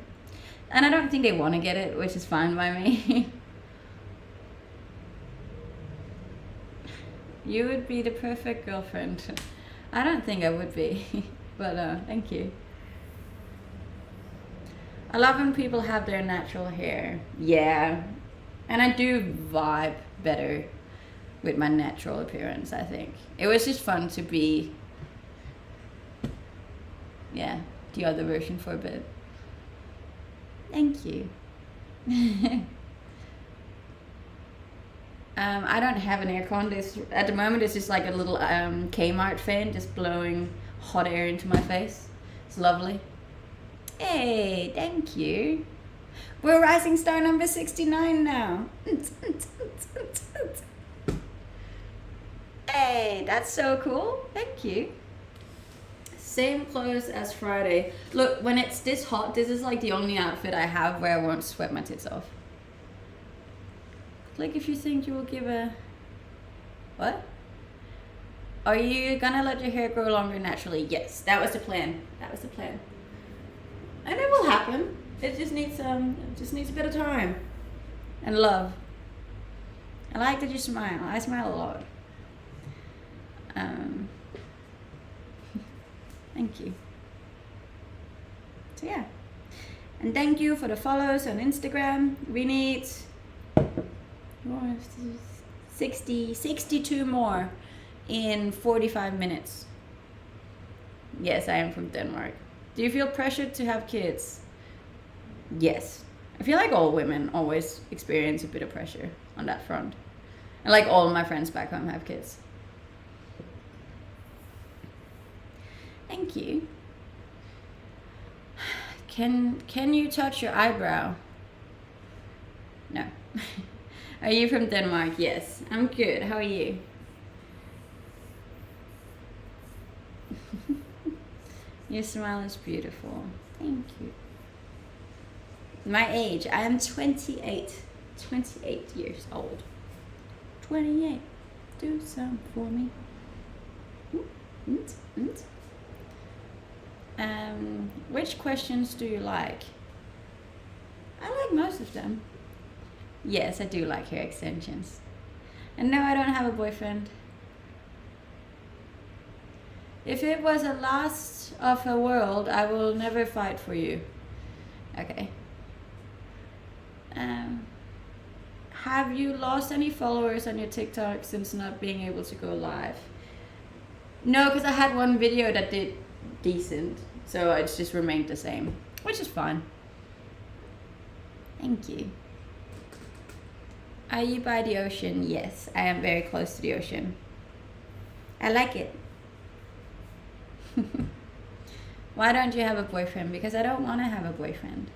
And I don't think they want to get it, which is fine by me. You would be the perfect girlfriend. I don't think I would be, but thank you. I love when people have their natural hair. Yeah. And I do vibe better with my natural appearance, I think. It was just fun to be, yeah, the other version for a bit. Thank you. I don't have an aircon. At the moment, it's just like a little Kmart fan just blowing hot air into my face. It's lovely. Hey, thank you. We're rising star number 69 now. Hey, that's so cool. Thank you. Same clothes as Friday. Look, when it's this hot, this is like the only outfit I have where I won't sweat my tits off. Click if you think you will give a... What? Are you gonna let your hair grow longer naturally? Yes, that was the plan. That was the plan. And it will happen. It just needs a bit of time and love. I like that you smile. I smile a lot. Thank you. So yeah, and thank you for the follows on Instagram. We need 62 more in 45 minutes. Yes, I am from Denmark. Do you feel pressured to have kids? Yes. I feel like all women always experience a bit of pressure on that front. And like all my friends back home have kids. Thank you. Can you touch your eyebrow? No. Are you from Denmark? Yes. I'm good. How are you? Your smile is beautiful. Thank you. My age, I am 28. 28 years old. 28. Do some for me. Which questions do you like? I like most of them. Yes, I do like hair extensions. And no, I don't have a boyfriend. If it was a last of a world, I will never fight for you. Okay. Have you lost any followers on your TikTok since not being able to go live? No, because I had one video that did decent, so it's just remained the same, which is fine. Thank you. Are you by the ocean? Yes, I am very close to the ocean. I like it. Why don't you have a boyfriend? Because I don't want to have a boyfriend.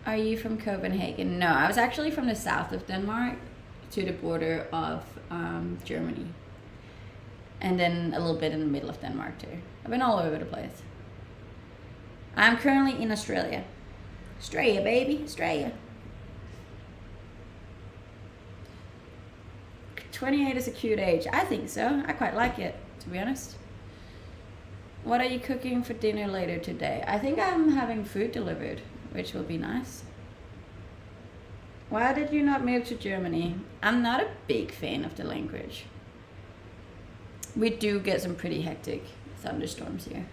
Are you from Copenhagen? No, I was actually from the south of Denmark to the border of Germany. And then a little bit in the middle of Denmark too. I've been all over the place. I'm currently in Australia. Australia, baby, Australia. 28 is a cute age. I think so. I quite like it, to be honest. What are you cooking for dinner later today? I think I'm having food delivered, which will be nice. Why did you not move to Germany? I'm not a big fan of the language. We do get some pretty hectic thunderstorms here.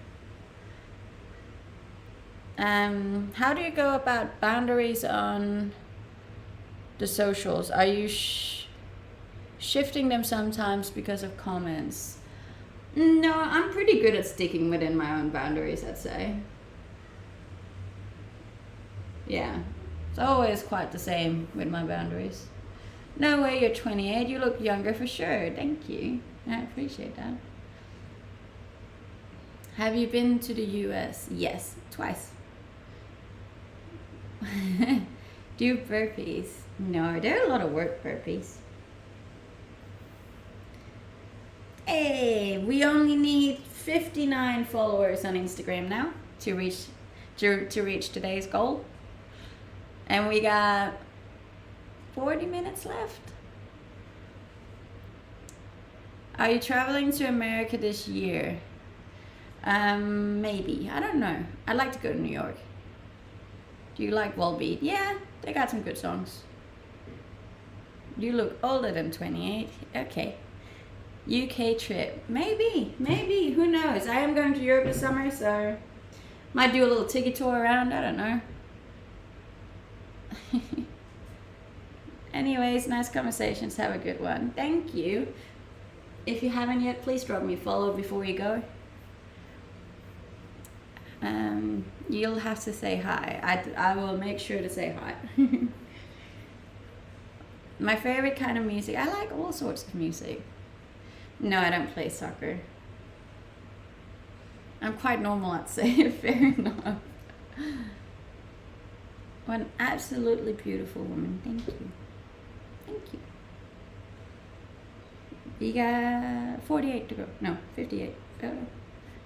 How do you go about boundaries on the socials? Are you shifting them sometimes because of comments? No, I'm pretty good at sticking within my own boundaries, I'd say. Yeah, it's always quite the same with my boundaries. No way you're 28, you look younger for sure. Thank you, I appreciate that. Have you been to the US? Yes, twice. Do burpees? No, there are a lot of work burpees. Hey, we only need 59 followers on Instagram now to reach today's goal. And we got 40 minutes left. Are you traveling to America this year? Maybe. I don't know. I'd like to go to New York. Do you like Volbeat? Yeah, they got some good songs. You look older than 28. Okay. UK trip. Maybe. Who knows? I am going to Europe this summer, so might do a little tiki tour around. I don't know. Anyways, nice conversations. Have a good one. Thank you. If you haven't yet, please drop me a follow before you go. You'll have to say hi. I will make sure to say hi. My favorite kind of music. I like all sorts of music. No, I don't play soccer. I'm quite normal, I'd say. Fair enough. What an absolutely beautiful woman. Thank you. Thank you. We got 48 to go. No, 58.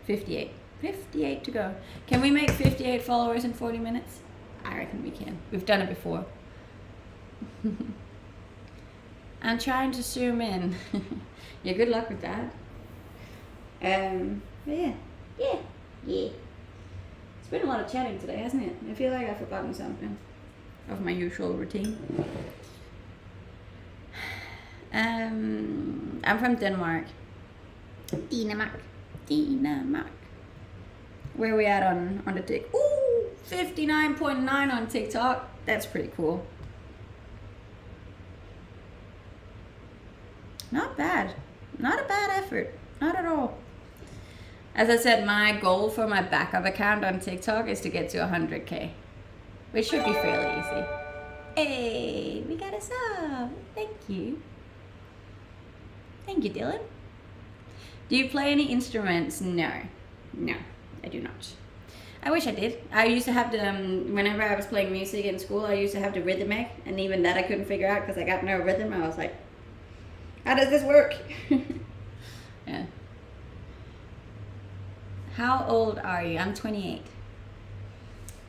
58. 58 to go. Can we make 58 followers in 40 minutes? I reckon we can. We've done it before. I'm trying to zoom in. Yeah, good luck with that. Yeah. It's been a lot of chatting today, hasn't it? I feel like I've forgotten something of my usual routine. I'm from Denmark. Denmark. Where are we at on the tick? Ooh, 59.9 on TikTok. That's pretty cool. Not bad. Not a bad effort. Not at all. As I said, my goal for my backup account on TikTok is to get to 100K, which should be fairly easy. Hey, we got a sub. Thank you. Thank you, Dylan. Do you play any instruments? No, I do not. I wish I did. I used to have the, whenever I was playing music in school, I used to have the Rhythmic, and even that I couldn't figure out because I got no rhythm. I was like, how does this work? Yeah. How old are you? I'm 28.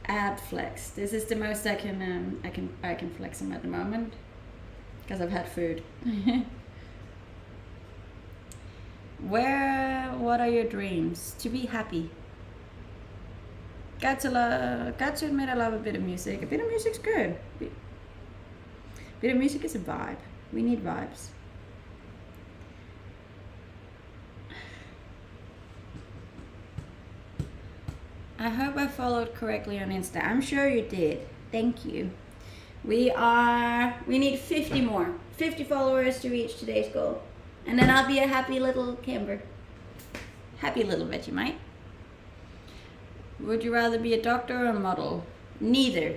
Ab flex. This is the most I can flex them at the moment because I've had food. What are your dreams? To be happy. Got to admit I love a bit of music. A bit of music's good. Bit of music is a vibe. We need vibes. I hope I followed correctly on Insta. I'm sure you did. Thank you. We need 50 more. 50 followers to reach today's goal. And then I'll be a happy little camper. Happy little Vegemite. Would you rather be a doctor or a model? Neither.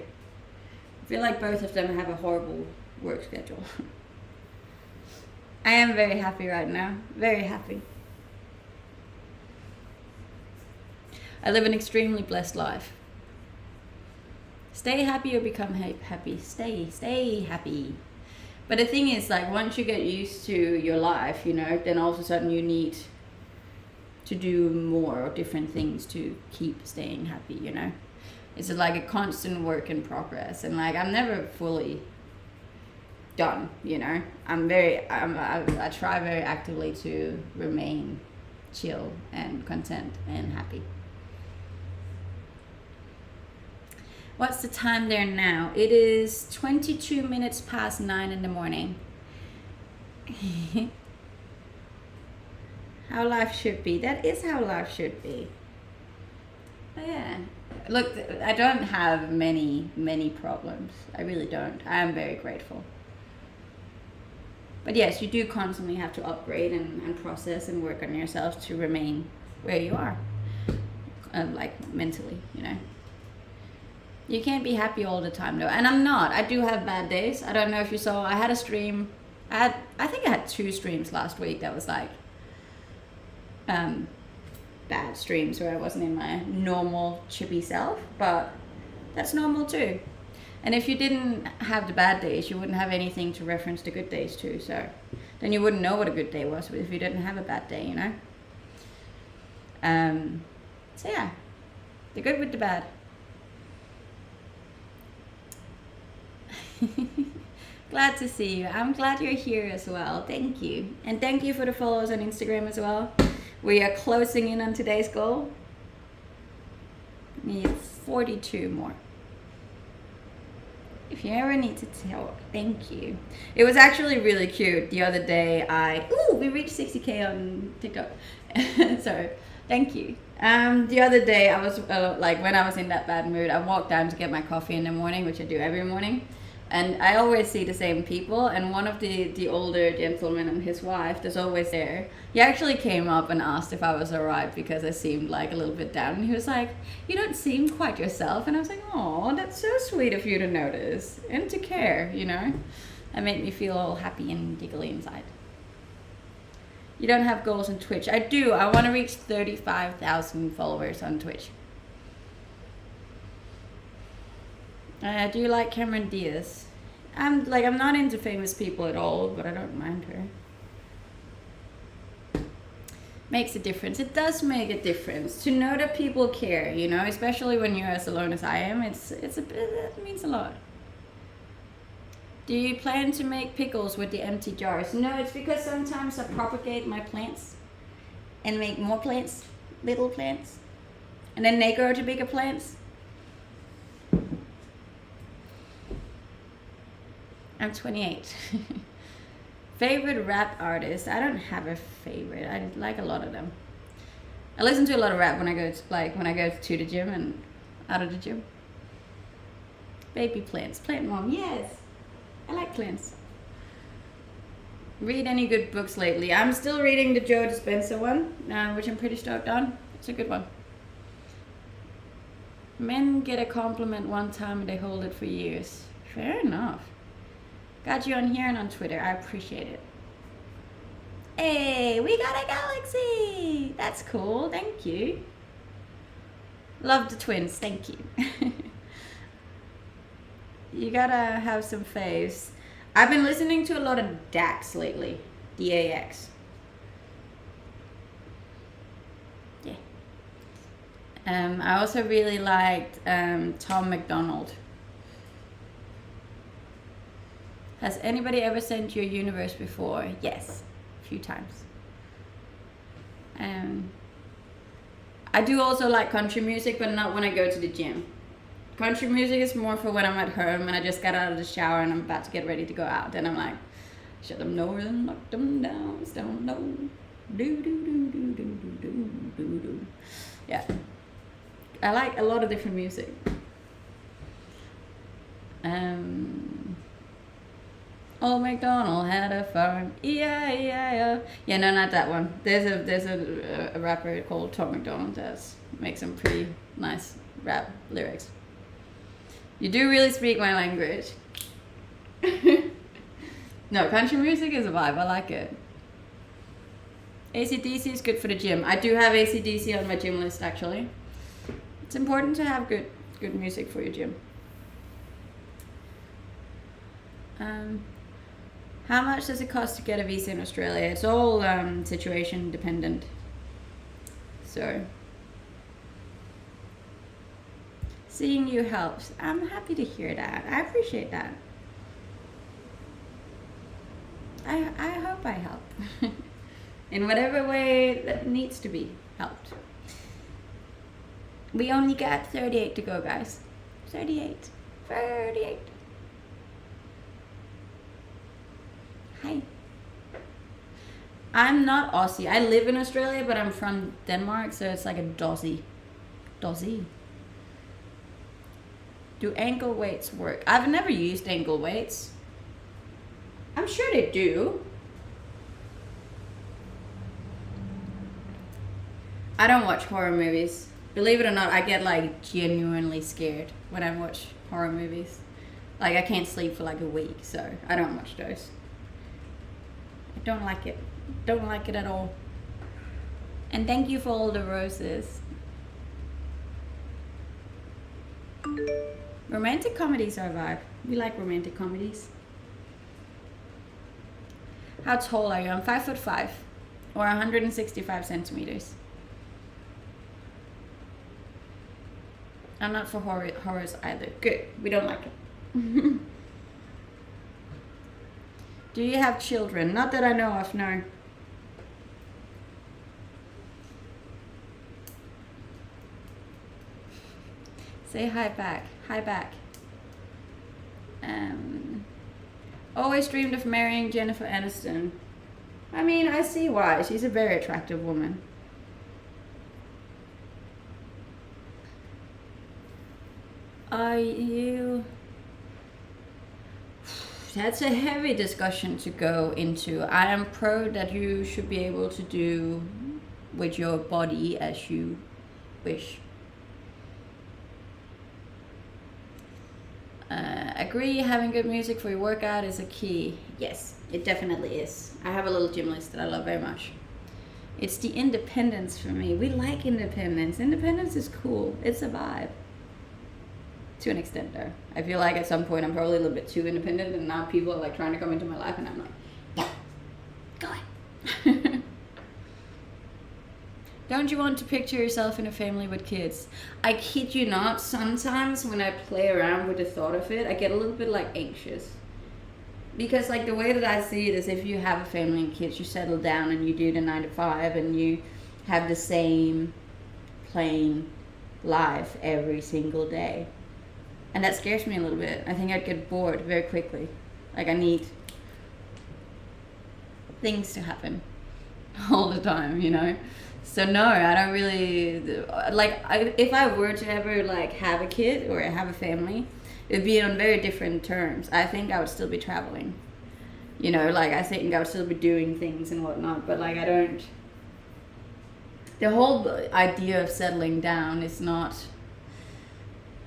I feel like both of them have a horrible work schedule. I am very happy right now. Very happy. I live an extremely blessed life. Stay happy or become happy. Stay happy. But the thing is, like, once you get used to your life, you know, then all of a sudden you need to do more or different things to keep staying happy, you know. It's like a constant work in progress, and like I'm never fully done, you know. I try very actively to remain chill and content and happy. What's the time there now? It is 22 minutes past 9 in the morning. How life should be. That is how life should be. Oh, yeah. Look, I don't have many problems. I really don't. I am very grateful. But yes, you do constantly have to upgrade and process and work on yourself to remain where you are. Like mentally, you know. You can't be happy all the time though. And I'm not. I do have bad days. I don't know if you saw, I had a stream. I think I had 2 streams last week that was like bad streams where I wasn't in my normal chippy self, but that's normal too. And if you didn't have the bad days, you wouldn't have anything to reference the good days to. So then you wouldn't know what a good day was if you didn't have a bad day, you know? So yeah, the good with the bad. Glad to see you. I'm glad you're here as well. Thank you. And thank you for the follows on Instagram as well. We are closing in on today's goal. Need 42 more. If you ever need to talk, thank you. It was actually really cute. The other day we reached 60K on TikTok. So thank you. The other day I was like, when I was in that bad mood, I walked down to get my coffee in the morning, which I do every morning. And I always see the same people, and one of the older gentlemen and his wife is always there. He actually came up and asked if I was alright because I seemed like a little bit down. And he was like, "You don't seem quite yourself." And I was like, "Oh, that's so sweet of you to notice and to care, you know." That made me feel all happy and giggly inside. You don't have goals on Twitch. I do. I want to reach 35,000 followers on Twitch. Do you like Cameron Diaz? I'm not into famous people at all, but I don't mind her. Makes a difference. It does make a difference to know that people care, you know, especially when you're as alone as I am. It means a lot. Do you plan to make pickles with the empty jars? No, it's because sometimes I propagate my plants and make more plants, little plants, and then they grow to bigger plants. I'm 28. Favorite rap artist? I don't have a favorite. I like a lot of them. I listen to a lot of rap when I go to the gym and out of the gym. Baby plants. Plant mom. Yes. I like plants. Read any good books lately? I'm still reading the Joe Dispenza one, which I'm pretty stoked on. It's a good one. Men get a compliment one time and they hold it for years. Fair enough. Got you on here and on Twitter. I appreciate it. Hey, we got a galaxy. That's cool. Thank you. Love the twins, thank you. You gotta have some faves. I've been listening to a lot of Dax lately. DAX. Yeah. I also really liked Tom McDonald. Has anybody ever sent you a universe before? Yes, a few times. I do also like country music, but not when I go to the gym. Country music is more for when I'm at home and I just got out of the shower and I'm about to get ready to go out. Then I'm like, shut them doors and lock them down, stone low. Do do do do do do do do do. Yeah. I like a lot of different music. Old MacDonald had a farm, E-I-E-I-O. Yeah, no, not that one. There's a rapper called Tom MacDonald that makes some pretty nice rap lyrics. You do really speak my language. No, country music is a vibe. I like it. AC/DC is good for the gym. I do have AC/DC on my gym list actually. It's important to have good music for your gym. How much does it cost to get a visa in Australia? It's all situation dependent. So, seeing you helps. I'm happy to hear that. I appreciate that. I hope I help. In whatever way that needs to be helped. We only got 38 to go, guys. 38. Hi. I'm not Aussie. I live in Australia, but I'm from Denmark, so it's like a Dozzy. Do ankle weights work? I've never used ankle weights. I'm sure they do. I don't watch horror movies. Believe it or not, I get like genuinely scared when I watch horror movies. Like I can't sleep for like a week, so I don't watch those. I don't like it. Don't like it at all. And thank you for all the roses. Romantic comedies are a vibe. We like romantic comedies. How tall are you? I'm 5'5" or 165 centimeters. I'm not for horrors either. Good. We don't like it. Do you have children? Not that I know of, no. Say hi back. Hi back. Always dreamed of marrying Jennifer Aniston. I mean, I see why. She's a very attractive woman. Are you... That's a heavy discussion to go into. I am pro that you should be able to do with your body as you wish. Agree, having good music for your workout is a key. Yes, it definitely is. I have a little gym list that I love very much. It's the independence for me. We like independence. Independence is cool. It's a vibe. To an extent though. I feel like at some point I'm probably a little bit too independent and now people are like trying to come into my life and I'm like, yeah, go on. Don't you want to picture yourself in a family with kids? I kid you not, sometimes when I play around with the thought of it, I get a little bit like anxious. Because like the way that I see it is if you have a family and kids, you settle down and you do the 9 to 5 and you have the same plain life every single day. And that scares me a little bit. I think I'd get bored very quickly. Like I need things to happen all the time, you know? So no, I don't really, like, if I were to ever like have a kid or have a family, it'd be on very different terms. I think I would still be traveling, you know, like I think I would still be doing things and whatnot, but like I don't, the whole idea of settling down is not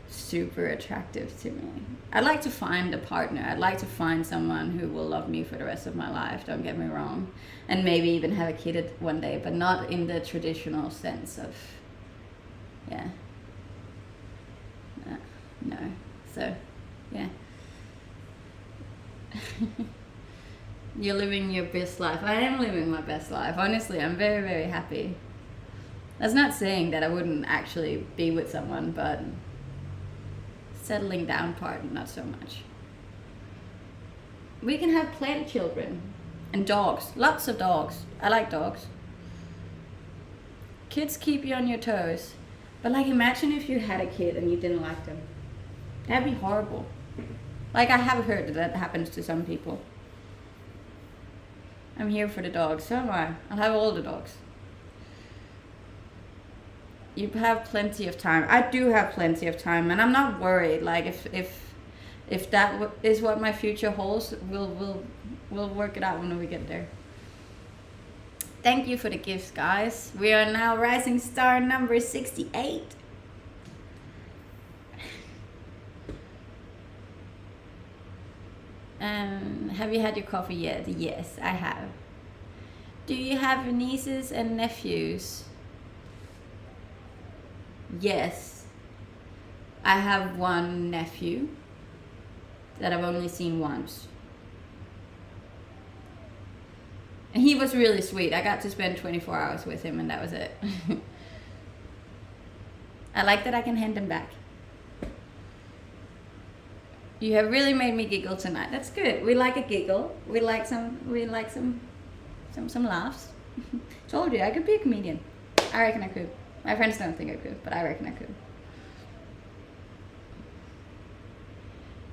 super attractive to me. I'd like to find a partner. I'd like to find someone who will love me for the rest of my life, don't get me wrong. And maybe even have a kid one day, but not in the traditional sense of, yeah. No. So, yeah. You're living your best life. I am living my best life. Honestly, I'm very, very happy. That's not saying that I wouldn't actually be with someone, but settling down part, not so much. We can have plenty of children and dogs. Lots of dogs. I like dogs. Kids keep you on your toes. But like, imagine if you had a kid and you didn't like them. That'd be horrible. Like, I have heard that happens to some people. I'm here for the dogs. So am I. I'll have all the dogs. You have plenty of time. I do have plenty of time, and I'm not worried. Like, if that is what my future holds, we'll work it out when we get there. Thank you for the gifts, guys. We are now rising star number 68. Have you had your coffee yet? Yes, I have. Do you have nieces and nephews? Yes. I have one nephew that I've only seen once. And he was really sweet. I got to spend 24 hours with him and that was it. I like that I can hand him back. You have really made me giggle tonight. That's good. We like a giggle. We like some laughs. Told you I could be a comedian. I reckon I could. My friends don't think I could, but I reckon I could.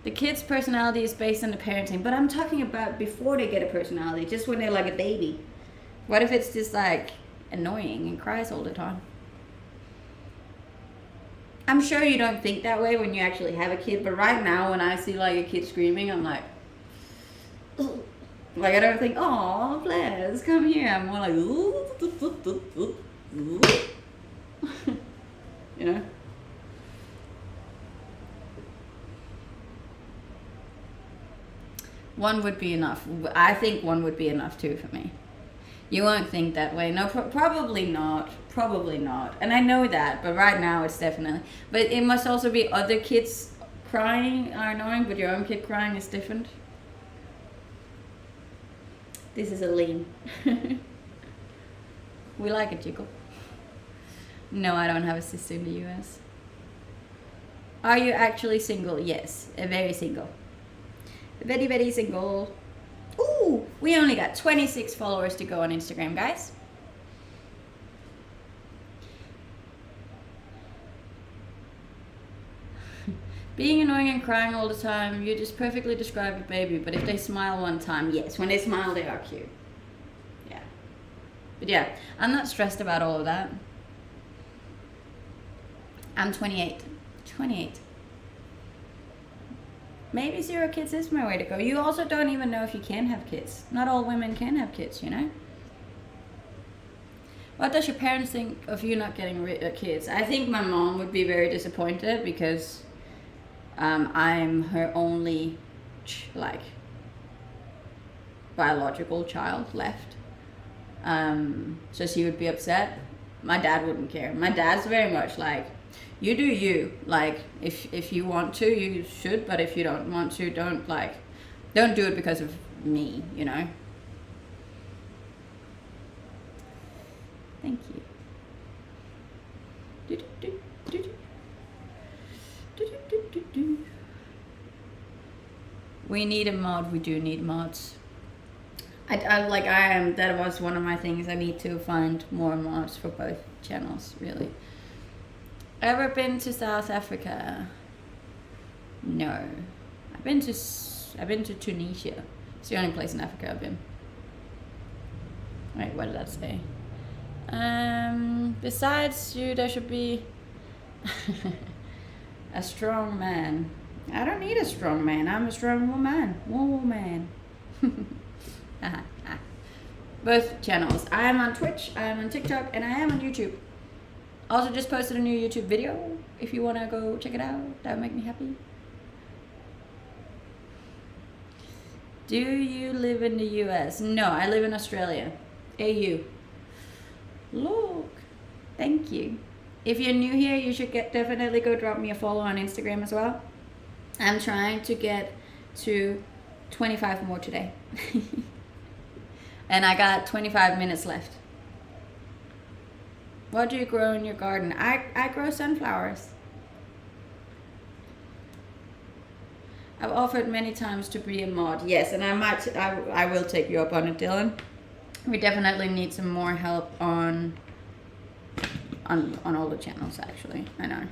The kid's personality is based on the parenting, but I'm talking about before they get a personality, just when they're like a baby. What if it's just like annoying and cries all the time? I'm sure you don't think that way when you actually have a kid, but right now when I see like a kid screaming, I'm like, ugh. Like I don't think, oh, bless, come here. I'm more like, ooh, you know? One would be enough. I think one would be enough too for me. You won't think that way. No, probably not. Probably not. And I know that, but right now it's definitely. But it must also be other kids crying are annoying, but your own kid crying is different. This is a lean. We like a jiggle. No, I don't have a sister in the US. Are you actually single? Yes, very single. Very, very single. Ooh, we only got 26 followers to go on Instagram, guys. Being annoying and crying all the time, you just perfectly describe your baby, but if they smile one time, yes, when they smile, they are cute. Yeah. But yeah, I'm not stressed about all of that. I'm 28. 28. Maybe 0 kids is my way to go. You also don't even know if you can have kids. Not all women can have kids, you know? What does your parents think of you not getting kids? I think my mom would be very disappointed because I'm her only, biological child left. So she would be upset. My dad wouldn't care. My dad's very much like, you do you. Like, if you want to, you should, but if you don't want to, don't do it because of me, you know? Thank you. We need a mod. We do need mods. That was one of my things. I need to find more mods for both channels, really. Ever been to South Africa? No. I've been to Tunisia. It's the only place in Africa I've been. Wait, what did that say? Besides you, there should be a strong man. I don't need a strong man. I'm a strong woman. Woman. Both channels. I am on Twitch, I am on TikTok, and I am on YouTube. Also just posted a new YouTube video. If you want to go check it out, that would make me happy. Do you live in the US? No, I live in Australia. AU. Look. Thank you. If you're new here, you should definitely go drop me a follow on Instagram as well. I'm trying to get to 25 more today. And I got 25 minutes left. What do you grow in your garden? I grow sunflowers. I've offered many times to be a mod. Yes, and I will take you up on it, Dylan. We definitely need some more help on all the channels, actually. I know.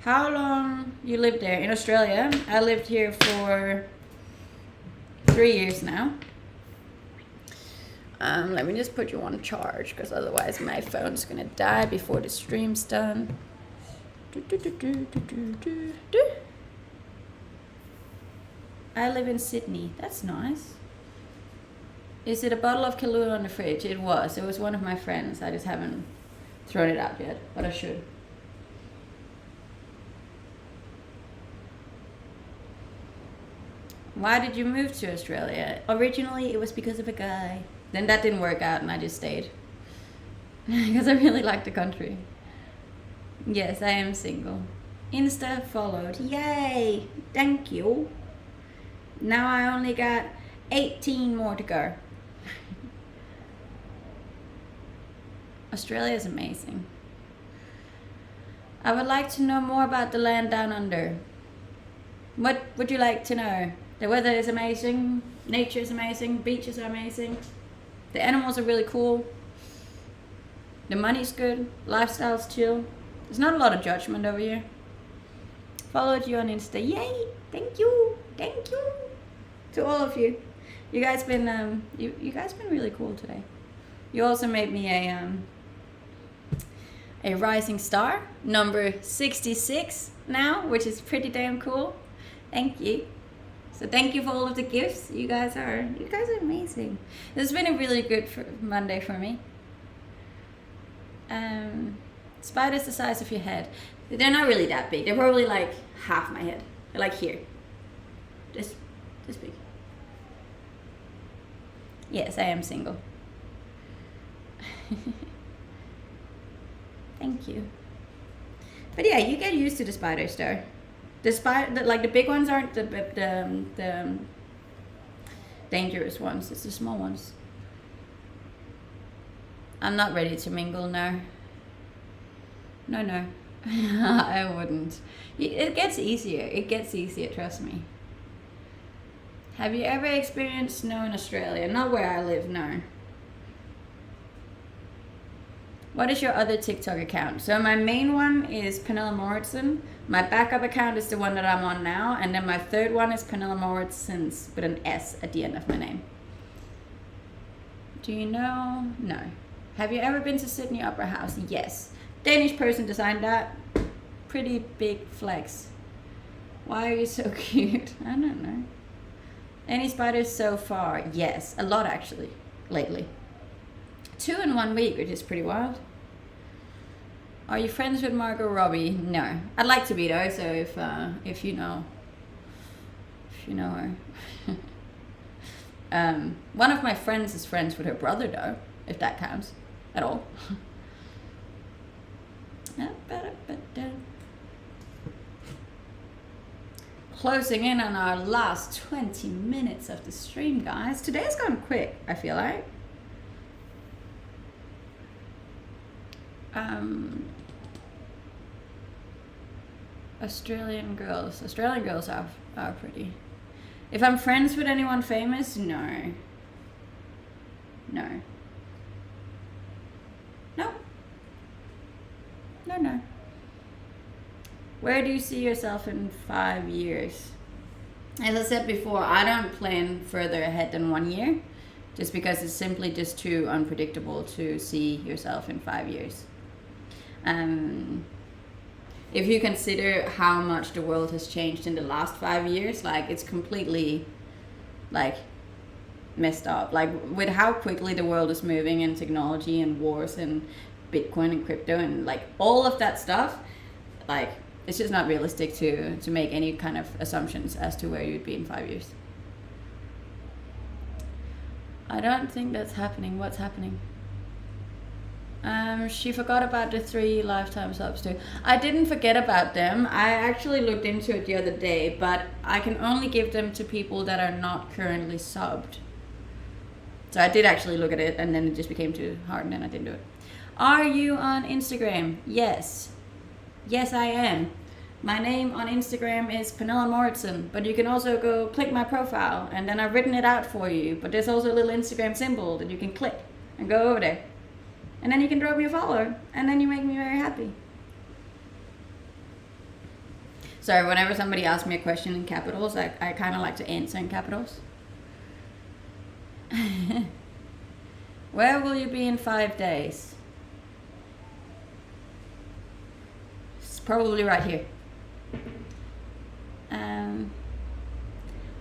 How long you lived there? In Australia. I lived here for 3 years now. Let me just put you on charge, because otherwise my phone's gonna die before the stream's done. I live in Sydney. That's nice. Is it a bottle of Kahlua on the fridge? It was. It was one of my friends. I just haven't thrown it out yet, but I should. Why did you move to Australia? Originally, it was because of a guy. Then that didn't work out and I just stayed. Because I really like the country. Yes, I am single. Insta followed. Yay! Thank you. Now I only got 18 more to go. Australia is amazing. I would like to know more about the land down under. What would you like to know? The weather is amazing, nature is amazing, beaches are amazing, the animals are really cool, the money's good, lifestyle's chill. There's not a lot of judgment over here. Followed you on Insta. Yay! Thank you to all of you. You guys been you guys been really cool today. You also made me a rising star, number 66 now, which is pretty damn cool. Thank you. So thank you for all of the gifts. You guys are amazing. This has been a really good Monday for me. Spiders the size of your head. They're not really that big. They're probably like half my head. They're like here. This big. Yes, I am single. Thank you. But yeah, you get used to the spiders though. Like the big ones aren't the dangerous ones. It's the small ones. I'm not ready to mingle now. No. I wouldn't. It gets easier. It gets easier, trust me. Have you ever experienced snow in Australia? Not where I live, no. What is your other TikTok account? So my main one is Pernilla Moritzen. My backup account is the one that I'm on now. And then my third one is Pernilla Moritzens with an S at the end of my name. Do you know? No. Have you ever been to Sydney Opera House? Yes. Danish person designed that. Pretty big flex. Why are you so cute? I don't know. Any spiders so far? Yes. A lot actually. Lately. 2 in 1 week, which is pretty wild. Are you friends with Margot Robbie? No. I'd like to be though, so if you know her. One of my friends is friends with her brother though, if that counts at all. Closing in on our last 20 minutes of the stream, guys. Today's gone quick, I feel like. Australian girls are pretty. If I'm friends with anyone famous, no. Where do you see yourself in 5 years? As I said before, I don't plan further ahead than 1 year, just because it's simply just too unpredictable to see yourself in 5 years. If you consider how much the world has changed in the last 5 years, like it's completely like messed up. Like with how quickly the world is moving in technology and wars and Bitcoin and crypto and like all of that stuff, like it's just not realistic to make any kind of assumptions as to where you'd be in 5 years. I don't think that's happening. What's happening? She forgot about the 3 lifetime subs too. I didn't forget about them. I actually looked into it the other day, but I can only give them to people that are not currently subbed. So I did actually look at it, and then it just became too hard, and then I didn't do it. Are you on Instagram? Yes. Yes, I am. My name on Instagram is Pernilla Moritzen, but you can also go click my profile, and then I've written it out for you. But there's also a little Instagram symbol that you can click and go over there. And then you can drop me a follow, and then you make me very happy. So whenever somebody asks me a question in capitals, I kind of like to answer in capitals. Where will you be in 5 days? It's probably right here.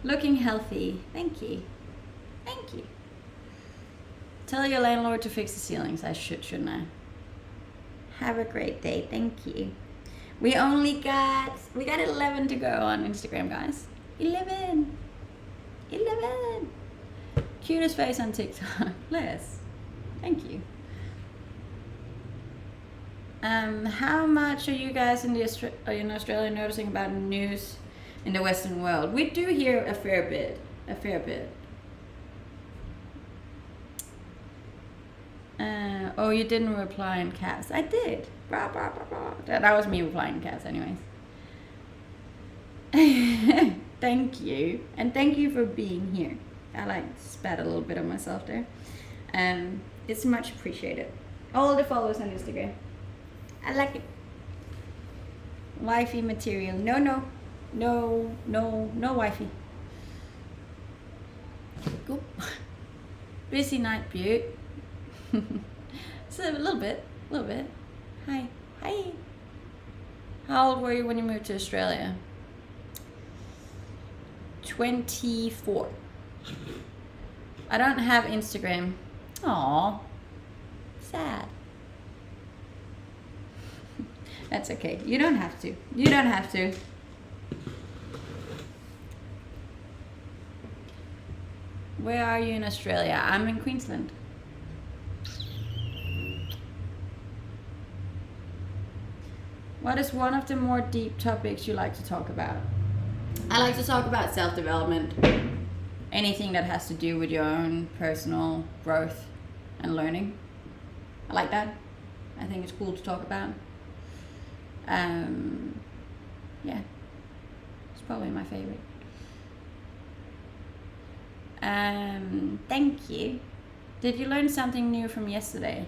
Looking healthy. Thank you. Thank you. Tell your landlord to fix the ceilings. I shouldn't I? Have a great day. Thank you. We got 11 to go on Instagram, guys. 11. Cutest face on TikTok. Liz. Thank you. How much are you guys in Australia noticing about news in the Western world? We do hear a fair bit. Oh, you didn't reply in caps. I did. Blah, blah, blah, blah. That was me replying in caps anyways. Thank you. And thank you for being here. I spat a little bit on myself there. It's much appreciated. All the followers on Instagram. I like it. Wifey material. No wifey. Cool. Busy night, Butte. So a little bit. Hi. How old were you when you moved to Australia? 24. I don't have Instagram. Aww. Sad. That's okay. You don't have to. Where are you in Australia? I'm in Queensland. What is one of the more deep topics you like to talk about? I like to talk about self-development. Anything that has to do with your own personal growth and learning. I like that. I think it's cool to talk about. Yeah. It's probably my favorite. Thank you. Did you learn something new from yesterday?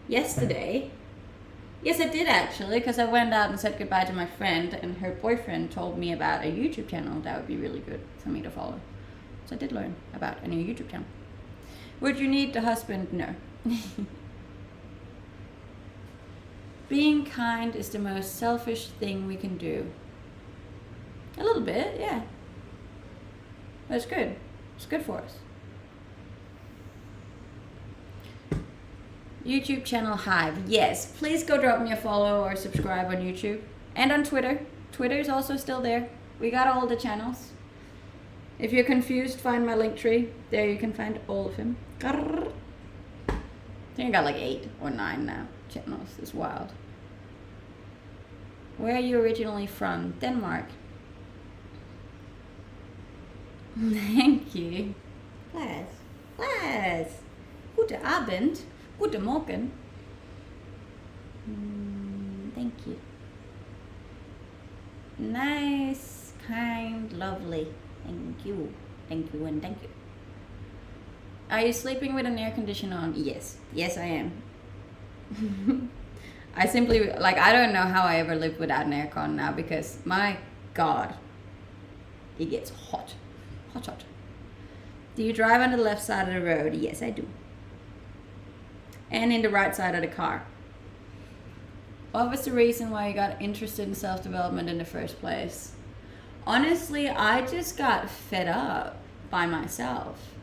Yesterday? Yes, I did actually, because I went out and said goodbye to my friend, and her boyfriend told me about a YouTube channel that would be really good for me to follow. So I did learn about a new YouTube channel. Would you need a husband? No. Being kind is the most selfish thing we can do. A little bit, yeah. But it's good. It's good for us. YouTube channel Hive. Yes, please go drop me a follow or subscribe on YouTube. And on Twitter. Twitter is also still there. We got all the channels. If you're confused, find my link tree. There you can find all of them. I think I got like 8 or 9 now. Channels. It's wild. Where are you originally from? Denmark. Thank you. Was. Guten Abend. Guten Morgen. Thank you. Nice, kind, lovely. Thank you and thank you. Are you sleeping with an air conditioner on? Yes I am. I simply, I don't know how I ever lived without an aircon now, because my God, it gets hot. Do you drive on the left side of the road? Yes, I do. And in the right side of the car. What was the reason why you got interested in self-development in the first place? Honestly, I just got fed up by myself.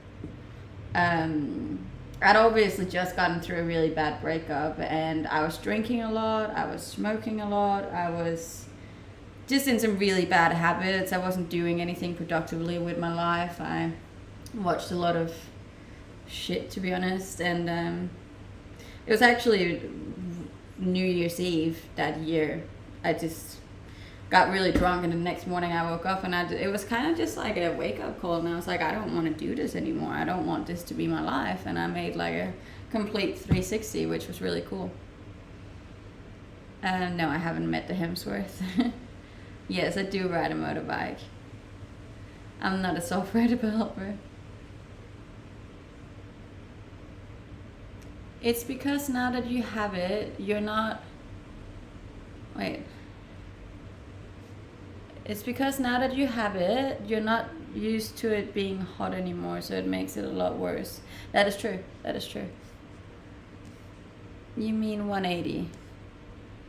I'd obviously just gotten through a really bad breakup, and I was drinking a lot, I was smoking a lot, I was just in some really bad habits. I wasn't doing anything productively with my life. I watched a lot of shit, to be honest, and It was actually New Year's Eve that year. I just got really drunk, and the next morning I woke up, and it was kind of just like a wake-up call, and I was like, I don't want to do this anymore. I don't want this to be my life. And I made like a complete 360, which was really cool. No, I haven't met the Hemsworth. Yes, I do ride a motorbike. I'm not a software developer. It's because now that you have it, you're not... Wait. It's because now that you have it, you're not used to it being hot anymore, so it makes it a lot worse. That is true. That is true. You mean 180?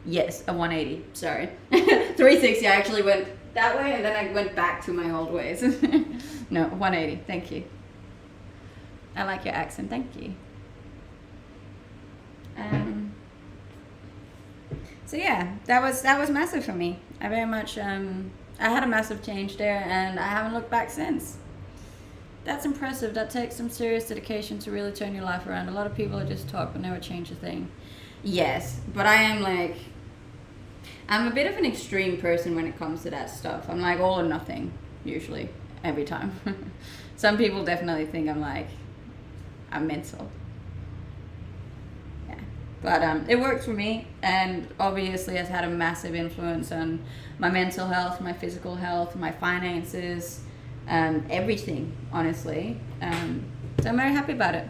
Yes, a 180. Sorry. 360, I actually went that way, and then I went back to my old ways. No, 180. Thank you. I like your accent. Thank you. So yeah, that was massive for me. I very much I had a massive change there, and I haven't looked back since. That's impressive. That takes some serious dedication to really turn your life around. A lot of people just talk but never change a thing. Yes, but I'm a bit of an extreme person when it comes to that stuff. I'm like all or nothing, usually, every time. Some people definitely think I'm mental. Yeah, but it works for me, and obviously has had a massive influence on my mental health, my physical health, my finances, everything, honestly. So I'm very happy about it.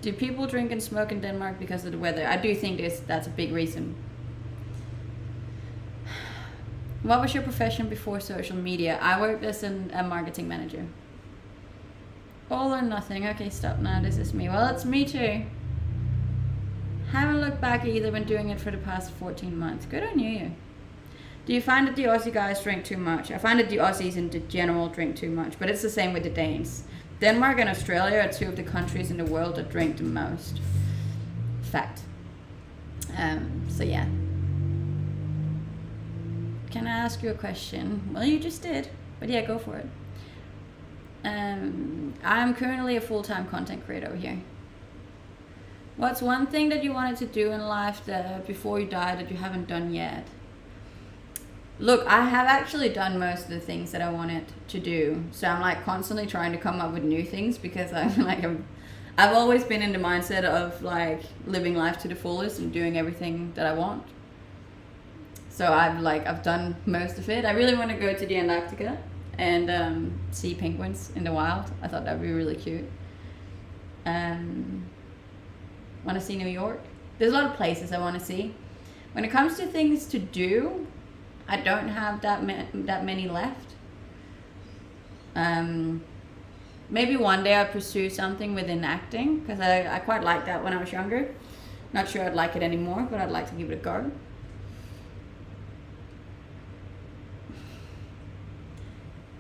Do people drink and smoke in Denmark because of the weather? I do think that's a big reason. What was your profession before social media? I worked as a marketing manager. All or nothing. Okay, stop now. This is me. Well, it's me too. Haven't looked back either, been doing it for the past 14 months. Good on you. Do you find that the Aussie guys drink too much? I find that the Aussies in general drink too much, but it's the same with the Danes. Denmark and Australia are two of the countries in the world that drink the most. Fact. So yeah. Can I ask you a question? Well, you just did, but yeah, go for it. I'm currently a full-time content creator over here. What's one thing that you wanted to do in life that before you die that you haven't done yet? Look, I have actually done most of the things that I wanted to do. So I'm like constantly trying to come up with new things because I've always been in the mindset of like living life to the fullest and doing everything that I want. So I've done most of it. I really want to go to the Antarctica and see penguins in the wild. I thought that would be really cute. Want to see New York. There's a lot of places I want to see. When it comes to things to do, I don't have that many left. Maybe one day I'll pursue something within acting because I quite liked that when I was younger. Not sure I'd like it anymore, but I'd like to give it a go.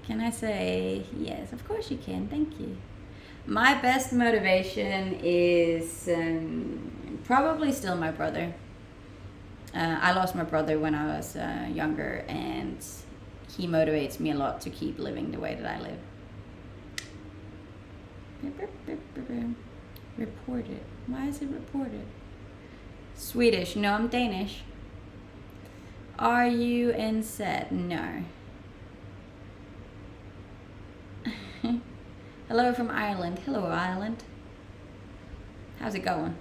Can I say yes? Of course you can. Thank you. My best motivation is probably still my brother. I lost my brother when I was younger, and he motivates me a lot to keep living the way that I live. Reported. Why is it reported? Swedish. No, I'm Danish. Are you in set? No. Hello from Ireland. Hello, Ireland. How's it going?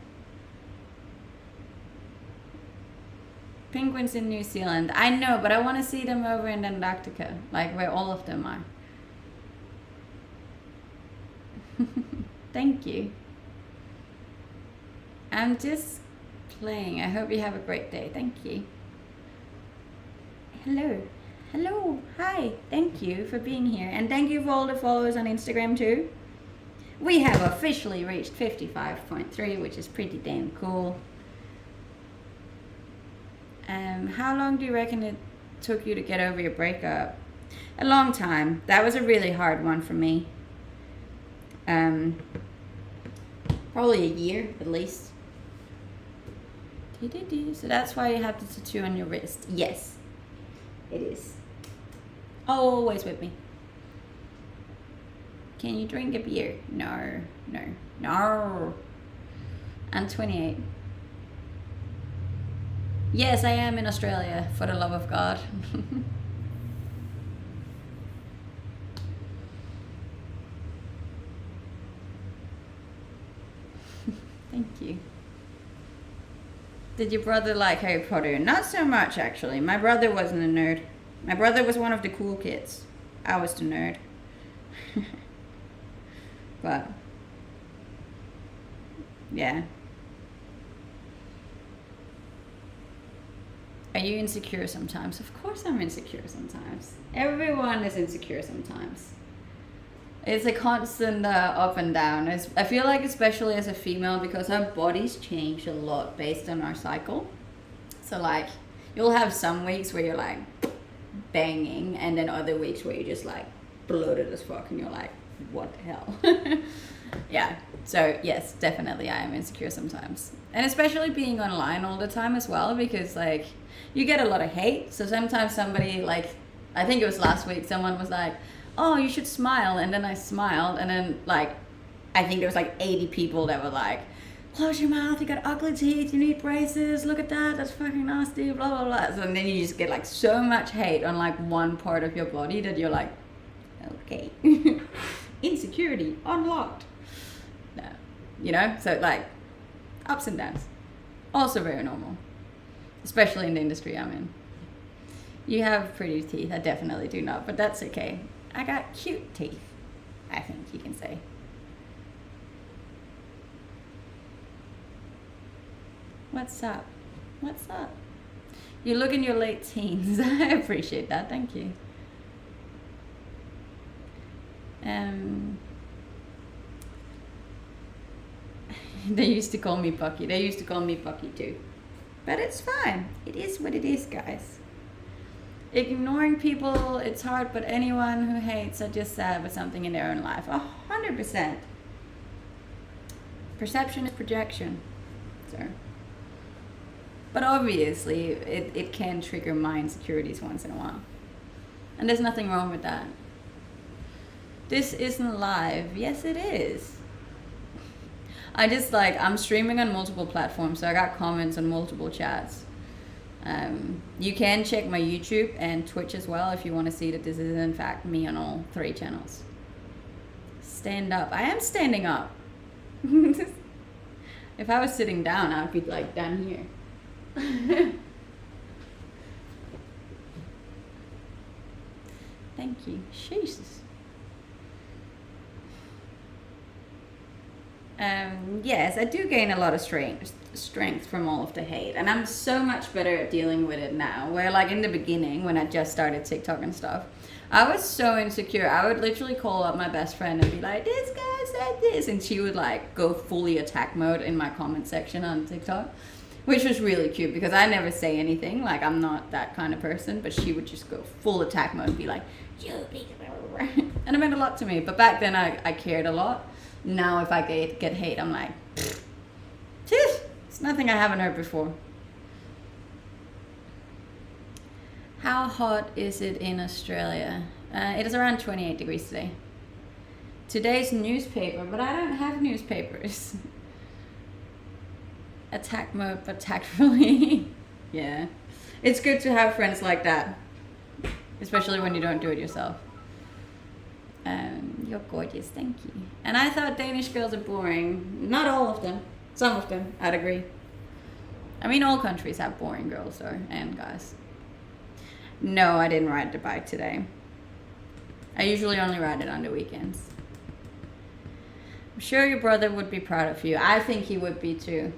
Penguins in New Zealand. I know, but I want to see them over in Antarctica, like where all of them are. Thank you. I'm just playing. I hope you have a great day. Thank you. Hello. Hello. Hi. Thank you for being here. And thank you for all the followers on Instagram too. We have officially reached 55.3, which is pretty damn cool. How long do you reckon it took you to get over your breakup? A long time. That was a really hard one for me. Probably a year at least. So that's why you have the tattoo on your wrist. Yes, it is. Always with me. Can you drink a beer? No, no, no. I'm 28. Yes, I am in Australia, for the love of God. Thank you. Did your brother like Harry Potter? Not so much, actually. My brother wasn't a nerd. My brother was one of the cool kids. I was the nerd. But, yeah. Are you insecure sometimes? Of course I'm insecure sometimes. Everyone is insecure sometimes. It's a constant up and down. I feel like, especially as a female, because our bodies change a lot based on our cycle. So like, you'll have some weeks where you're like banging, and then other weeks where you're just like bloated as fuck, and you're like, what the hell? Yeah. So yes, definitely I am insecure sometimes. And especially being online all the time as well, because like, you get a lot of hate. So sometimes somebody, like, I think it was last week, someone was like, oh, you should smile. And then I smiled, and then like, I think there was like 80 people that were like, close your mouth, you got ugly teeth, you need braces, look at that, that's fucking nasty, blah, blah, blah. So then you just get like so much hate on like one part of your body that you're like, okay. Insecurity unlocked. No. You know, so like, ups and downs. Also very normal. Especially in the industry I'm in. You have pretty teeth. I definitely do not, but that's okay. I got cute teeth, I think you can say. What's up? What's up? You look in your late teens. I appreciate that. Thank you. They used to call me Bucky. They used to call me Bucky too. But it's fine. It is what it is, guys. Ignoring people, it's hard, but anyone who hates are just sad with something in their own life. 100%. Perception is projection. So. But obviously, it can trigger my insecurities once in a while. And there's nothing wrong with that. This isn't live. Yes, it is. I'm streaming on multiple platforms, so I got comments on multiple chats. You can check my YouTube and Twitch as well if you want to see that this is in fact me on all 3 channels. Stand up. I am standing up. If I was sitting down, I'd be like down here. Thank you. Jesus. Yes, I do gain a lot of strength from all of the hate, and I'm so much better at dealing with it now, where like in the beginning when I just started TikTok and stuff, I was so insecure. I would literally call up my best friend and be like, this guy said this, and she would like go fully attack mode in my comment section on TikTok, which was really cute because I never say anything, like I'm not that kind of person, but she would just go full attack mode and be like, you big, and it meant a lot to me. But back then I cared a lot. Now if I get hate, I'm like, it's nothing I haven't heard before. How hot is it in Australia? It is around 28 degrees today. Today's newspaper, but I don't have newspapers. Attack mode, but tactfully. Yeah. It's good to have friends like that. Especially when you don't do it yourself. You're gorgeous, thank you. And I thought Danish girls are boring. Not all of them. Some of them, I'd agree. I mean, all countries have boring girls, though, and guys. No, I didn't ride the bike today. I usually only ride it on the weekends. I'm sure your brother would be proud of you. I think he would be, too.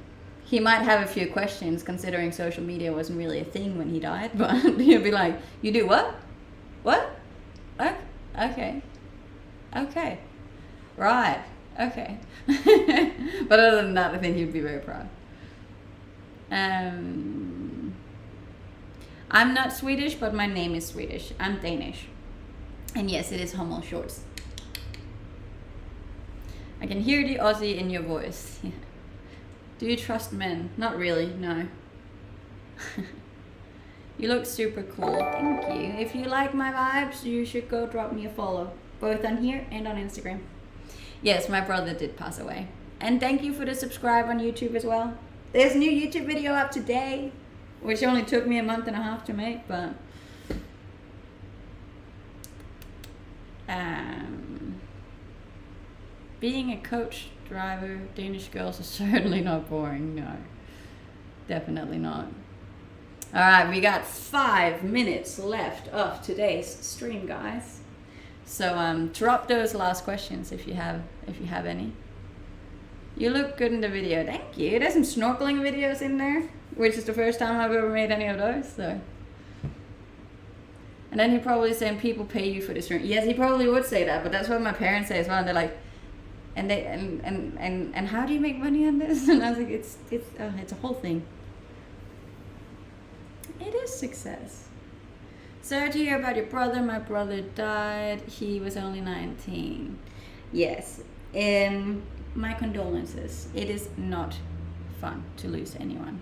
He might have a few questions, considering social media wasn't really a thing when he died, but he'll be like, you do what? What? Okay. Okay. Right. Okay. But other than that, I think he'd be very proud. I'm not Swedish, but my name is Swedish. I'm Danish. And yes, it is Hummel Shorts. I can hear the Aussie in your voice. Yeah. Do you trust men? Not really, no. You look super cool. Thank you. If you like my vibes, you should go drop me a follow. Both on here and on Instagram. Yes, my brother did pass away. And thank you for the subscribe on YouTube as well. There's a new YouTube video up today, which only took me a month and a half to make, but being a coach driver, Danish girls are certainly not boring. No, definitely not. All right, we got 5 minutes left of today's stream, guys. So drop those last questions if you have any. You look good in the video. Thank you. There's some snorkeling videos in there, which is the first time I've ever made any of those. So. And then he probably saying people pay you for this room. Yes, he probably would say that, but that's what my parents say as well. And they're like, and how do you make money on this? And I was like, it's a whole thing. It is success. Sorry to hear about your brother. My brother died. He was only 19. Yes. My condolences. It is not fun to lose anyone.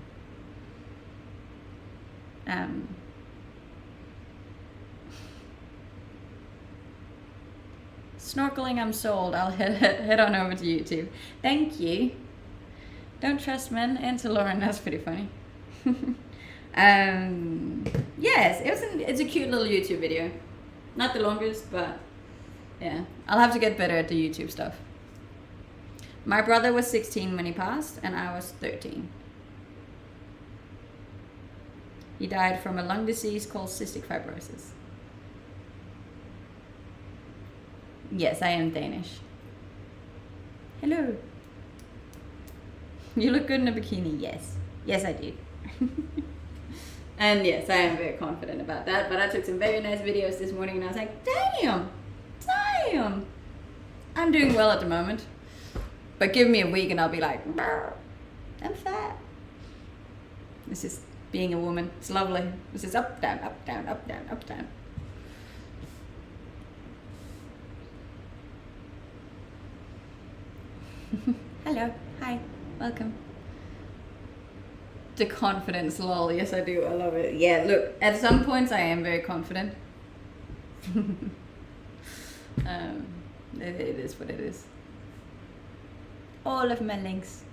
Snorkeling, I'm sold. I'll head on over to YouTube. Thank you. Don't trust men. And to Lauren, that's pretty funny. Yes, it's a cute little YouTube video. Not the longest, but yeah. I'll have to get better at the YouTube stuff. My brother was 16 when he passed, and I was 13. He died from a lung disease called cystic fibrosis. Yes, I am Danish. Hello. You look good in a bikini. Yes. Yes, I do. And yes, I am very confident about that. But I took some very nice videos this morning and I was like, damn. I'm doing well at the moment. But give me a week and I'll be like, I'm fat. This is being a woman. It's lovely. This is up, down, up, down, up, down, up, down. Hello. Hi. Welcome. The confidence, lol. Yes, I do. I love it. Yeah, look, at some points I am very confident. It is what it is. All of my links.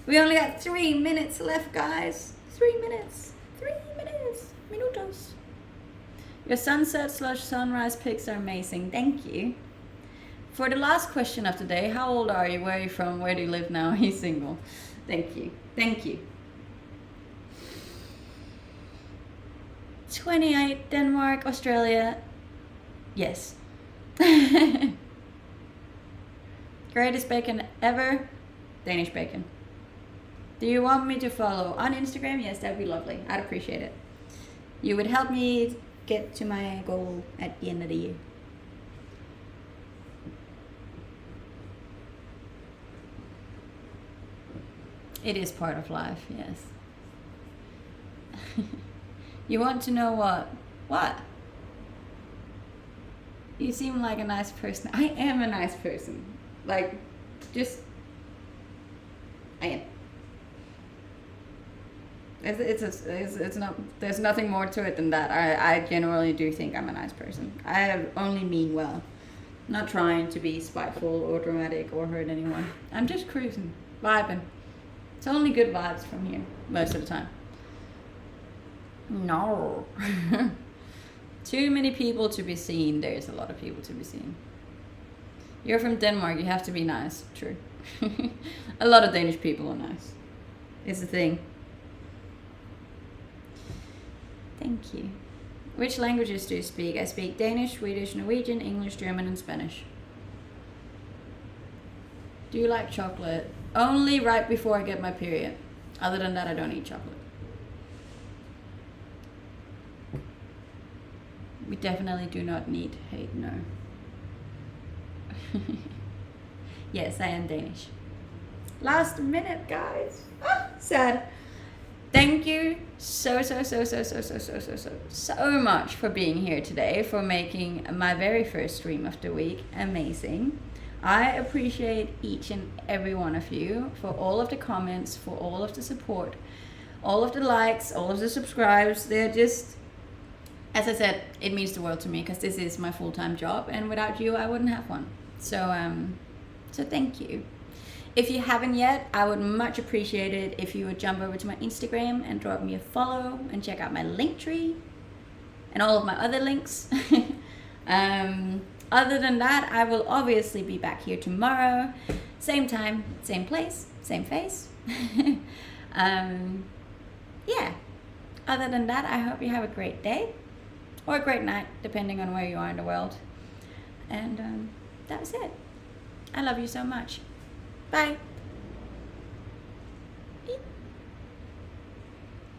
We only got 3 minutes left, guys. 3 minutes. 3 minutes. Minutos. Your sunset/sunrise pics are amazing. Thank you. For the last question of the day, how old are you? Where are you from? Where do you live now? He's single. Thank you. Thank you. 28, Denmark, Australia. Yes. Greatest bacon ever, Danish bacon. Do you want me to follow on Instagram? Yes, that'd be lovely. I'd appreciate it. You would help me get to my goal at the end of the year. It is part of life, yes. You want to know what? What? You seem like a nice person. I am a nice person. Like, just, I am. It's not, there's nothing more to it than that. I generally do think I'm a nice person. I only mean well. Not trying to be spiteful or dramatic or hurt anyone. I'm just cruising, vibing. It's only good vibes from here, most of the time. No. Too many people to be seen. There's a lot of people to be seen. You're from Denmark, you have to be nice. True. A lot of Danish people are nice. It's the thing. Thank you. Which languages do you speak? I speak Danish, Swedish, Norwegian, English, German, and Spanish. Do you like chocolate? Only right before I get my period. Other than that, I don't eat chocolate. We definitely do not need hate, no. Yes, I am Danish. Last minute, guys. Ah, sad. Thank you so much for being here today, for making my very first stream of the week amazing. I appreciate each and every one of you for all of the comments, for all of the support, all of the likes, all of the subscribes. They're just, as I said, it means the world to me because this is my full-time job, and without you I wouldn't have one. So thank you. If you haven't yet, I would much appreciate it if you would jump over to my Instagram and drop me a follow and check out my link tree and all of my other links. Other than that, I will obviously be back here tomorrow. Same time, same place, same face. Yeah. Other than that, I hope you have a great day or a great night, depending on where you are in the world. And that was it. I love you so much. Bye.